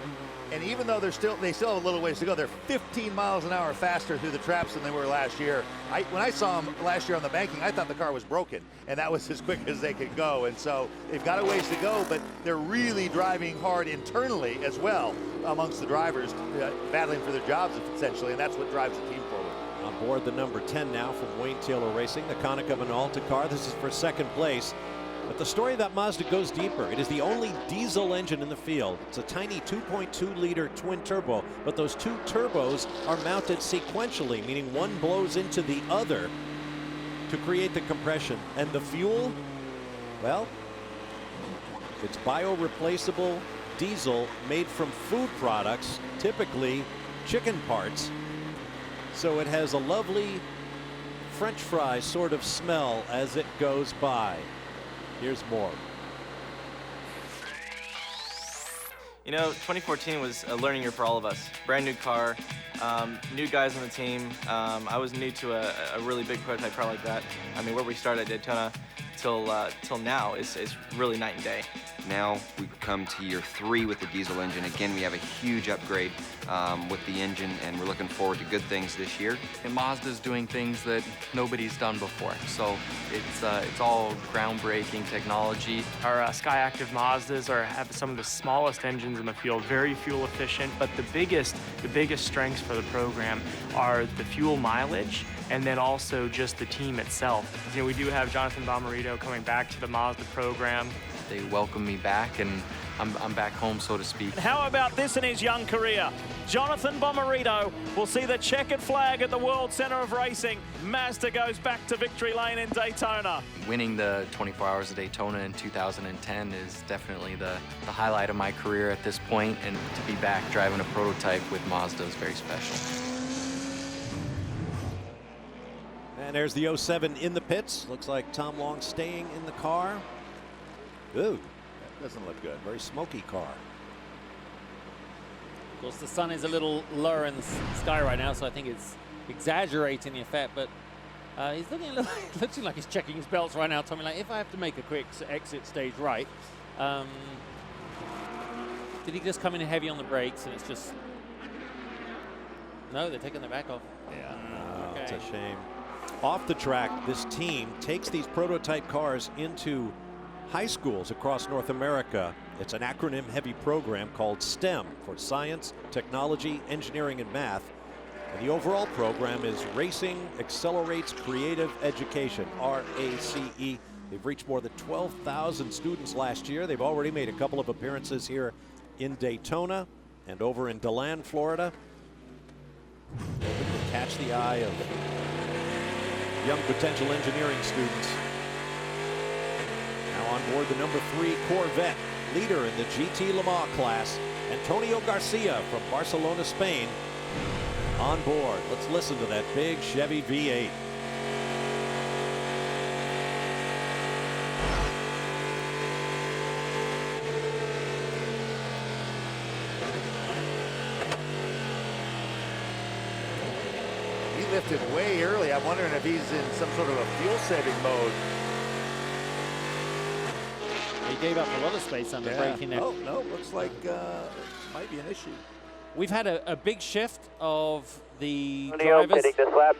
And even though they still have a little ways to go, they're 15 miles an hour faster through the traps than they were last year. When I saw them last year on the banking, I thought the car was broken, and that was as quick as they could go. And so they've got a ways to go, but they're really driving hard internally as well amongst the drivers, battling for their jobs essentially, and that's what drives the team forward. On board the number 10 now from Wayne Taylor Racing, the Konica Minolta car. This is for second place. But the story about Mazda goes deeper. It is the only diesel engine in the field. It's a tiny 2.2-liter twin turbo, but those two turbos are mounted sequentially, meaning one blows into the other to create the compression. And the fuel, well, it's bioreplaceable diesel made from food products, typically chicken parts. So it has a lovely French fry sort of smell as it goes by. Here's more. 2014 was a learning year for all of us. Brand new car, new guys on the team. I was new to a really big prototype car like that. I mean, where we started at Daytona till now is really night and day. Now we've come to year 3 with the diesel engine. Again, we have a huge upgrade with the engine, and we're looking forward to good things this year. And Mazda's doing things that nobody's done before, so it's all groundbreaking technology. Our SkyActiv Mazdas have some of the smallest engines in the field, very fuel efficient, but the biggest strengths for the program are the fuel mileage and then also just the team itself. We do have Jonathan Bomarito coming back to the Mazda program. They welcome me back, and I'm back home, so to speak. How about this in his young career? Jonathan Bomarito will see the checkered flag at the World Center of Racing. Mazda goes back to victory lane in Daytona. Winning the 24 Hours of Daytona in 2010 is definitely the highlight of my career at this point, and to be back driving a prototype with Mazda is very special. And there's the 07 in the pits. Looks like Tom Long staying in the car. Ooh, that doesn't look good. Very smoky car. Of course, the sun is a little lower in the sky right now, so I think it's exaggerating the effect, but he's looking a little, looking like he's checking his belts right now, Tommy. Like, if I have to make a quick exit stage right, did he just come in heavy on the brakes and it's just, no, they're taking their back off. Yeah, okay. It's a shame. Off the track, this team takes these prototype cars into high schools across North America. It's an acronym-heavy program called STEM, for Science, Technology, Engineering, and Math. And the overall program is Racing Accelerates Creative Education, RACE. They've reached more than 12,000 students last year. They've already made a couple of appearances here in Daytona and over in DeLand, Florida. Hoping to catch the eye of young potential engineering students. Now on board the number 3 Corvette, leader in the GT Le Mans class, Antonio Garcia from Barcelona, Spain, on board. Let's listen to that big Chevy V8. lifted way early. I'm wondering if he's in some sort of a fuel-saving mode. He gave up a lot of space under braking there. Oh, no, looks like might be an issue. We've had a big shift of the Leo drivers pitting this lap.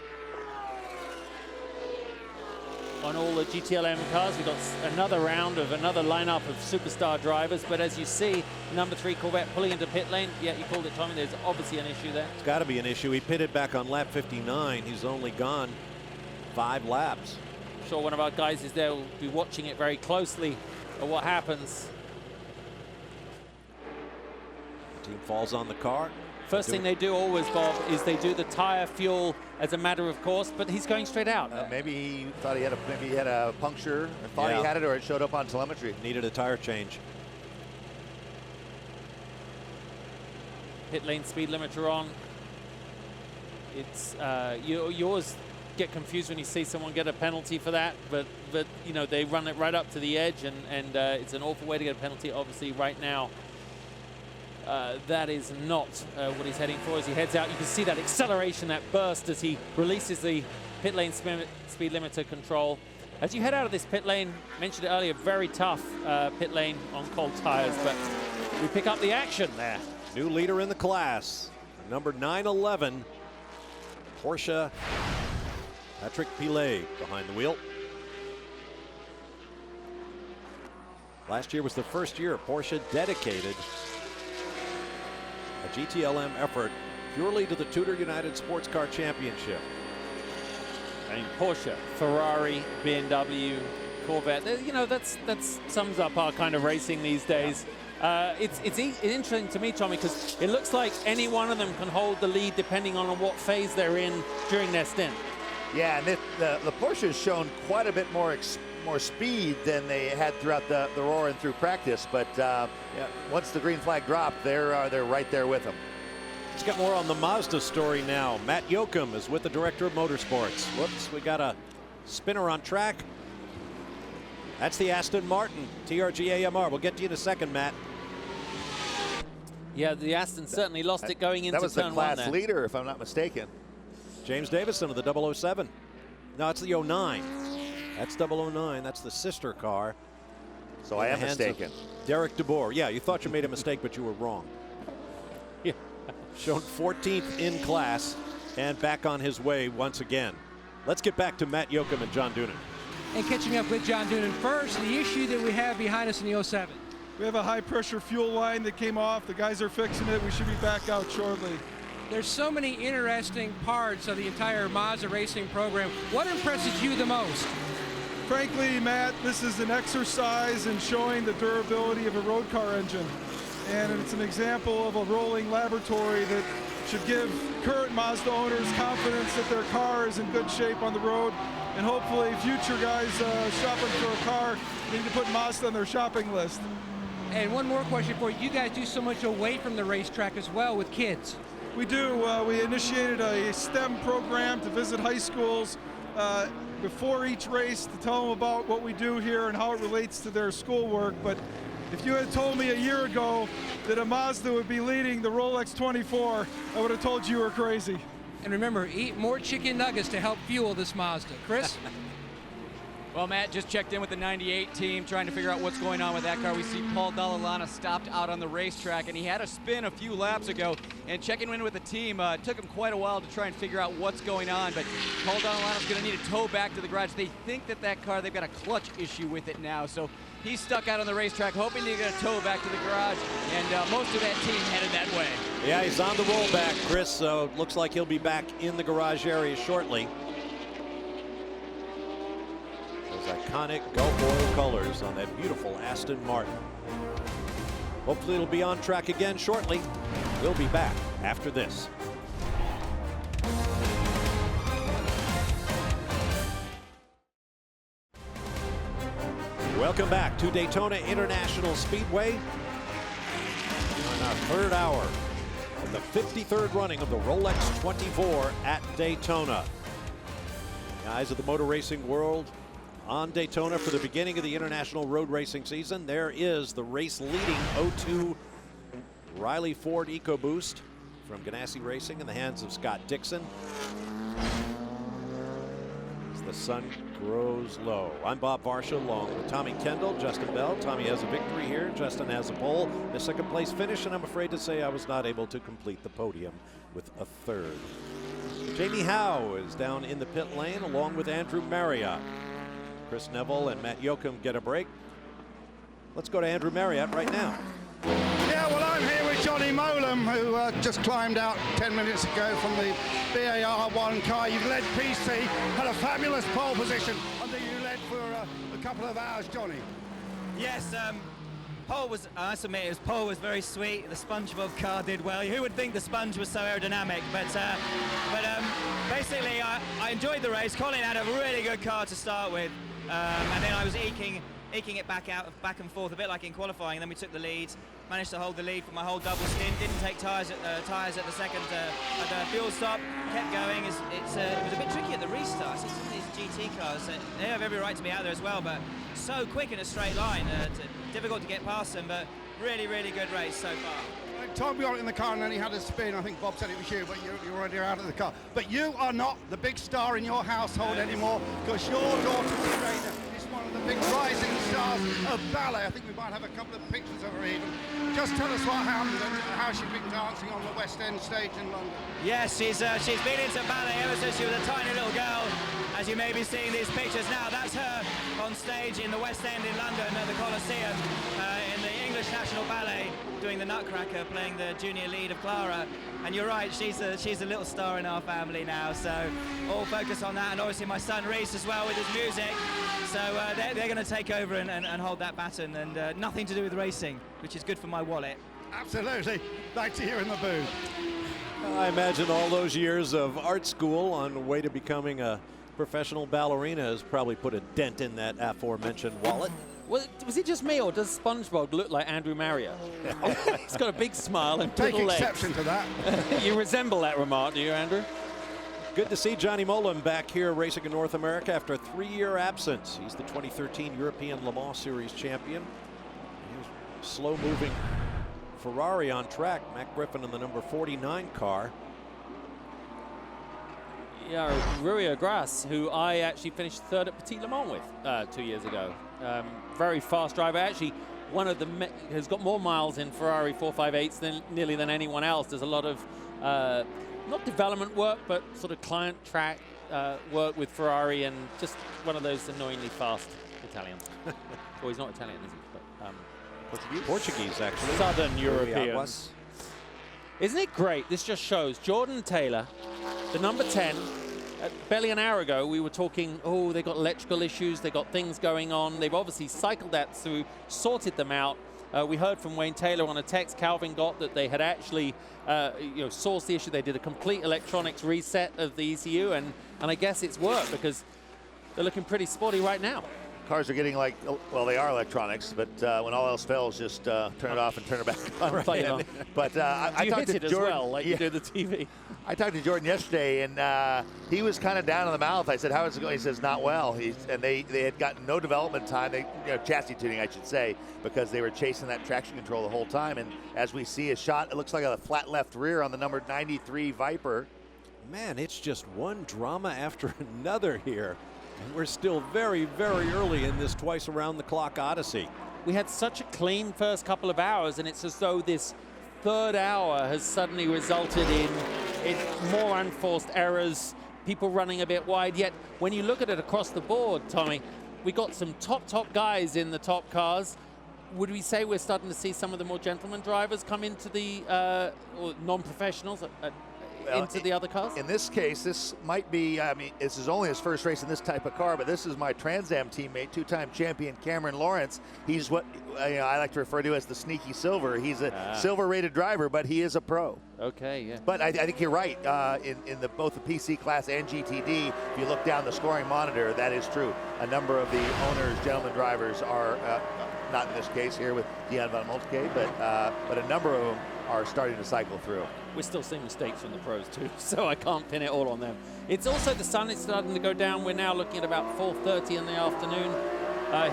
on all the GTLM cars. We've got another round of another lineup of superstar drivers, but as you see, number 3 Corvette pulling into pit lane. Yeah, you called it, Tommy. There's obviously an issue there. It's got to be an issue. He pitted back on lap 59. He's only gone 5 laps. I'm sure one of our guys is there, will be watching it very closely at what happens. The team falls on the car. First thing they do always, Bob, is they do the tire fuel as a matter of course, but he's going straight out. Maybe he thought he had a puncture, or thought he had it, or it showed up on telemetry. Needed a tire change. Pit lane speed limiter on. It's you always get confused when you see someone get a penalty for that, but you know, they run it right up to the edge, and it's an awful way to get a penalty. Obviously, right now. That is not what he's heading for as he heads out. You can see that acceleration, that burst as he releases the pit lane speed limiter control. As you head out of this pit lane, mentioned it earlier, very tough pit lane on cold tires, but we pick up the action there. New leader in the class, number 911, Porsche Patrick Pilet behind the wheel. Last year was the first year Porsche dedicated a GTLM effort purely to the TUDOR United SportsCar Championship. I mean, Porsche, Ferrari, BMW, Corvette, you know, that sums up our kind of racing these days. It's interesting to me, Tommy, because it looks like any one of them can hold the lead depending on what phase they're in during their stint. Yeah, and the Porsche has shown quite a bit more speed than they had throughout the roar and through practice, but yeah, once the green flag dropped, they're right there with them. Let's get more on the Mazda story now. Matt Yoakum is with the director of motorsports. Whoops, we got a spinner on track. That's the Aston Martin TRG AMR. We'll get to you in a second, Matt. Yeah, the Aston certainly lost it going into turn 1 there. That was the class leader, if I'm not mistaken. James Davison of the 007. No, it's the 09. That's 009. That's the sister car. So I am mistaken. Derek DeBoer. Yeah, you thought you made a mistake, but you were wrong. Yeah. Shown 14th in class and back on his way once again. Let's get back to Matt Yoakum and John Doonan. And catching up with John Doonan first, the issue that we have behind us in the 07. We have a high pressure fuel line that came off. The guys are fixing it. We should be back out shortly. There's so many interesting parts of the entire Mazda racing program. What impresses you the most? Frankly, Matt, this is an exercise in showing the durability of a road car engine. And it's an example of a rolling laboratory that should give current Mazda owners confidence that their car is in good shape on the road. And hopefully future guys shopping for a car need to put Mazda on their shopping list. And one more question for you. You guys do so much away from the racetrack as well with kids. We do. We initiated a STEM program to visit high schools before each race to tell them about what we do here and how it relates to their schoolwork. But if you had told me a year ago that a Mazda would be leading the Rolex 24, I would have told you were crazy. And remember, eat more chicken nuggets to help fuel this Mazda. Chris? Well, Matt just checked in with the 98 team, trying to figure out what's going on with that car. We see Paul Dallalana stopped out on the racetrack, and he had a spin a few laps ago. And checking in with the team, it took him quite a while to try and figure out what's going on. But Paul Dallalana's going to need a tow back to the garage. They think that car, they've got a clutch issue with it now. So he's stuck out on the racetrack, hoping to get a tow back to the garage. And most of that team headed that way. Yeah, he's on the rollback, Chris, so looks like he'll be back in the garage area shortly. Those iconic Gulf oil colors on that beautiful Aston Martin. Hopefully it'll be on track again shortly. We'll be back after this. Welcome back to Daytona International Speedway on our third hour of the 53rd running of the Rolex 24 at Daytona. Guys of the motor racing world on Daytona for the beginning of the international road racing season. There is the race leading 02 Riley Ford EcoBoost from Ganassi Racing in the hands of Scott Dixon. As the sun grows low. I'm Bob Varsha along with Tommy Kendall, Justin Bell. Tommy has a victory here. Justin has a pole, a second place finish, and I'm afraid to say I was not able to complete the podium with a third. Jamie Howe is down in the pit lane along with Andrew Marriott. Chris Neville and Matt Yoakum get a break. Let's go to Andrew Marriott right now. Yeah, well, I'm here with Johnny Molam, who just climbed out 10 minutes ago from the BAR1 car. You've led PC, had a fabulous pole position. I think you led for a couple of hours, Johnny. Yes, pole was, I must admit, pole was very sweet. The SpongeBob car did well. Who would think the sponge was so aerodynamic? But basically, I enjoyed the race. Colin had a really good car to start with, and then I was eking it back and forth a bit like in qualifying, and then we took the lead, managed to hold the lead for my whole double stint, didn't take tyres at the second at the fuel stop, kept going. It was a bit tricky at the restart. Some of these GT cars, they have every right to be out there as well, but so quick in a straight line, difficult to get past them, but really, really good race so far. Tom got in the car and then he had a spin. I think Bob said it was you, but you're already out of the car. But you are not the big star in your household anymore, because your daughter Serena is one of the big rising stars of ballet. I think we might have a couple of pictures of her even. Just tell us what happened and how she's been dancing on the West End stage in London. Yes, she's been into ballet ever since she was a tiny little girl. As you may be seeing these pictures now, that's her on stage in the West End in London at the Coliseum in the English National Ballet, doing the Nutcracker, playing the junior lead of Clara. And you're right, she's a little star in our family now, so all focus on that. And obviously my son Reese as well with his music. So they're going to take over and hold that baton, and nothing to do with racing, which is good for my wallet. Absolutely. Back to you in the booth. I imagine all those years of art school on the way to becoming a professional ballerina has probably put a dent in that aforementioned wallet. Well, was it just me, or does SpongeBob look like Andrew Marriott? He's got a big smile and Take little legs. exception to that. You resemble that remark, do you, Andrew? Good to see Johnny Molam back here racing in North America after a 3-year absence. He's the 2013 European Le Mans Series champion. He was slow-moving Ferrari on track. Mac Griffin in the number 49 car. Yeah, Rui Gras, who I actually finished third at Petit Le Mans with 2 years ago. Very fast driver. Actually, one of the has got more miles in Ferrari 458s than anyone else. There's a lot of not development work, but sort of client track work with Ferrari, and just one of those annoyingly fast Italians. Well, he's not Italian, is he? But Portuguese, actually. Southern Europeans. Isn't it great? This just shows Jordan Taylor, the number 10. Barely an hour ago, we were talking, oh, they got electrical issues, they got things going on. They've obviously cycled that through, sorted them out. We heard from Wayne Taylor on a text Calvin got that they had actually sourced the issue. They did a complete electronics reset of the ECU, and I guess it's worked because they're looking pretty sporty right now. Cars are getting like, well, they are electronics, but when all else fails, just turn it off and turn it back on. Right. But I you talked hit to it Jordan, as well, like you do the TV. I talked to Jordan yesterday, and he was kind of down in the mouth. I said, "How is it going?" He says, "Not well." And they had gotten no development time, chassis tuning, I should say, because they were chasing that traction control the whole time. And as we see a shot, it looks like a flat left rear on the number 93 Viper. Man, it's just one drama after another here. And we're still very, very early in this twice around the clock odyssey. We had such a clean first couple of hours, and it's as though this third hour has suddenly resulted in more unforced errors, people running a bit wide. Yet when you look at it across the board, Tommy, we got some top guys in the top cars. Would we say we're starting to see some of the more gentleman drivers come into the or non-professionals into the other cars? In this case, this might be, I mean, this is only his first race in this type of car, but this is my Trans Am teammate, two-time champion Cameron Lawrence. He's what I like to refer to as the sneaky silver. He's a silver-rated driver, but he is a pro. Okay, yeah. But I think you're right. In both the PC class and GTD, if you look down the scoring monitor, that is true. A number of the owners, gentlemen drivers are, not in this case here with Dion Van Moltke, but a number of them are starting to cycle through. We're still seeing mistakes from the pros too, so I can't pin it all on them. It's also the sun is starting to go down. We're now looking at about 4:30 in the afternoon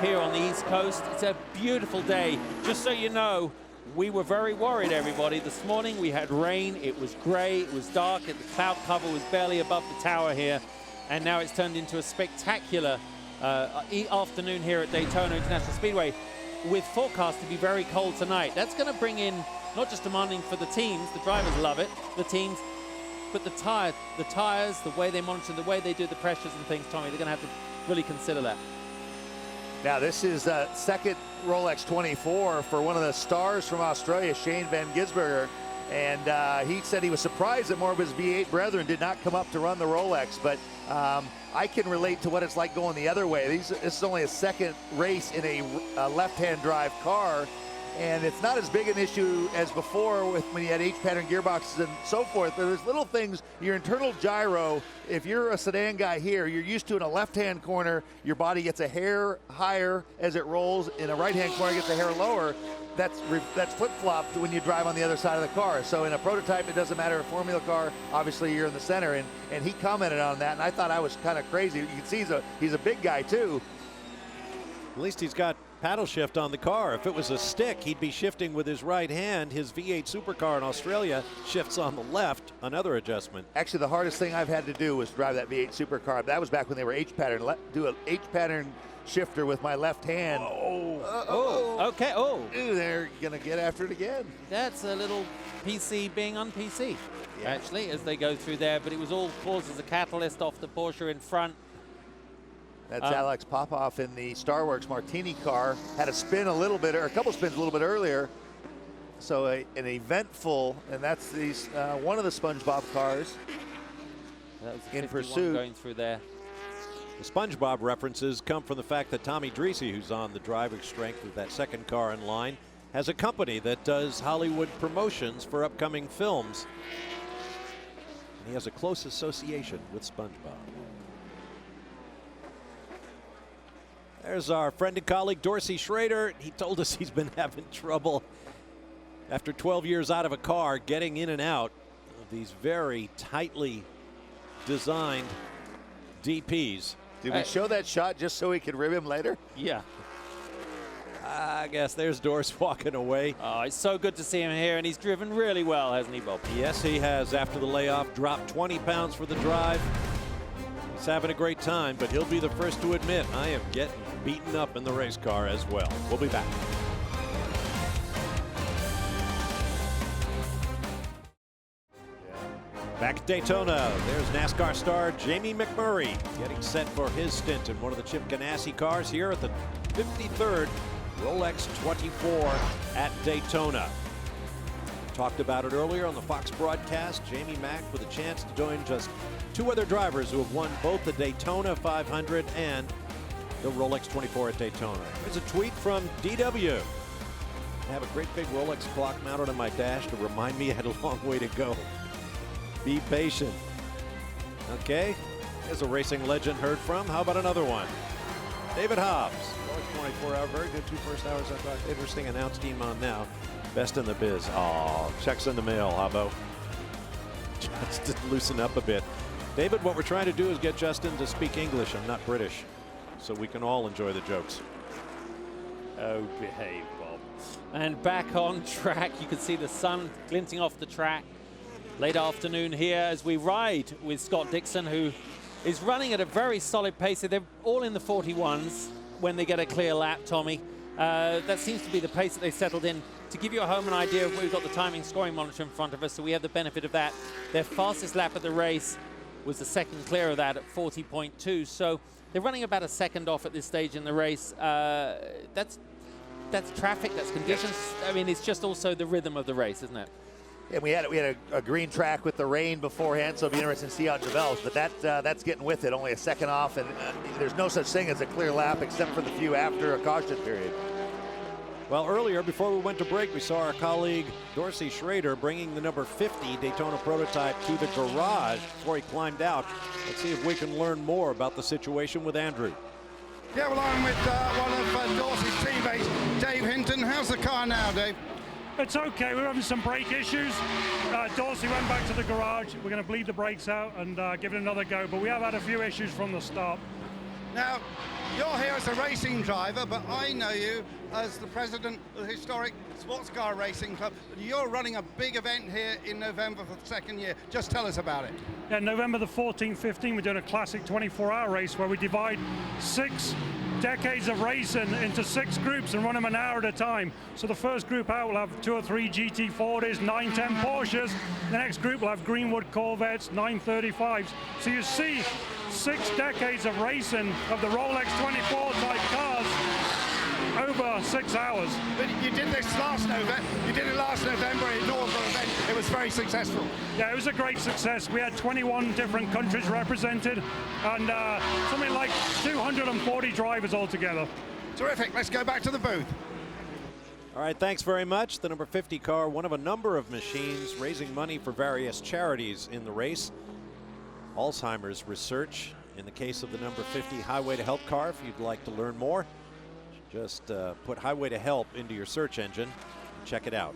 here on the East Coast. It's a beautiful day. Just so you know, We were very worried, everybody. This morning we had rain, it was gray, it was dark, the cloud cover was barely above the tower here, and now it's turned into a spectacular afternoon here at Daytona International Speedway, with forecast to be very cold tonight. That's going to bring in, not just demanding for the teams, the drivers love it, the teams, but the tires, the way they monitor, the way they do the pressures and things, Tommy, they're going to have to really consider that. Now this is second Rolex 24 for one of the stars from Australia, Shane Van Gisbergen. And he said he was surprised that more of his V8 brethren did not come up to run the Rolex, but I can relate to what it's like going the other way. This is only a second race in a left-hand drive car, and it's not as big an issue as before with when you had H-pattern gearboxes and so forth. But there's little things, your internal gyro, if you're a sedan guy here, you're used to in a left-hand corner, your body gets a hair higher as it rolls. In a right-hand corner, it gets a hair lower. That's flip-flopped when you drive on the other side of the car. So in a prototype, it doesn't matter. A Formula car, obviously you're in the center, and he commented on that, and I thought I was kind of crazy. You can see he's a big guy too. At least he's got paddle shift on the car. If it was a stick, he'd be shifting with his right hand. His V8 supercar in Australia shifts on the left, another adjustment. Actually, the hardest thing I've had to do was drive that V8 supercar. That was back when they were H-pattern. Do an H-pattern shifter with my left hand. Okay. They're gonna get after it again. That's a little PC being on PC, actually, as they go through there. But it was all caused as a catalyst off the Porsche in front. That's Alex Popoff in the Starworks Martini car. Had a spin a little bit, or a couple spins a little bit earlier. So an eventful, and that's these one of the SpongeBob cars that was in pursuit. Going through there. The SpongeBob references come from the fact that Tommy Dreese, who's on the driving strength of that second car in line, has a company that does Hollywood promotions for upcoming films. And he has a close association with SpongeBob. There's our friend and colleague, Dorsey Schrader. He told us he's been having trouble after 12 years out of a car getting in and out of these very tightly designed DPs. Did we show that shot just so we could rib him later? Yeah. I guess there's Dorsey walking away. Oh, it's so good to see him here, and he's driven really well, hasn't he, Bob? Yes, he has. After the layoff, dropped 20 pounds for the drive. He's having a great time, but he'll be the first to admit, I am getting beaten up in the race car as well. We'll be back. Back at Daytona, there's NASCAR star Jamie McMurray getting set for his stint in one of the Chip Ganassi cars here at the 53rd Rolex 24 at Daytona. Talked about it earlier on the Fox broadcast. Jamie Mack with a chance to join just two other drivers who have won both the Daytona 500 and the Rolex 24 at Daytona. There's a tweet from DW. I have a great big Rolex clock mounted on my dash to remind me I had a long way to go. Be patient. Okay, there's a racing legend heard from. How about another one? David Hobbs. Rolex 24 hour, very good 2 first hours. I thought interesting announce team on now. Best in the biz. Oh, checks in the mail, Habbo. Just to loosen up a bit. David, what we're trying to do is get Justin to speak English and not British, so we can all enjoy the jokes. Oh, behave, Bob. And back on track, you can see the sun glinting off the track. Late afternoon here as we ride with Scott Dixon, who is running at a very solid pace. They're all in the 41s when they get a clear lap, Tommy. That seems to be the pace that they settled in. To give you a home an idea, we've got the timing scoring monitor in front of us, so we have the benefit of that. Their fastest lap of the race was the second clear of that at 40.2. So they're running about a second off at this stage in the race. That's traffic, that's conditions. I mean, it's just also the rhythm of the race, isn't it? And we had a green track with the rain beforehand, so it'll be interesting to see how it develops. But that's getting with it, only a second off, and there's no such thing as a clear lap except for the few after a caution period. Well, earlier, before we went to break, we saw our colleague Dorsey Schrader bringing the number 50 Daytona prototype to the garage before he climbed out. Let's see if we can learn more about the situation with Andrew. Yeah, well, I'm with one of Dorsey's teammates, Dave Hinton. How's the car now, Dave? It's okay. We're having some brake issues. Dorsey went back to the garage. We're going to bleed the brakes out and give it another go. But we have had a few issues from the start. Now, you're here as a racing driver, but I know you as the president of the historic Sports Car Racing Club. You're running a big event here in November for the second year. Just tell us about it. Yeah, November the 14th, 15th, we're doing a classic 24-hour race where we divide 6 decades of racing into 6 groups and run them an hour at a time. So the first group out will have 2 or 3 GT40s, 9, 10 Porsches. The next group will have Greenwood Corvettes, 935s. So you see 6 decades of racing of the Rolex 24 type cars over 6 hours. But you did this last November. You did it last November in Northern event. It was very successful. Yeah, it was a great success. We had 21 different countries represented and something like 240 drivers altogether. Terrific. Let's go back to the booth. All right, thanks very much. The number 50 car, one of a number of machines raising money for various charities in the race. Alzheimer's research in the case of the number 50 Highway to Help car. If you'd like to learn more, just put Highway to Help into your search engine and check it out.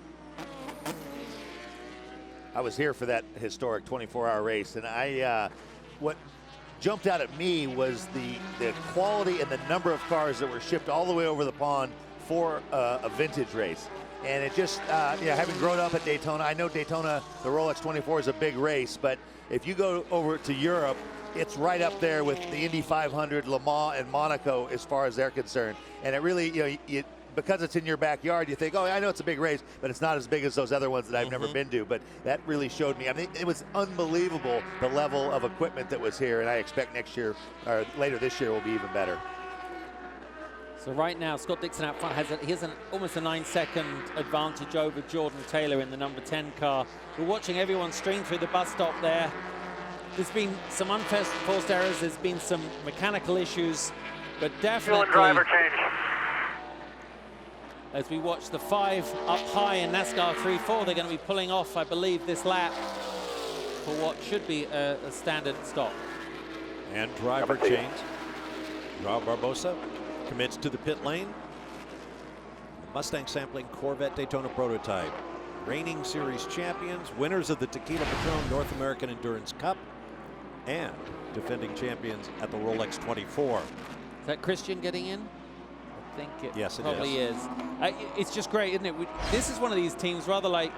I was here for that historic 24-hour race, and what jumped out at me was the quality and the number of cars that were shipped all the way over the pond for a vintage race. And it just, having grown up at Daytona, I know Daytona, the Rolex 24 is a big race, but if you go over to Europe, it's right up there with the Indy 500, Le Mans, and Monaco as far as they're concerned. And it really, because it's in your backyard, you think, oh, I know it's a big race, but it's not as big as those other ones that I've never been to. But that really showed me. I mean, it was unbelievable, the level of equipment that was here, and I expect next year, or later this year, will be even better. So right now, Scott Dixon out front has almost a 9-second advantage over Jordan Taylor in the number 10 car. We're watching everyone stream through the bus stop there. There's been some unforced errors. There's been some mechanical issues, but definitely driver change. As we watch the 5 up high in NASCAR 3-4, they're going to be pulling off, I believe, this lap for what should be a standard stop. And driver change. Rob Barbosa commits to the pit lane. The Mustang sampling Corvette Daytona prototype. Reigning series champions, winners of the Tequila Patrón North American Endurance Cup, and defending champions at the Rolex 24. Is that Christian getting in? I think it probably is. It's just great, isn't it? This is one of these teams, rather like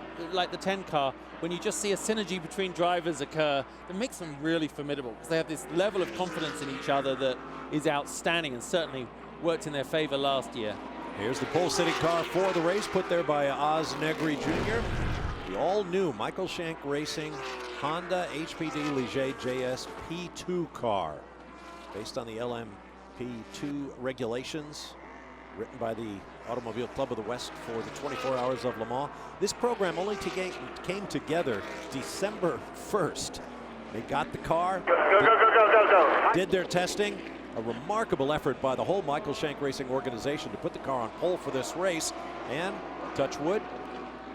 the 10 car, when you just see a synergy between drivers occur that makes them really formidable, because they have this level of confidence in each other that is outstanding and certainly worked in their favor last year. Here's the pole city car for the race, put there by Oz Negri Jr. The all-new Michael Shank Racing Honda HPD Ligier JS P2 car, based on the LMP2 regulations, written by the Automobile Club of the West for the 24 Hours of Le Mans. This program only came together December 1st. They got the car, did their testing. A remarkable effort by the whole Michael Shank Racing organization to put the car on pole for this race, and touch wood,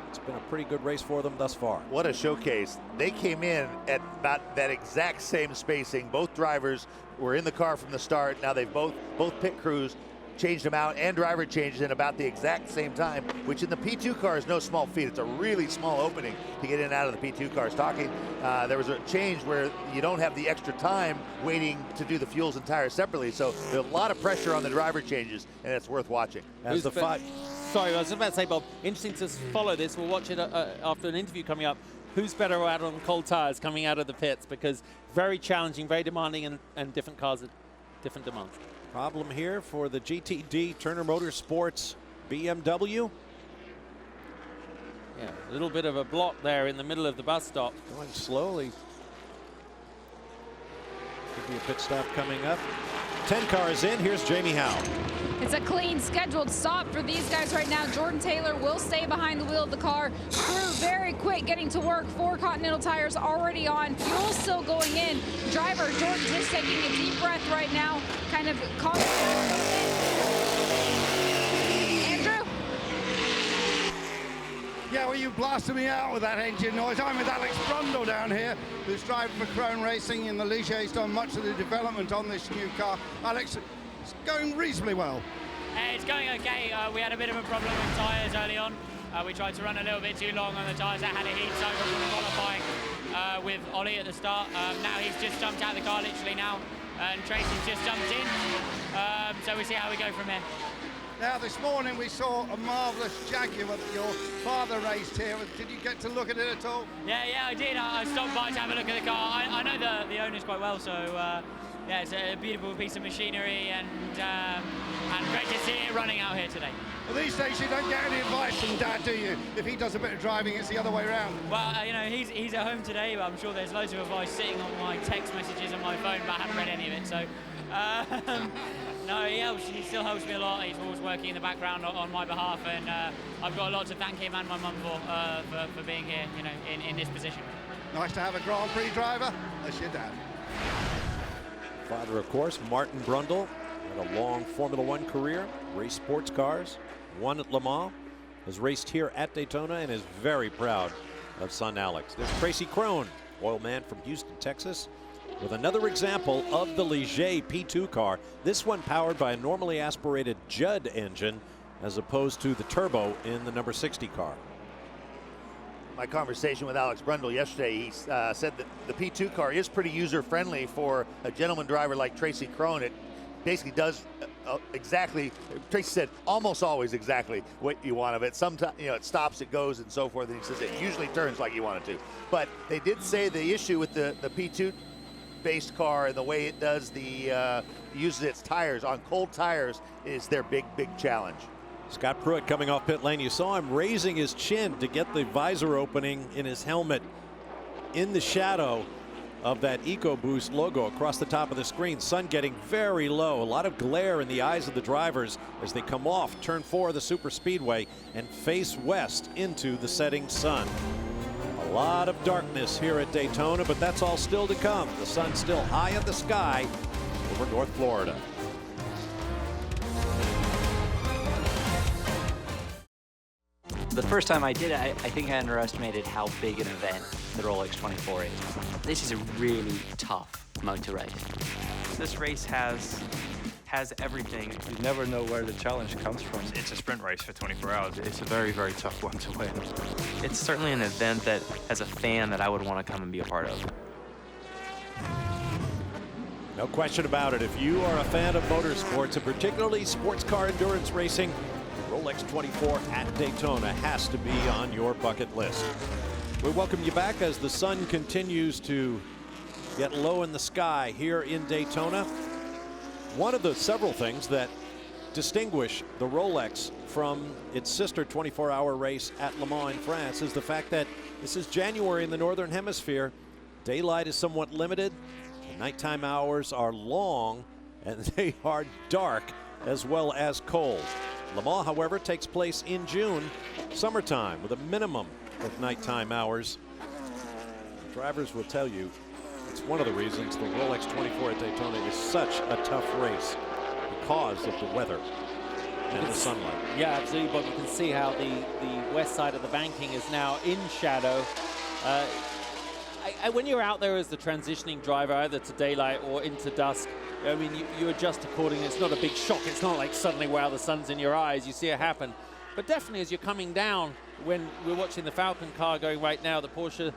it's been a pretty good race for them thus far. What a showcase. They came in at about that exact same spacing. Both drivers were in the car from the start. Now they've both pit crews changed them out and driver changes in about the exact same time, which in the P2 car is no small feat. It's a really small opening to get in and out of the P2 cars. There was a change where you don't have the extra time waiting to do the fuels and tires separately, so there's a lot of pressure on the driver changes, and it's worth watching. Sorry, I was about to say, Bob, interesting to follow this. We'll watch it after an interview coming up. Who's better out on cold tires coming out of the pits? Because very challenging, very demanding, and different cars at different demands. Problem here for the GTD Turner Motorsports BMW. Yeah, a little bit of a block there in the middle of the bus stop. Going slowly. Could be a pit stop coming up. 10 cars in. Here's Jamie Howe. It's a clean scheduled stop for these guys right now. Jordan Taylor will stay behind the wheel of the car. Crew very quick getting to work. 4 Continental tires already on. Fuel still going in. Driver Jordan just taking a deep breath right now. Kind of calming down a little bit. Andrew? Yeah, well, you blasted me out with that engine noise. I'm with Alex Brundle down here, who's driving for Patrón Racing in the Ligier. He's done much of the development on this new car. Alex, it's going reasonably well. It's going okay. We had a bit of a problem with tyres early on. We tried to run a little bit too long on the tyres that had a heat soak from qualifying with Ollie at the start. Now he's just jumped out of the car literally now, and Tracy's just jumped in. So we'll see how we go from here. Now, this morning we saw a marvellous Jaguar that your father raced here. Did you get to look at it at all? Yeah, I did. I stopped by to have a look at the car. I know the owners quite well, so yeah, it's a beautiful piece of machinery, and great to see it running out here today. Well, these days you don't get any advice from Dad, do you? If he does a bit of driving, it's the other way around. Well, you know, he's at home today, but I'm sure there's loads of advice sitting on my text messages on my phone, but I haven't read any of it. So, no, he still helps me a lot. He's always working in the background on my behalf, and I've got a lot to thank him and my mum for being here, you know, in this position. Nice to have a Grand Prix driver. That's your dad. Father, of course, Martin Brundle, had a long Formula One career, raced sports cars, won at Le Mans, has raced here at Daytona, and is very proud of son Alex. There's Tracy Crone, oil man from Houston, Texas, with another example of the Ligier P2 car. This one powered by a normally aspirated Judd engine as opposed to the turbo in the number 60 car. My conversation with Alex Brundle yesterday, he said that the P2 car is pretty user-friendly for a gentleman driver like Tracy Crone. It basically does exactly, Tracy said, almost always exactly what you want of it. Sometimes, you know, it stops, it goes, and so forth, and he says it usually turns like you want it to. But they did say the issue with the P2-based car and the way it does uses its tires on cold tires is their big challenge. Scott Pruitt coming off pit lane. You saw him raising his chin to get the visor opening in his helmet in the shadow of that EcoBoost logo across the top of the screen. Sun getting very low. A lot of glare in the eyes of the drivers as they come off turn 4 of the super speedway and face west into the setting sun. A lot of darkness here at Daytona, but that's all still to come. The sun's still high in the sky over North Florida. The first time I did it, I think I underestimated how big an event the Rolex 24 is. This is a really tough motor race. This race has everything. You never know where the challenge comes from. It's a sprint race for 24 hours. It's a very, very tough one to win. It's certainly an event that, as a fan, that I would want to come and be a part of. No question about it. If you are a fan of motorsports, and particularly sports car endurance racing, Rolex 24 at Daytona has to be on your bucket list. We welcome you back as the sun continues to get low in the sky here in Daytona. One of the several things that distinguish the Rolex from its sister 24-hour race at Le Mans in France is the fact that this is January in the Northern Hemisphere. Daylight is somewhat limited. The nighttime hours are long, and they are dark as well as cold. Le Mans, however, takes place in June, summertime, with a minimum of nighttime hours. Drivers will tell you it's one of the reasons the Rolex 24 at Daytona is such a tough race, because of the weather and the sunlight. Yeah, absolutely, but you can see how the west side of the banking is now in shadow. When you're out there as the transitioning driver, either to daylight or into dusk, I mean, you adjust accordingly. It's not a big shock. It's not like suddenly, wow, the sun's in your eyes. You see it happen. But definitely as you're coming down, when we're watching the Falcon car going right now, the Porsche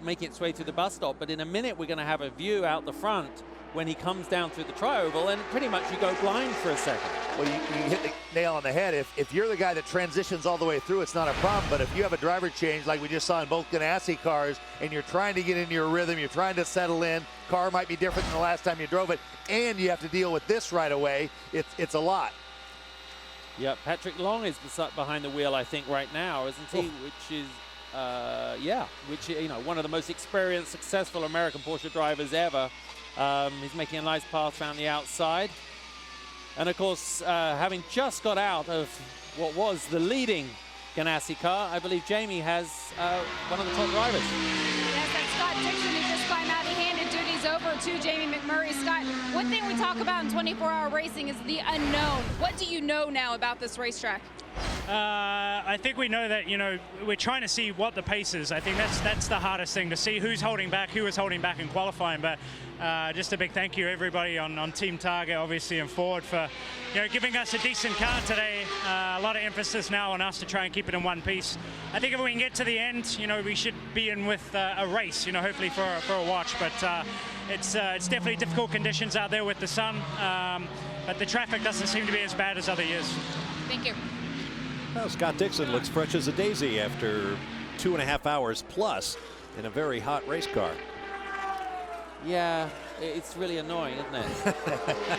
making its way through the bus stop. But in a minute, we're going to have a view out the front when he comes down through the tri-oval, and pretty much you go blind for a second. Well, you hit the nail on the head. If you're the guy that transitions all the way through, it's not a problem. But if you have a driver change like we just saw in both Ganassi cars, and you're trying to get into your rhythm, you're trying to settle in, car might be different than the last time you drove it, and you have to deal with this right away, it's a lot. Yeah, Patrick Long is behind the wheel, I think, right now, isn't he? Which is, you know, one of the most experienced, successful American Porsche drivers ever. He's making a nice pass around the outside. And of course, having just got out of what was the leading Ganassi car, I believe Jamie has one of the top drivers. Yes, that's Scott Dixon, who just climbed out. He handed duties over to Jamie McMurray. Scott, one thing we talk about in 24-hour racing is the unknown. What do you know now about this racetrack? I think we know that, you know, we're trying to see what the pace is. I think that's the hardest thing, to see who's holding back, who is holding back in qualifying. But just a big thank you, everybody on Team Target, obviously, and Ford for, you know, giving us a decent car today. A lot of emphasis now on us to try and keep it in one piece. I think if we can get to the end, you know, we should be in with a race, you know, hopefully for a watch. But it's definitely difficult conditions out there with the sun. But the traffic doesn't seem to be as bad as other years. Thank you. Well, Scott Dixon looks fresh as a daisy after 2.5 hours plus in a very hot race car. Yeah, it's really annoying, isn't it?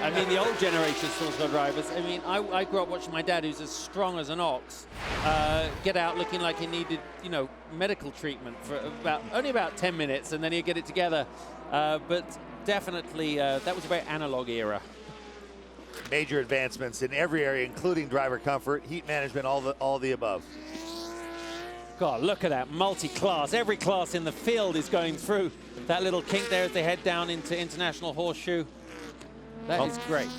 I mean, the old generation sports car drivers, I mean, I grew up watching my dad, who's as strong as an ox, get out looking like he needed, you know, medical treatment for only about 10 minutes, and then he'd get it together. But definitely, that was a very analog era. Major advancements in every area, including driver comfort, heat management, all the above. God, look at that multi-class. Every class in the field is going through that little kink there as they head down into International Horseshoe. That is great.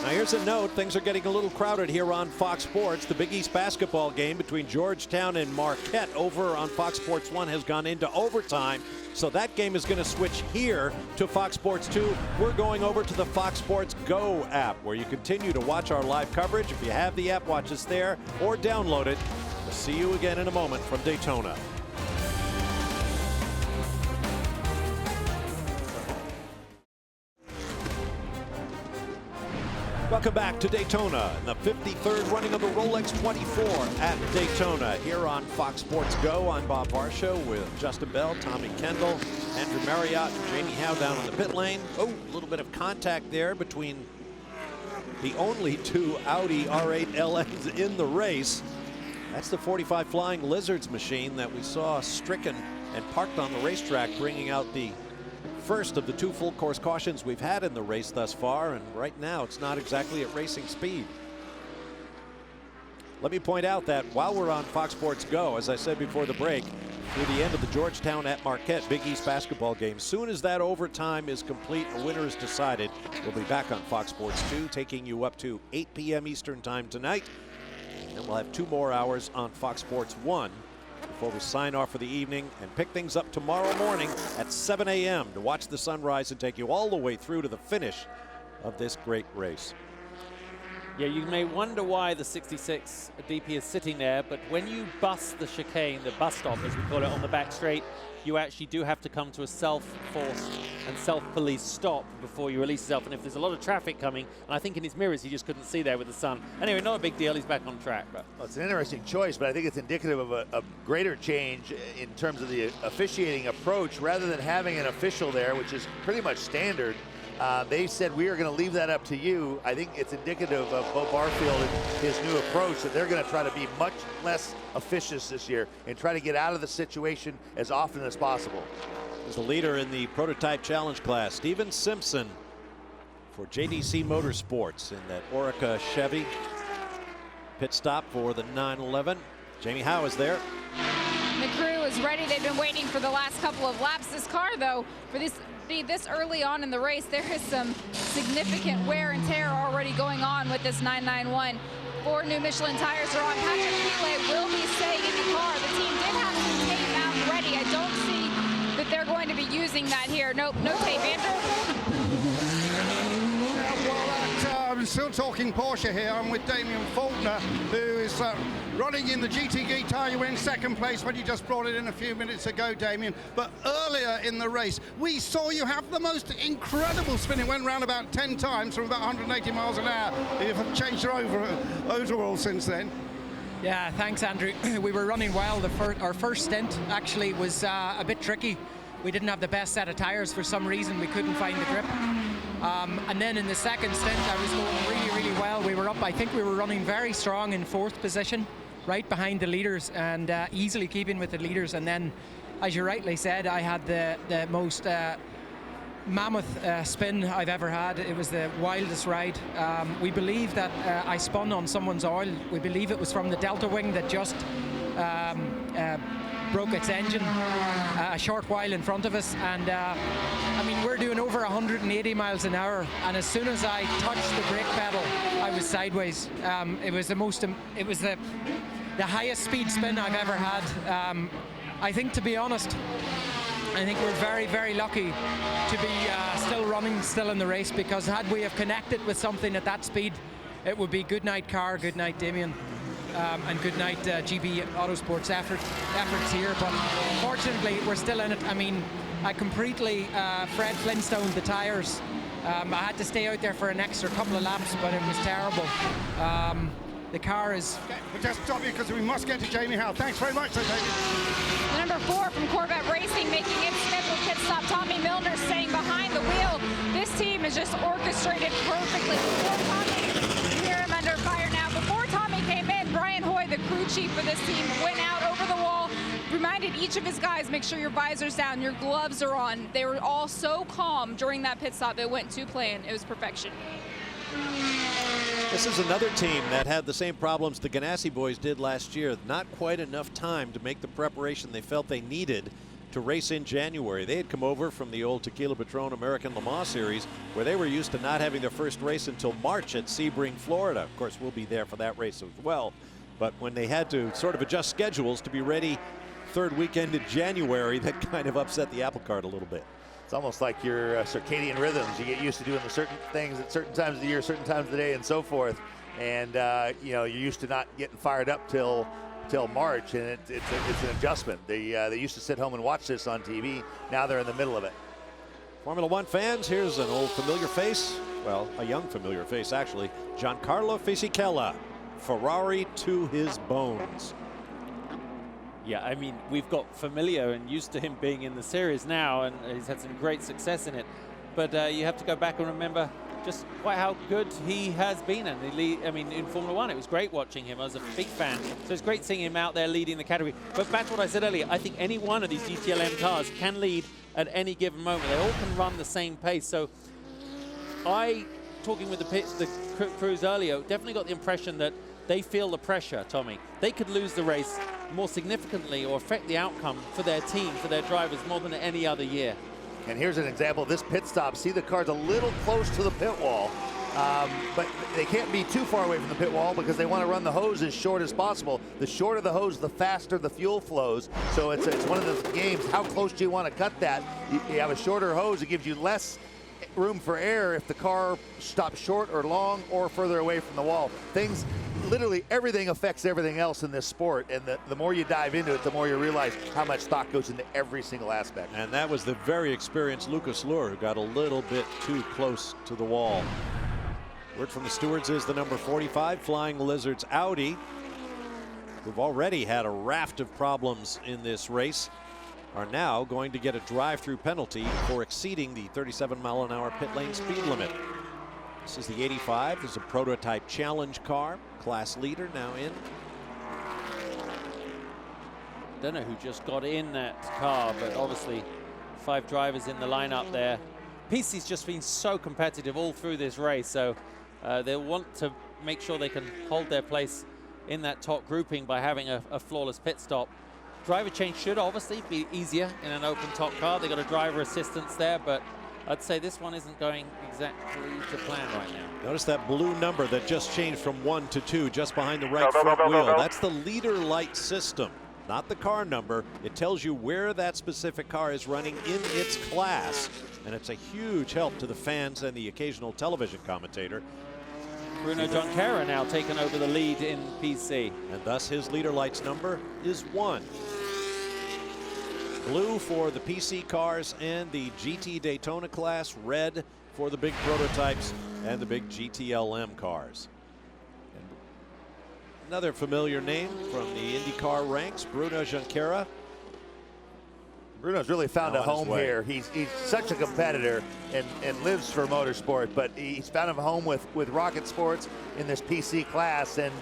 Now here's a note, things are getting a little crowded here on Fox Sports. The Big East basketball game between Georgetown and Marquette over on Fox Sports 1 has gone into overtime. So that game is going to switch here to Fox Sports 2. We're going over to the Fox Sports Go app, where you continue to watch our live coverage. If you have the app, watch us there or download it. We'll see you again in a moment from Daytona. Welcome back to Daytona and the 53rd running of the Rolex 24 at Daytona here on Fox Sports Go. I'm Bob Varsho with Justin Bell, Tommy Kendall, Andrew Marriott, and Jamie Howe down on the pit lane. Oh, a little bit of contact there between the only two Audi R8 LMs in the race. That's the 45 Flying Lizards machine that we saw stricken and parked on the racetrack, bringing out the first of the two full course cautions we've had in the race thus far, and right now it's not exactly at racing speed. Let me point out that while we're on Fox Sports Go, as I said before the break, through the end of the Georgetown at Marquette Big East basketball game, soon as that overtime is complete, a winner is decided, we'll be back on Fox Sports 2, taking you up to 8 p.m. Eastern time tonight, and we'll have 2 more hours on Fox Sports 1 before we sign off for the evening and pick things up tomorrow morning at 7 a.m. to watch the sunrise and take you all the way through to the finish of this great race. Yeah, you may wonder why the 66 DP is sitting there, but when you bust the chicane, the bus stop as we call it on the back straight, you actually do have to come to a self-forced and self-policed stop before you release yourself. And if there's a lot of traffic coming, and I think in his mirrors he just couldn't see there with the sun. Anyway, not a big deal, he's back on track. But well, it's an interesting choice, but I think it's indicative of a greater change in terms of the officiating approach. Rather than having an official there, which is pretty much standard, they said, we are going to leave that up to you. I think it's indicative of Bo Barfield and his new approach, that they're going to try to be much less officious this year and try to get out of the situation as often as possible. As the leader in the prototype challenge class, Steven Simpson for JDC Motorsports in that Orica Chevy. Pit stop for the 911. Jamie Howe is there. The crew is ready. They've been waiting for the last couple of laps. This car, though, for this early on in the race, there is some significant wear and tear already going on with this 991. 4 new Michelin tires are on. Patrick will be staying in the car. The team did have some tape out ready. I don't see that they're going to be using that here. Nope, no tape. Andrew? I'm still talking Porsche here. I'm with Damien Faulkner, who is running in the GT Guitar. You were in second place when you just brought it in a few minutes ago, Damien. But earlier in the race, we saw you have the most incredible spin. It went around about 10 times from about 180 miles an hour. You've changed your overall since then. Yeah, thanks, Andrew. We were running well. Our first stint actually was a bit tricky. We didn't have the best set of tires for some reason. We couldn't find the grip. And then in the second stint, I was going really, really well. We were up, I think we were running very strong in 4th position, right behind the leaders, and easily keeping with the leaders. And then, as you rightly said, I had the most mammoth spin I've ever had. It was the wildest ride. We believe that I spun on someone's oil. We believe it was from the Delta Wing that just broke its engine a short while in front of us, and I mean, we're doing over 180 miles an hour, and as soon as I touched the brake pedal, I was sideways. It was the highest speed spin I've ever had. I think, to be honest, I think we're very, very lucky to be still in the race, because had we have connected with something at that speed, it would be good night car, good night Damien. And good night GB Autosports efforts here, but unfortunately we're still in it. I mean, I completely Fred Flintstone the tires. I had to stay out there for an extra couple of laps, but it was terrible. The car is... Okay, we'll just stop you because we must get to Jamie Howe. Thanks very much, David. The number 4 from Corvette Racing making its scheduled pit stop. Tommy Milner staying behind the wheel. This team is just orchestrated perfectly. You hear him under fire now. Before Tommy came in, Brian Hoy, the crew chief for this team, went out over the wall, reminded each of his guys, make sure your visor's down, your gloves are on. They were all so calm during that pit stop. It went to plan. It was perfection. This is another team that had the same problems the Ganassi boys did last year. Not quite enough time to make the preparation they felt they needed to race in January. They had come over from the old Tequila Patrón American Le Mans series, where they were used to not having their first race until March at Sebring, Florida. Of course, we'll be there for that race as well. But when they had to sort of adjust schedules to be ready third weekend in January, that kind of upset the apple cart a little bit. It's almost like your circadian rhythms. You get used to doing the certain things at certain times of the year, certain times of the day, and so forth. And you know, you're used to not getting fired up till March, and it's an adjustment. They used to sit home and watch this on TV. Now they're in the middle of it. Formula One fans, here's an old familiar face. Well, a young familiar face, actually. Giancarlo Fisichella, Ferrari to his bones. Yeah, I mean, we've got familiar and used to him being in the series now, and he's had some great success in it. But you have to go back and remember just quite how good he has been. And I mean, in Formula One, it was great watching him. I was a big fan. So it's great seeing him out there leading the category. But back to what I said earlier, I think any one of these GTLM cars can lead at any given moment. They all can run the same pace. So talking with the crews earlier, definitely got the impression that they feel the pressure, Tommy. They could lose the race more significantly or affect the outcome for their team, for their drivers, more than any other year. And here's an example of this pit stop. See, the car's a little close to the pit wall, but they can't be too far away from the pit wall because they want to run the hose as short as possible. The shorter the hose, the faster the fuel flows. So it's one of the games. How close do you want to cut that? You have a shorter hose. It gives you less room for error if the car stops short or long or further away from the wall. Literally everything affects everything else in this sport, and the more you dive into it, the more you realize how much thought goes into every single aspect. And that was the very experienced Lucas Luhr who got a little bit too close to the wall. Word from the stewards is the number 45 Flying Lizards Audi, who've already had a raft of problems in this race, are now going to get a drive-through penalty for exceeding the 37-mile-an-hour pit lane speed limit. This is the 85. This is a prototype challenge car. Class leader now in. Don't know who just got in that car, but obviously 5 drivers in the lineup there. PC's just been so competitive all through this race, so they'll want to make sure they can hold their place in that top grouping by having a flawless pit stop. Driver change should obviously be easier in an open top car. They've got a driver assistance there, but I'd say this one isn't going exactly to plan right now. Notice that blue number that just changed from 1 to 2 just behind the right front wheel. That's the leader light system, not the car number. It tells you where that specific car is running in its class, and it's a huge help to the fans and the occasional television commentator. Bruno Junqueira now taking over the lead in PC. And thus his leader lights number is 1. Blue for the PC cars and the GT Daytona class, red for the big prototypes and the big GTLM cars. And another familiar name from the IndyCar ranks, Bruno Junqueira. Bruno's really found a home here. He's such a competitor and lives for motorsport, but he's found a home with Rocket Sports in this PC class. And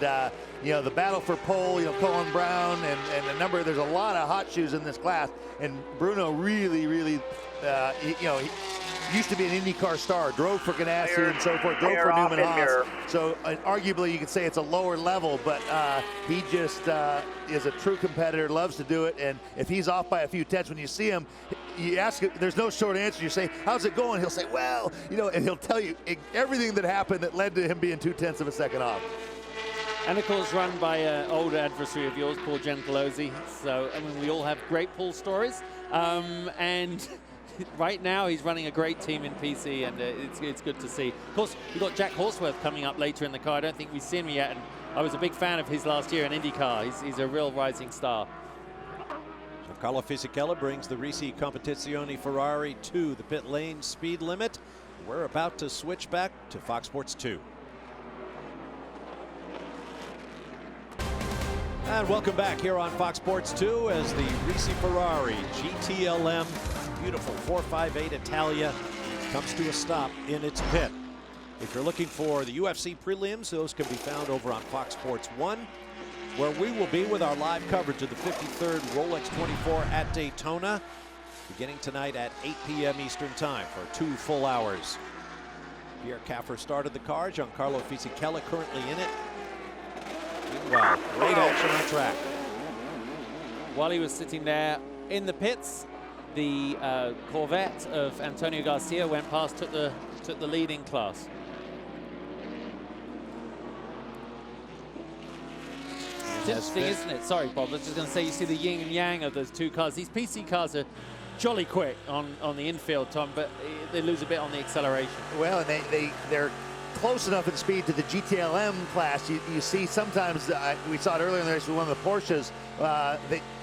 you know, the battle for pole, you know, Colin Brown and there's a lot of hot shoes in this class. And Bruno really, you know, he used to be an IndyCar star, drove for Ganassi and so forth, drove for Newman Haas. So arguably you could say it's a lower level, but he just is a true competitor, loves to do it. And if he's off by a few tenths, when you see him, you ask him, there's no short answer. You say, how's it going? He'll say, well, you know, and he'll tell you everything that happened that led to him being 0.2 of a second off. And of course, run by an old adversary of yours, Paul Gentilozzi. So, I mean, we all have great Paul stories. And right now, he's running a great team in PC, and it's good to see. Of course, we've got Jack Horsworth coming up later in the car. I don't think we've seen him yet, and I was a big fan of his last year in IndyCar. He's a real rising star. Giancarlo Fisichella brings the Risi Competizione Ferrari to the pit lane speed limit. We're about to switch back to Fox Sports 2. And welcome back here on Fox Sports 2 as the Risi Ferrari GTLM, beautiful 458 Italia, comes to a stop in its pit. If you're looking for the UFC prelims, those can be found over on Fox Sports 1, where we will be with our live coverage of the 53rd Rolex 24 at Daytona, beginning tonight at 8 p.m. Eastern Time for 2 full hours. Pierre Caffer started the car. Giancarlo Fisichella currently in it. Meanwhile, great action on track. While he was sitting there in the pits, the Corvette of Antonio Garcia went past, took the lead in class. It's interesting, isn't it? Sorry, Bob. I was just going to say, you see the yin and yang of those two cars. These PC cars are jolly quick on the infield, Tom, but they lose a bit on the acceleration. Well, and they're close enough in speed to the GTLM class. You see sometimes, we saw it earlier in the race with one of the Porsches,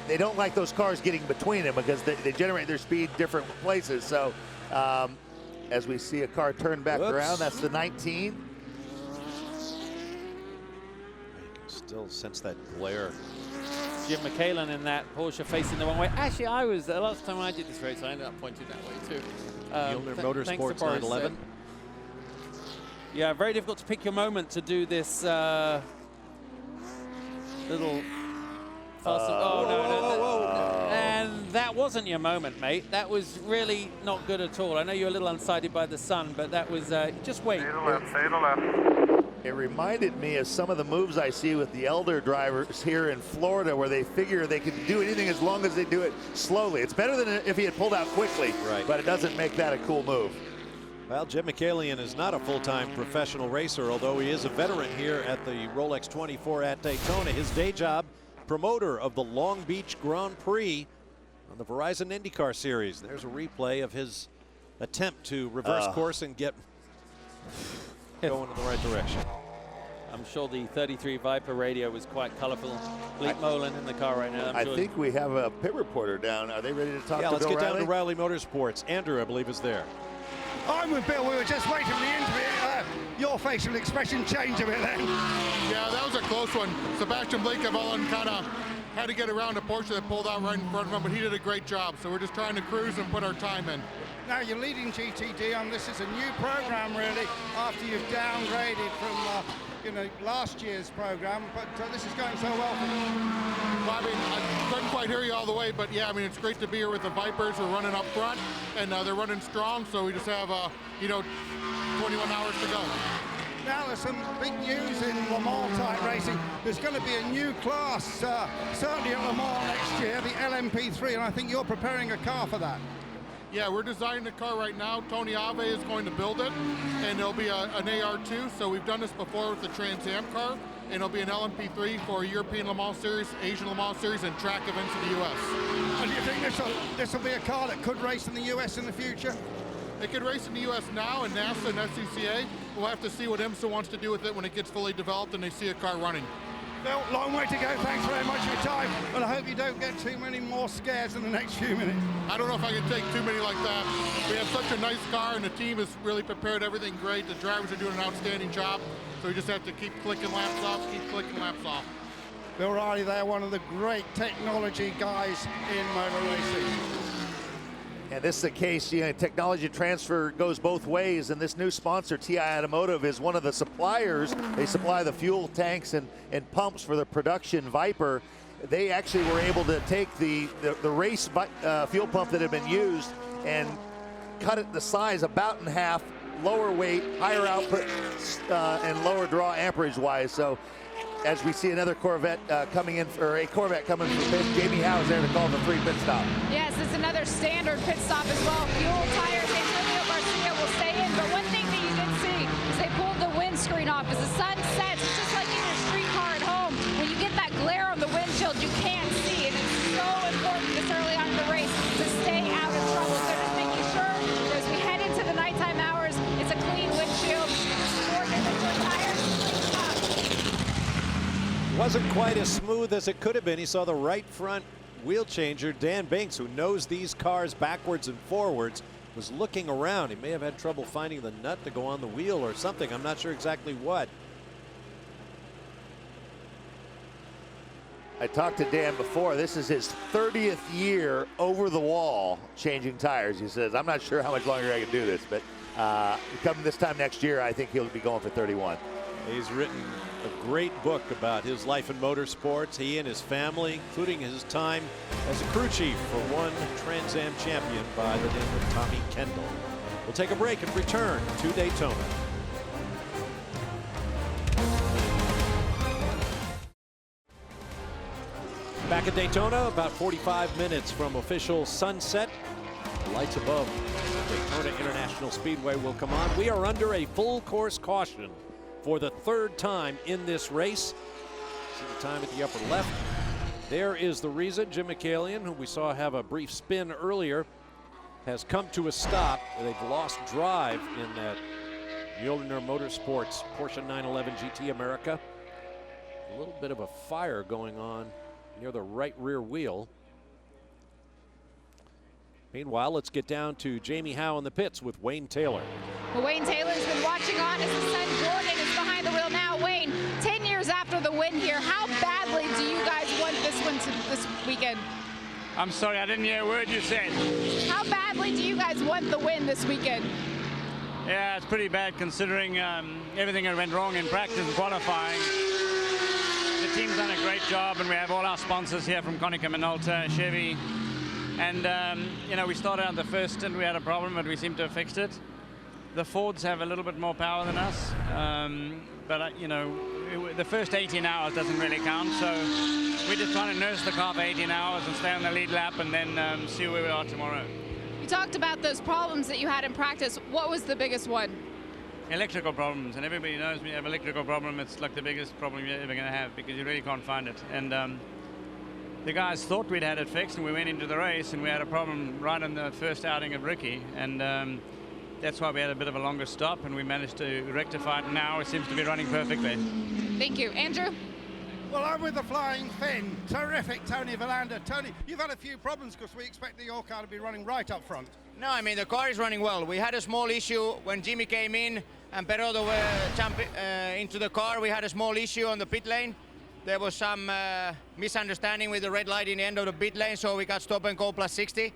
they don't like those cars getting between them because they generate their speed different places. So as we see a car turn back around, that's the 19. You can still sense that glare. Jim McCallan in that Porsche facing the wrong way. Actually, the last time I did this race, I ended up pointing that way too. Gilner Motorsports 911. Yeah, very difficult to pick your moment to do this little fast. And that wasn't your moment, mate. That was really not good at all. I know you're a little unsighted by the sun, but that was just wait. Stay to left. It reminded me of some of the moves I see with the elder drivers here in Florida, where they figure they can do anything as long as they do it slowly. It's better than if he had pulled out quickly, but it doesn't make that a cool move. Well, Jim McCallion is not a full-time professional racer, although he is a veteran here at the Rolex 24 at Daytona. His day job, promoter of the Long Beach Grand Prix on the Verizon IndyCar Series. There's a replay of his attempt to reverse course and get going in the right direction. I'm sure the 33 Viper radio was quite colorful. Bleak Molan in the car right now. I think we have a pit reporter down. Are they ready to talk to Bill let's get Riley? down to Riley Motorsports. Andrew, I believe, is there. I'm with Bill. We were just waiting for the interview. Your facial expression changed a bit then. Yeah, that was a close one. Sebastian Blake-Avellan kind of had to get around a Porsche that pulled out right in front of him, but he did a great job. So we're just trying to cruise and put our time in. Now you're leading GTD on this is a new program really after you've downgraded from last year's program, but this is going so well for you. Well, I mean, I couldn't quite hear you all the way, but yeah, I mean, it's great to be here with the Vipers. We're running up front, and they're running strong, so we just have 21 hours to go. Now there's some big news in Le Mans type racing. There's going to be a new class, certainly at Le Mans next year, the LMP3, and I think you're preparing a car for that. Yeah, we're designing the car right now. Tony Ave is going to build it, and it'll be an AR2. So we've done this before with the Trans Am car, and it'll be an LMP3 for European Le Mans Series, Asian Le Mans Series, and track events in the U.S. And do you think this will be a car that could race in the U.S. in the future? It could race in the U.S. now, and NASA and SCCA. We'll have to see what IMSA wants to do with it when it gets fully developed and they see a car running. Bill, long way to go. Thanks very much for your time. But I hope you don't get too many more scares in the next few minutes. I don't know if I can take too many like that. We have such a nice car, and the team has really prepared everything great. The drivers are doing an outstanding job. So we just have to keep clicking laps off, keep clicking laps off. Bill Riley there, one of the great technology guys in motor racing. And this is a case, technology transfer goes both ways, and this new sponsor, TI Automotive, is one of the suppliers. They supply the fuel tanks and pumps for the production Viper. They actually were able to take the race fuel pump that had been used and cut it the size about in half, lower weight, higher output, and lower draw amperage-wise. So as we see another Corvette coming in, or a Corvette coming from pit, Jamie Howe is there to call the 3 pit stop. Yes, it's another standard pit stop as well. Fuel, tires, Antonio Garcia will stay in, but one thing that you did see is they pulled the windscreen off. As the sun sets, it's just like in your street car at home. When you get that glare on the windshield, you can't see, and it's so important this early on in the race to stay out of trouble. So just making sure that as we head into the nighttime hours, it's a clean windshield, sport inventory tires, clean stop. Wasn't quite as smooth as it could have been. He saw the right front wheel changer. Dan Binks, who knows these cars backwards and forwards, was looking around. He may have had trouble finding the nut to go on the wheel or something. I'm not sure exactly what. I talked to Dan before. This is his 30th year over the wall changing tires. He says, I'm not sure how much longer I can do this, but come this time next year, I think he'll be going for 31. He's written a great book about his life in motorsports, he and his family, including his time as a crew chief for one Trans Am champion by the name of Tommy Kendall. We'll take a break and return to Daytona. Back at Daytona, about 45 minutes from official sunset. The lights above Daytona International Speedway will come on. We are under a full course caution for the third time in this race. See the time at the upper left. There is the reason. Jim McCallion, who we saw have a brief spin earlier, has come to a stop. They've lost drive in that Mueller Motorsports Porsche 911 GT America. A little bit of a fire going on near the right rear wheel. Meanwhile, let's get down to Jamie Howe in the pits with Wayne Taylor. Well, Wayne Taylor's been watching on as his son Jordan is behind the wheel now. Wayne, 10 years after the win here, how badly do you guys want this one this weekend? I'm sorry, I didn't hear a word you said. How badly do you guys want the win this weekend? Yeah, it's pretty bad considering everything that went wrong in practice and qualifying. The team's done a great job, and we have all our sponsors here from Konica Minolta, Chevy. And, you know, we started out the first stint, we had a problem, but we seem to have fixed it. The Fords have a little bit more power than us, but, you know, the first 18 hours doesn't really count, so we're just trying to nurse the car for 18 hours and stay on the lead lap and then see where we are tomorrow. You talked about those problems that you had in practice. What was the biggest one? Electrical problems, and everybody knows when you have an electrical problem, it's like the biggest problem you're ever going to have because you really can't find it. And the guys thought we'd had it fixed, and we went into the race, and we had a problem right on the first outing of Ricky, and that's why we had a bit of a longer stop, and we managed to rectify it. Now it seems to be running perfectly. Thank you. Andrew? Well, I'm with the Flying Finn. Terrific, Tony Verlander. Tony, you've had a few problems because we expected your car to be running right up front. No, I mean, the car is running well. We had a small issue when Jimmy came in and Perotto jumped into the car. We had a small issue on the pit lane. There was some misunderstanding with the red light in the end of the pit lane, so we got stop and go plus 60.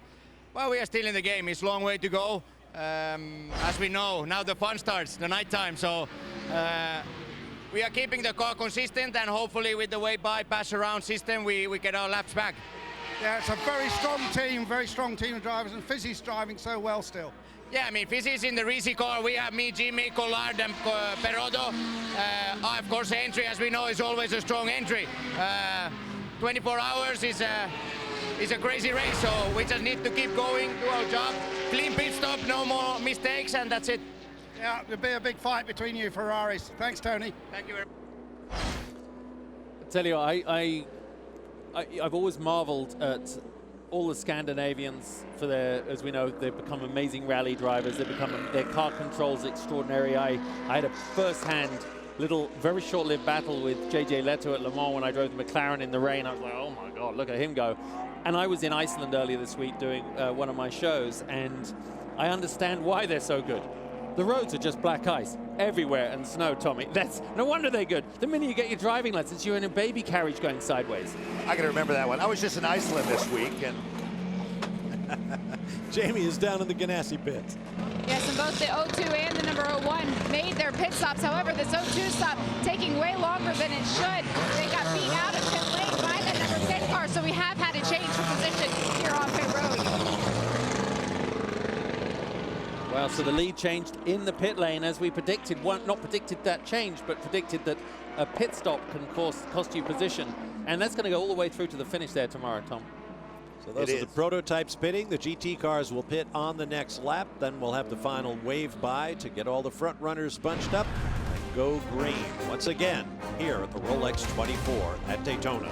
Well, we are still in the game. It's a long way to go. As we know, now the fun starts, the nighttime. So we are keeping the car consistent, and hopefully with the way bypass around system, we get our laps back. Yeah, it's a very strong team of drivers, and Fizzy's driving so well still. Yeah, I mean, Fizzy's in the Risi car. We have me, Jimmy, Collard, and Perotto. Of course, the entry, as we know, is always a strong entry. 24 hours is a crazy race, so we just need to keep going, do our job, clean pit stop, no more mistakes, and that's it. Yeah, there'll be a big fight between you Ferraris. Thanks, Tony. Thank you very much. I tell you, I've always marveled at all the Scandinavians for their, as we know, they've become amazing rally drivers. Their car control's extraordinary. I had a first-hand little, very short-lived battle with JJ Leto at Le Mans when I drove the McLaren in the rain. I was like, oh my God, look at him go. And I was in Iceland earlier this week doing one of my shows, and I understand why they're so good. The roads are just black ice everywhere and snow, Tommy. That's no wonder they're good. The minute you get your driving lessons, you're in a baby carriage going sideways. I can remember that one. I was just in Iceland this week, and Jamie is down in the Ganassi pit. Yes, and both the 02 and the number 01 made their pit stops. However, this 02 stop taking way longer than it should. They got beat out of pit lane by the number 10 car, so we have had to change the position here on pit road. Well, so the lead changed in the pit lane as we predicted. Not predicted that change, but predicted that a pit stop can cost you position. And that's going to go all the way through to the finish there tomorrow, Tom. So those are the prototypes pitting. The GT cars will pit on the next lap. Then we'll have the final wave by to get all the front runners bunched up and go green once again here at the Rolex 24 at Daytona.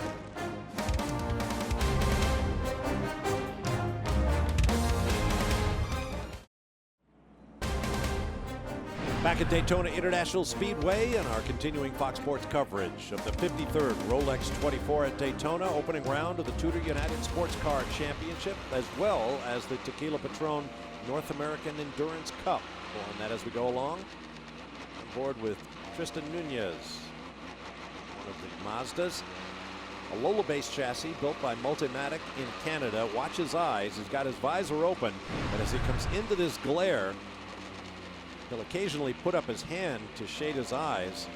Back at Daytona International Speedway and our continuing Fox Sports coverage of the 53rd Rolex 24 at Daytona, opening round of the TUDOR United SportsCar Championship, as well as the Tequila Patrón North American Endurance Cup. More on that as we go along. On board with Tristan Nunez, one of the Mazdas. A Lola-based chassis built by Multimatic in Canada. Watch his eyes. He's got his visor open, and as he comes into this glare, he'll occasionally put up his hand to shade his eyes,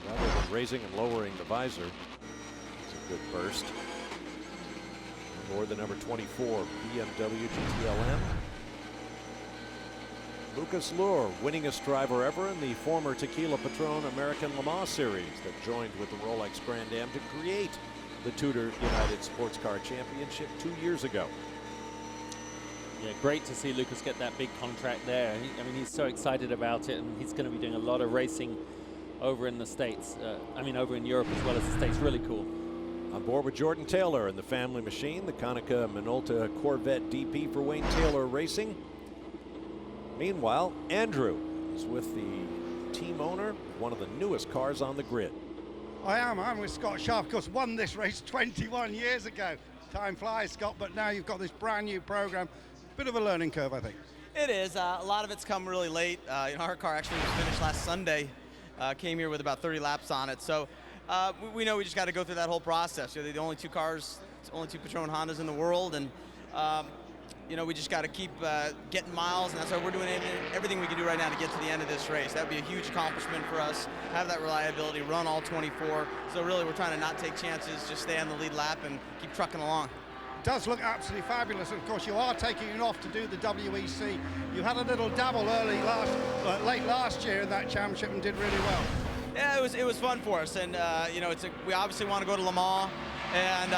rather than raising and lowering the visor. It's a good burst. Or the number 24 BMW GTLM. Lucas Luhr, winningest driver ever in the former Tequila Patrón American Le Mans Series that joined with the Rolex Grand Am to create the TUDOR United SportsCar Championship 2 years ago. Yeah, great to see Lucas get that big contract there. I mean, he's so excited about it, and he's going to be doing a lot of racing over in the States. Over in Europe as well as the States. Really cool. On board with Jordan Taylor in the family machine, the Konica Minolta Corvette DP for Wayne Taylor Racing. Meanwhile, Andrew is with the team owner, one of the newest cars on the grid. I'm with Scott Sharp, of course, won this race 21 years ago. Time flies, Scott, but now you've got this brand new program. Bit of a learning curve, I think. It is. A lot of it's come really late. Our car actually was finished last Sunday. Came here with about 30 laps on it. So we know we just got to go through that whole process. They're the only two cars, only two Patrón Hondas in the world, and we just got to keep getting miles, and that's why we're doing everything we can do right now to get to the end of this race. That would be a huge accomplishment for us, have that reliability, run all 24. So really we're trying to not take chances, just stay on the lead lap and keep trucking along. It does look absolutely fabulous. Of course, you are taking it off to do the WEC. You had a little dabble late last year in that championship and did really well. Yeah, it was fun for us, and we obviously want to go to Le Mans, and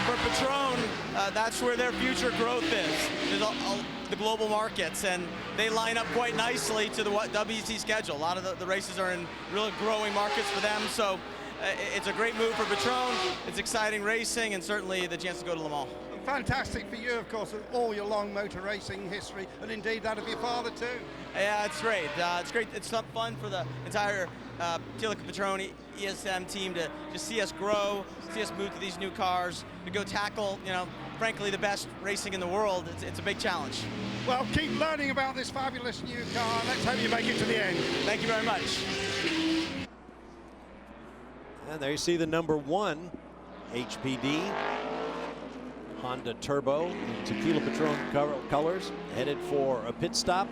for Patrón, that's where their future growth is. There's the global markets, and they line up quite nicely to the WEC schedule. A lot of the races are in really growing markets for them, so it's a great move for Patrón. It's exciting racing, and certainly the chance to go to Le Mans. Fantastic for you, of course, with all your long motor racing history, and indeed that of your father too. Yeah, it's great. It's great. It's fun for the entire Tequila Patrón ESM team to just see us grow, see us move to these new cars, to go tackle, frankly, the best racing in the world. It's a big challenge. Well, keep learning about this fabulous new car. Let's hope you make it to the end. Thank you very much. And there you see the number 1 HPD Honda Turbo in Tequila Patrón colors, headed for a pit stop.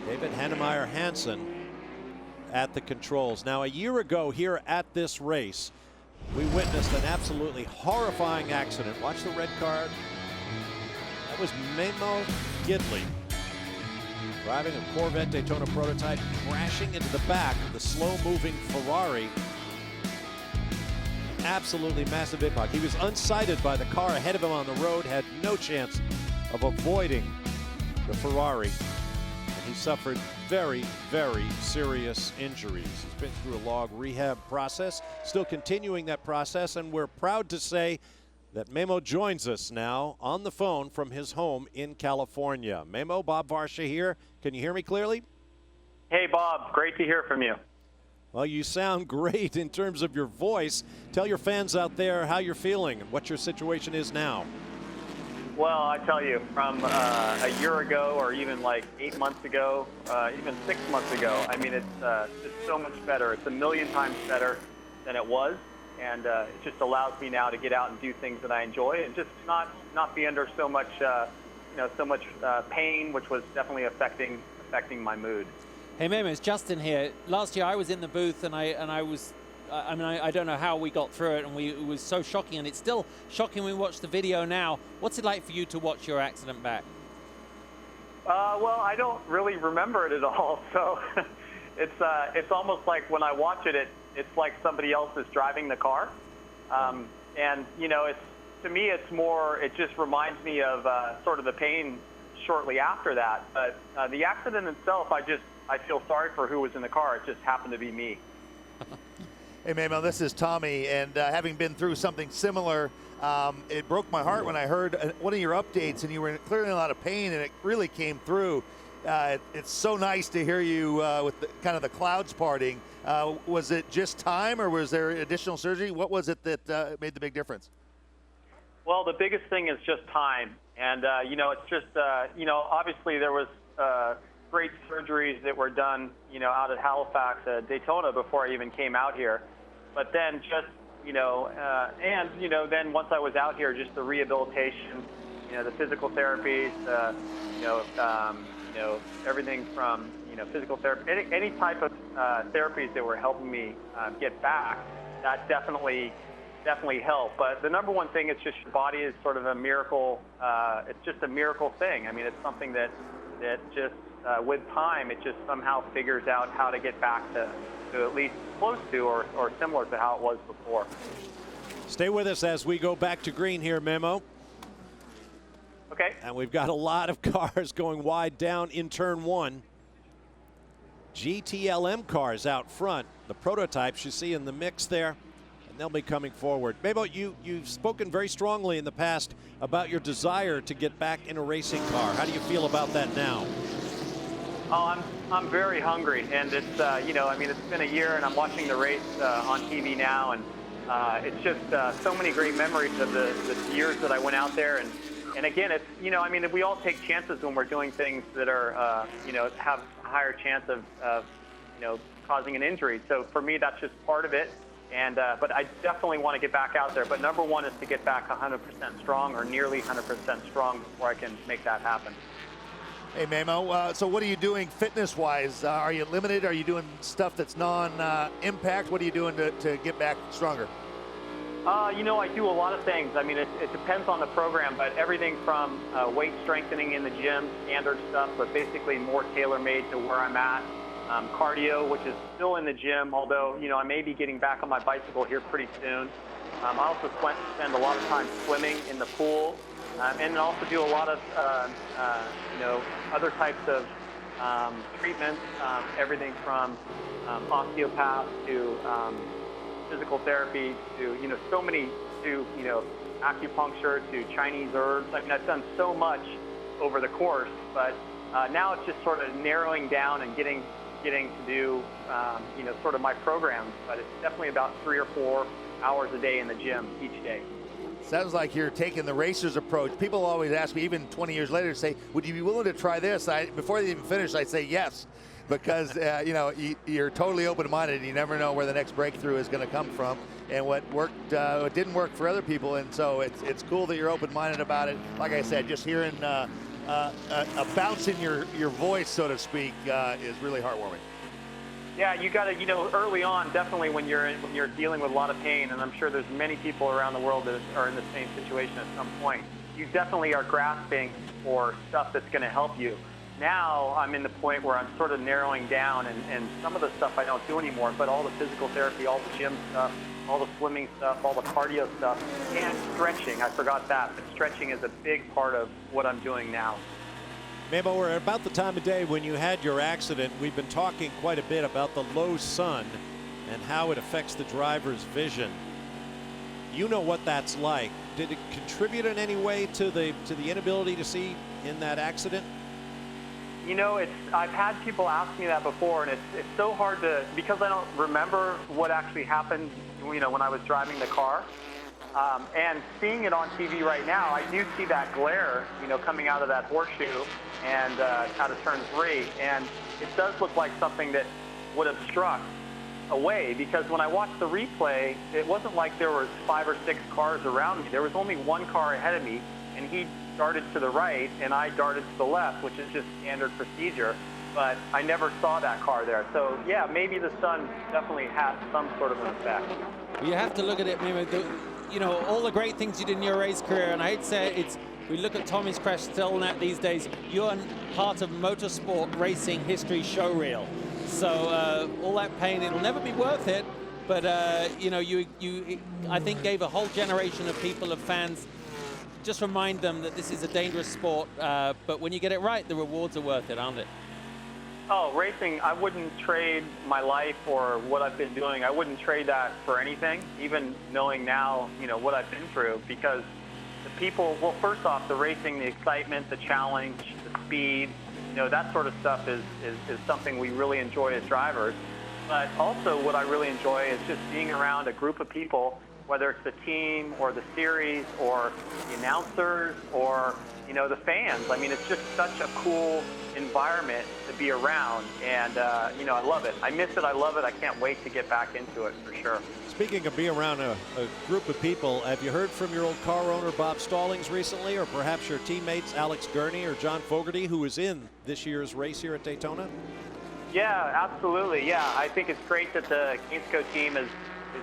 David Hannemeyer Hansen at the controls. Now, a year ago here at this race, we witnessed an absolutely horrifying accident. Watch the red card. That was Memo Gidley driving a Corvette Daytona prototype, crashing into the back of the slow-moving Ferrari. Absolutely massive impact. He was unsighted by the car ahead of him on the road, had no chance of avoiding the Ferrari. And he suffered very, very serious injuries. He's been through a long rehab process, still continuing that process, and we're proud to say that Memo joins us now on the phone from his home in California. Memo, Bob Varsha here. Can you hear me clearly? Hey, Bob. Great to hear from you. Well, you sound great in terms of your voice. Tell your fans out there how you're feeling and what your situation is now. Well, I tell you, from a year ago or even like 8 months ago, even 6 months ago, I mean, it's just so much better. It's a million times better than it was. And it just allows me now to get out and do things that I enjoy and just not be under so much, pain, which was definitely affecting my mood. Hey, Memo, it's Justin here. Last year I was in the booth, and I don't know how we got through it, and it was so shocking, and it's still shocking when we watch the video now. What's it like for you to watch your accident back? Well, I don't really remember it at all, so it's almost like when I watch it, it's like somebody else is driving the car, and to me it just reminds me of sort of the pain shortly after that. But the accident itself, I feel sorry for who was in the car. It just happened to be me. Hey, Memo, this is Tommy, and having been through something similar, it broke my heart when I heard one of your updates, and you were clearly in a lot of pain, and it really came through. It's so nice to hear you with kind of the clouds parting. Was it just time, or was there additional surgery? What was it that made the big difference? Well, the biggest thing is just time, and it's just obviously there was great surgeries that were done out at Halifax, Daytona, before I even came out here. But then just, then once I was out here, just the rehabilitation, the physical therapies, everything from, physical therapy, any type of therapies that were helping me get back, that definitely helped. But the number one thing is just your body is sort of a miracle. It's just a miracle thing. I mean, it's something that just with time, it just somehow figures out how to get back to at least close to or similar to how it was before. Stay with us as we go back to green here, Memo. Okay. And we've got a lot of cars going wide down in turn one. GTLM cars out front, the prototypes you see in the mix there, and they'll be coming forward. Memo, you've spoken very strongly in the past about your desire to get back in a racing car. How do you feel about that now? Oh, I'm very hungry, and it's it's been a year, and I'm watching the race on TV now, and it's just so many great memories of the years that I went out there, and again, it's we all take chances when we're doing things that are have a higher chance of causing an injury. So for me, that's just part of it, and but I definitely want to get back out there. But number one is to get back 100% strong or nearly 100% strong before I can make that happen. Hey, Memo, so what are you doing fitness-wise? Are you limited? Are you doing stuff that's non-impact? What are you doing to get back stronger? I do a lot of things. I mean, it depends on the program, but everything from weight strengthening in the gym, standard stuff, but basically more tailor-made to where I'm at. Cardio, which is still in the gym, although, I may be getting back on my bicycle here pretty soon. I also spend a lot of time swimming in the pool. And also do a lot of, other types of treatments, everything from osteopath to physical therapy to, so many, to, acupuncture to Chinese herbs. I mean, I've done so much over the course, but now it's just sort of narrowing down and getting to do, sort of my programs. But it's definitely about 3 or 4 hours a day in the gym each day. Sounds like you're taking the racer's approach. People always ask me, even 20 years later, say, would you be willing to try this? Before they even finish, I'd say yes, because you're totally open-minded, and you never know where the next breakthrough is going to come from, and what didn't work for other people. And so it's cool that you're open-minded about it. Like I said, just hearing a bounce in your voice, so to speak, is really heartwarming. Yeah, you got to, early on, definitely when you're dealing with a lot of pain, and I'm sure there's many people around the world that are in the same situation at some point, you definitely are grasping for stuff that's going to help you. Now I'm in the point where I'm sort of narrowing down, and some of the stuff I don't do anymore, but all the physical therapy, all the gym stuff, all the swimming stuff, all the cardio stuff, and stretching. I forgot that, but stretching is a big part of what I'm doing now. Memo, we're about the time of day when you had your accident. We've been talking quite a bit about the low sun and how it affects the driver's vision. You know what that's like. Did it contribute in any way to the inability to see in that accident? I've had people ask me that before, and it's so hard to, because I don't remember what actually happened, when I was driving the car. And seeing it on TV right now, I do see that glare, coming out of that horseshoe and out of turn 3. And it does look like something that would obstruct a way, because when I watched the replay, it wasn't like there was 5 or 6 cars around me. There was only one car ahead of me, and he darted to the right, and I darted to the left, which is just standard procedure. But I never saw that car there. So, yeah, maybe the sun definitely had some sort of an effect. You have to look at it, maybe, all the great things you did in your race career, and I hate to say it, we look at Tommy's crash still net these days, you're part of motorsport racing history showreel. So all that pain, it'll never be worth it, but you I think gave a whole generation of people, of fans, just remind them that this is a dangerous sport, but when you get it right, the rewards are worth it, aren't it? Oh, racing, I wouldn't trade my life or what I've been doing. I wouldn't trade that for anything, even knowing now, what I've been through, because the people, well, first off, the racing, the excitement, the challenge, the speed, that sort of stuff is something we really enjoy as drivers. But also what I really enjoy is just being around a group of people, whether it's the team or the series or the announcers or, the fans. I mean, it's just such a cool environment to be around, and you know, I love it. I miss it. I love it. I can't wait to get back into it for sure. Speaking of being around a group of people, have you heard from your old car owner Bob Stallings recently, or perhaps your teammates Alex Gurney or John Fogerty, who is in this year's race here at Daytona? Yeah, absolutely. Yeah, I think it's great that the Gainesco team is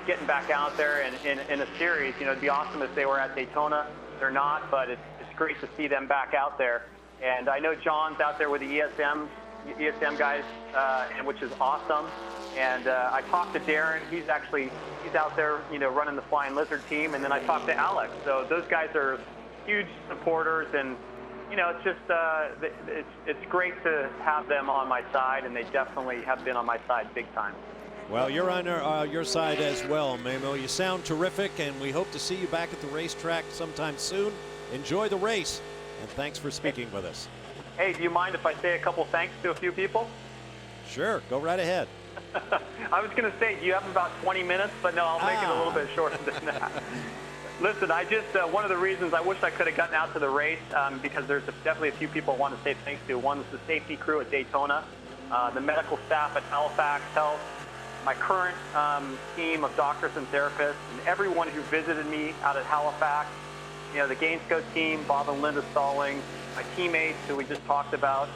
getting back out there in a series. You know, it'd be awesome if they were at Daytona. They're not, but it's great to see them back out there. And I know John's out there with the ESM guys, and which is awesome. And I talked to Darren. He's out there, you know, running the Flying Lizard team. And then I talked to Alex. So those guys are huge supporters, and you know, it's just it's great to have them on my side, and they definitely have been on my side big time. Well, you're on your side as well, Memo. You sound terrific, and we hope to see you back at the racetrack sometime soon. Enjoy the race, and thanks for speaking with us. Hey, do you mind if I say a couple thanks to a few people? Sure, go right ahead. I was going to say, do you have about 20 minutes? But no, I'll make it a little bit shorter than that. Listen, I just, one of the reasons I wish I could have gotten out to the race, because there's definitely a few people I want to say thanks to. One is the safety crew at Daytona, the medical staff at Halifax Health, my current team of doctors and therapists, and everyone who visited me out at Halifax. You know, the Gainesco team, Bob and Linda Stallings, my teammates who we just talked about,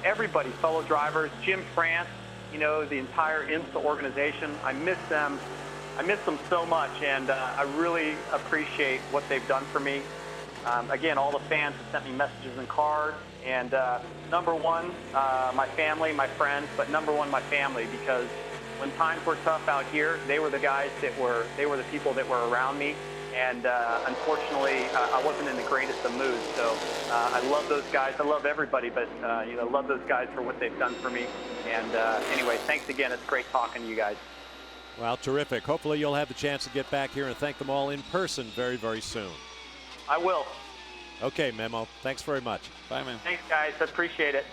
everybody, fellow drivers, Jim France, you know, the entire INSTA organization. I miss them. I miss them so much, and I really appreciate what they've done for me. Again, all the fans have sent me messages and cards, and number one, my family, my friends, but number one, my family, because when times were tough out here, they were the guys they were the people that were around me. And unfortunately, I wasn't in the greatest of moods. So I love those guys. I love everybody, but you know, love those guys for what they've done for me. And anyway, thanks again. It's great talking to you guys. Well, terrific. Hopefully you'll have the chance to get back here and thank them all in person very, very soon. I will. Okay, Memo. Thanks very much. Bye, man. Thanks, guys. I appreciate it.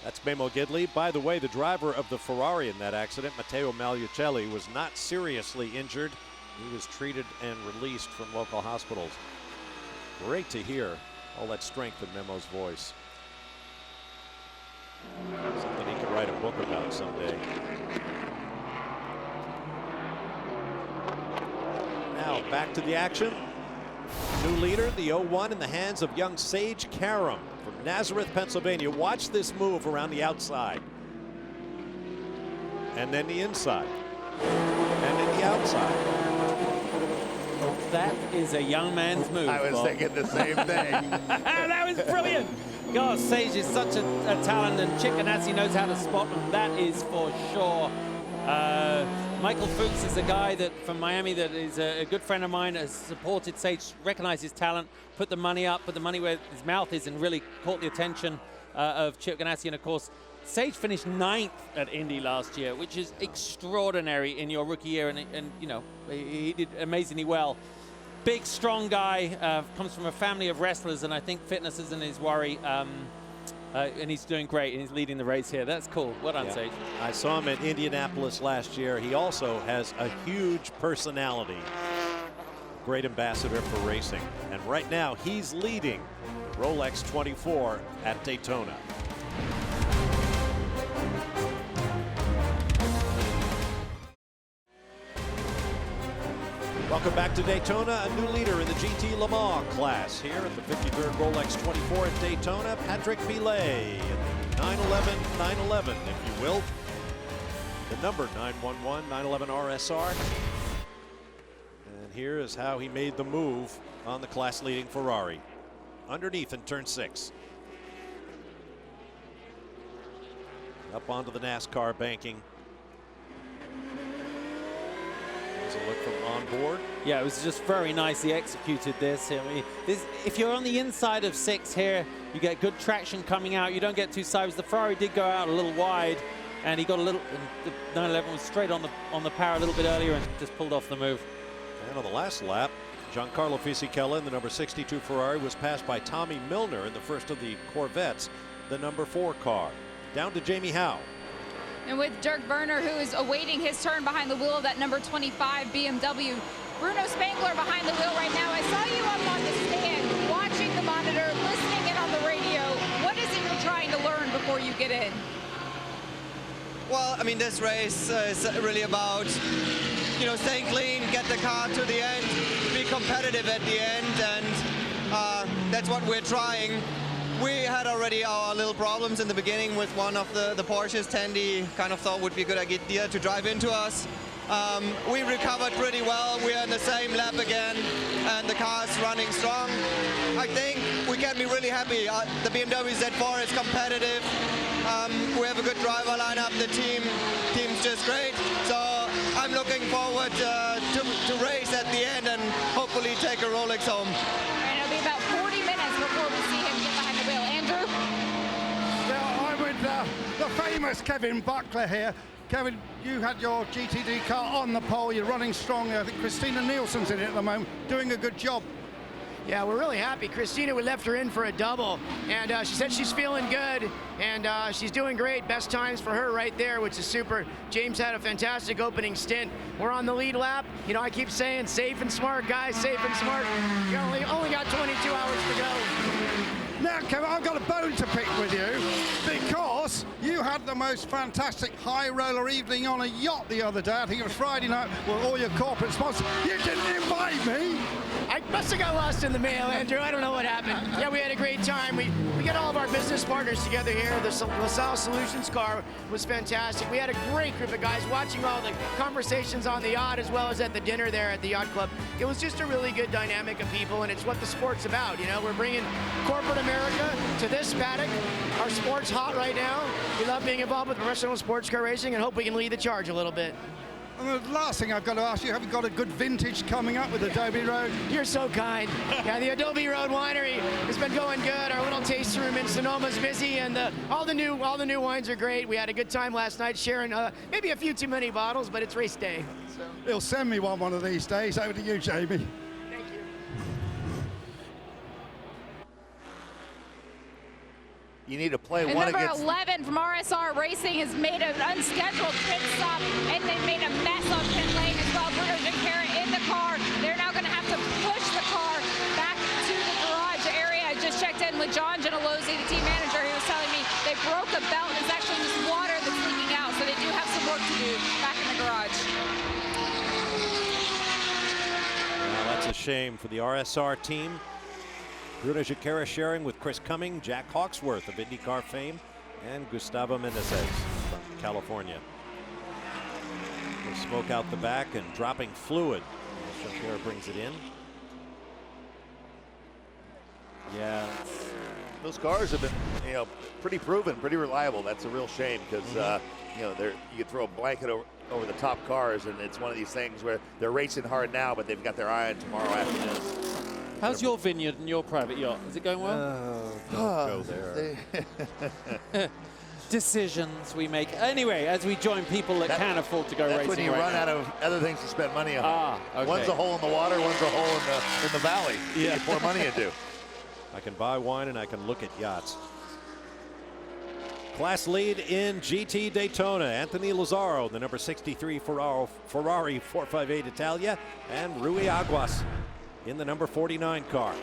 That's Memo Gidley. By the way, the driver of the Ferrari in that accident, Matteo Magliucelli, was not seriously injured. He was treated and released from local hospitals. Great to hear all that strength in Memo's voice. Something he could write a book about someday. Now back to the action. New leader, the 01 in the hands of young Sage Karam from Nazareth, Pennsylvania. Watch this move around the outside. And then the inside. And then the outside. That is a young man's move. I was Bob. thinking the same thing. That was brilliant. God, Sage is such a talent, and Chip Ganassi knows how to spot them. That is for sure. Michael Fuchs is a guy that from Miami that is a good friend of mine, has supported Sage, recognized his talent, put the money up, put the money where his mouth is, and really caught the attention of Chip Ganassi. And of course, Sage finished 9th at Indy last year, which is extraordinary in your rookie year, and you know, he did amazingly well. Big, strong guy, comes from a family of wrestlers, and I think fitness isn't his worry. And he's doing great, and he's leading the race here. That's cool. Well done, Sage. I saw him at Indianapolis last year. He also has a huge personality. Great ambassador for racing. And right now, he's leading Rolex 24 at Daytona. Welcome back to Daytona, a new leader in the GT Le Mans class here at the 53rd Rolex 24 at Daytona, Patrick Millet, 911, if you will. The number 911, 911 RSR. And here is how he made the move on the class-leading Ferrari. Underneath in turn 6. Up onto the NASCAR banking. A look from on board. Yeah, it was just very nicely executed this. I mean, if you're on the inside of 6 here, you get good traction coming out. You don't get too sideways. The Ferrari did go out a little wide, and he got a little. The 911 was straight on the power a little bit earlier and just pulled off the move. And on the last lap, Giancarlo Fisichella in the number 62 Ferrari was passed by Tommy Milner in the first of the Corvettes, the number 4 car. Down to Jamie Howe. And with Dirk Werner, who is awaiting his turn behind the wheel of that number 25 BMW. Bruno Spangler behind the wheel right now. I saw you up on the stand, watching the monitor, listening in on the radio. What is it you're trying to learn before you get in? Well, I mean, this race is really about, you know, staying clean, get the car to the end, be competitive at the end, and that's what we're trying. We had already our little problems in the beginning with one of the Porsches. Tandy kind of thought would be a good idea to drive into us. We recovered pretty well. We are in the same lap again, and the car is running strong. I think we can be really happy. The BMW Z4 is competitive. We have a good driver lineup. The team's just great. So I'm looking forward to race at the end and hopefully take a Rolex home. And it'll be about 40 minutes before we see him get behind the wheel. Andrew? Yeah, I'm with the famous Kevin Buckler here. Kevin, you had your GTD car on the pole. You're running strongly. I think Christina Nielsen's in it at the moment, doing a good job. Yeah, we're really happy. Christina, we left her in for a double, and she said she's feeling good, and she's doing great. Best times for her right there, which is super. James had a fantastic opening stint. We're on the lead lap. You know, I keep saying safe and smart, guys, safe and smart. You only got 22 hours to go. Now, Kevin, I've got a bone to pick with you because you had the most fantastic high roller evening on a yacht the other day. I think it was Friday night with all your corporate sponsors. You didn't invite me. I must have got lost in the mail, Andrew. I don't know what happened. Yeah, we had a great time. We got all of our business partners together here. The LaSalle Solutions car was fantastic. We had a great group of guys watching all the conversations on the yacht as well as at the dinner there at the yacht club. It was just a really good dynamic of people, and it's what the sport's about. You know, we're bringing corporate America to this paddock. Our sport's hot right now. We love being involved with professional sports car racing and hope we can lead the charge a little bit. And the last thing I've got to ask you, have you got a good vintage coming up with Adobe Road? You're so kind. Yeah, the Adobe Road Winery has been going good. Our little tasting room in Sonoma's busy, and all the new wines are great. We had a good time last night sharing maybe a few too many bottles, but it's race day. So. He'll send me one of these days. Over to you, Jamie. Thank you. You need to play And one number against... 11 from RSR Racing has made an unscheduled pit stop, and they made a mess on pit lane as well. Bruno Junqueira in the car. They're now going to have to push the car back to the garage area. I just checked in with John Gentilozzi, the team manager. He was telling me they broke a belt, and it's actually just water that's leaking out, so they do have some work to do back in the garage. Well, that's a shame for the RSR team. Bruno Junqueira sharing with Chris Cumming, Jack Hawksworth of IndyCar fame, and Gustavo Menezes from California. There's smoke out the back and dropping fluid as Junqueira brings it in. Yeah. Those cars have been, pretty proven, pretty reliable. That's a real shame because, you could throw a blanket over the top cars, and it's one of these things where they're racing hard now, but they've got their eye on tomorrow afternoon. How's your vineyard and your private yacht? Is it going well? Don't go there. Decisions we make. Anyway, as we join people that can afford to go racing. That's when you run out of other things to spend money on. Okay. One's a hole in the water, one's a hole in the valley. Yeah. You pour money into. I can buy wine and I can look at yachts. Class lead in GT Daytona. Anthony Lazzaro, the number 63 Ferrari 458 Italia, and Rui Aguas in the number 49 car.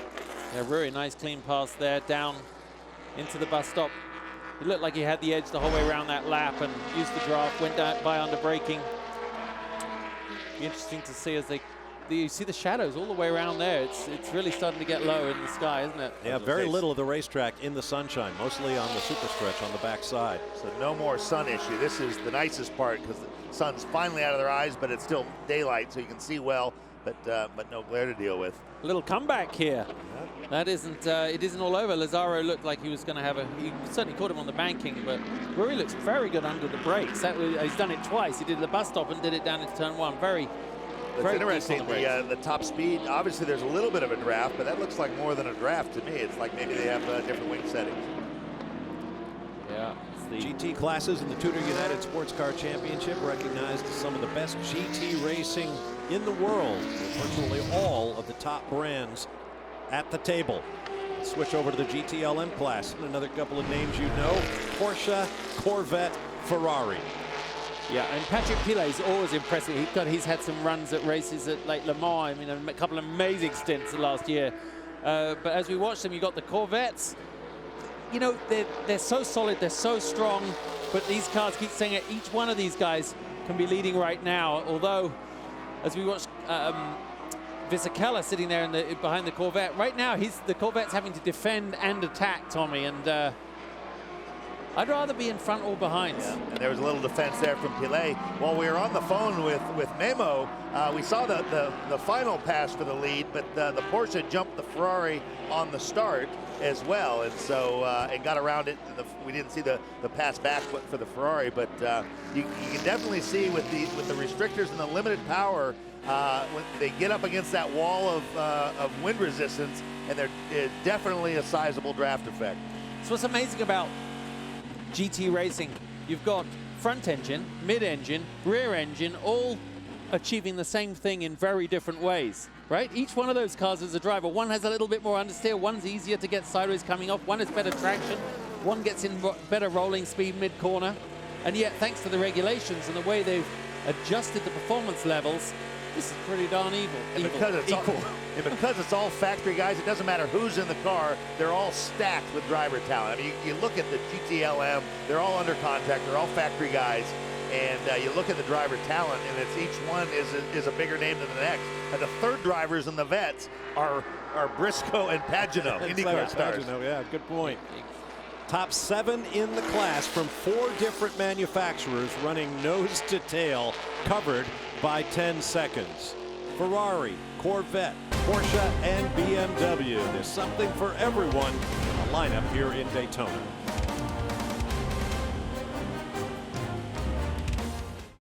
Yeah, Rui, nice clean pass there down into the bus stop. It looked like he had the edge the whole way around that lap and used the draft, went by under braking. Be interesting to see as you see the shadows all the way around there. It's really starting to get low in the sky, isn't it? Yeah, very little of the racetrack in the sunshine, mostly on the super stretch on the backside. So no more sun issue. This is the nicest part because the sun's finally out of their eyes, but it's still daylight, so you can see well, but no glare to deal with. A little comeback here. Yeah. That isn't, it isn't all over. Lazzaro looked like he was going to have he certainly caught him on the banking, but Rui looks very good under the brakes. He's done it twice. He did the bus stop and did it down into turn one. That's interesting. The top speed, obviously there's a little bit of a draft, but that looks like more than a draft to me. It's like maybe they have different wing settings. Yeah. The GT classes in the TUDOR United SportsCar Championship recognized as some of the best GT racing in the world, with virtually all of the top brands at the table. Let's switch over to the GTLM class. And another couple of names you know: Porsche, Corvette, Ferrari. Yeah, and Patrick Pilet is always impressive. He's had some runs at races at like Le Mans. I mean, a couple of amazing stints last year. But as we watch them, you got the Corvettes. You know, they're so solid, they're so strong. But these cars keep saying it. Each one of these guys can be leading right now. Although, as we watch Visicella sitting there behind the Corvette, right now the Corvette's having to defend and attack, Tommy. And I'd rather be in front or behind. Yeah. And there was a little defense there from Pilet. While we were on the phone with Memo, we saw the final pass for the lead, but the Porsche jumped the Ferrari on the start as well, and so it got around it. We didn't see the pass back for the Ferrari, but you can definitely see with the restrictors and the limited power, when they get up against that wall of wind resistance, and they're definitely a sizable draft effect. So what's amazing about GT racing, you've got front engine, mid-engine, rear engine, all achieving the same thing in very different ways, right? Each one of those cars as a driver, one has a little bit more understeer, one's easier to get sideways coming off, one has better traction, one gets in better rolling speed mid-corner, and yet thanks to the regulations and the way they've adjusted the performance levels, this is pretty darn evil. And because it's all factory guys, it doesn't matter who's in the car, they're all stacked with driver talent. I mean, you look at the GTLM, they're all under contract, they're all factory guys, and you look at the driver talent, and it's each one is a bigger name than the next. And the third drivers in the vets are Briscoe and Pagenaud, IndyCar stars. Pagenaud, yeah, good point. Top 7 in the class from 4 different manufacturers running nose to tail, covered by 10 seconds. Ferrari, Corvette, Porsche, and BMW. There's something for everyone in the lineup here in Daytona.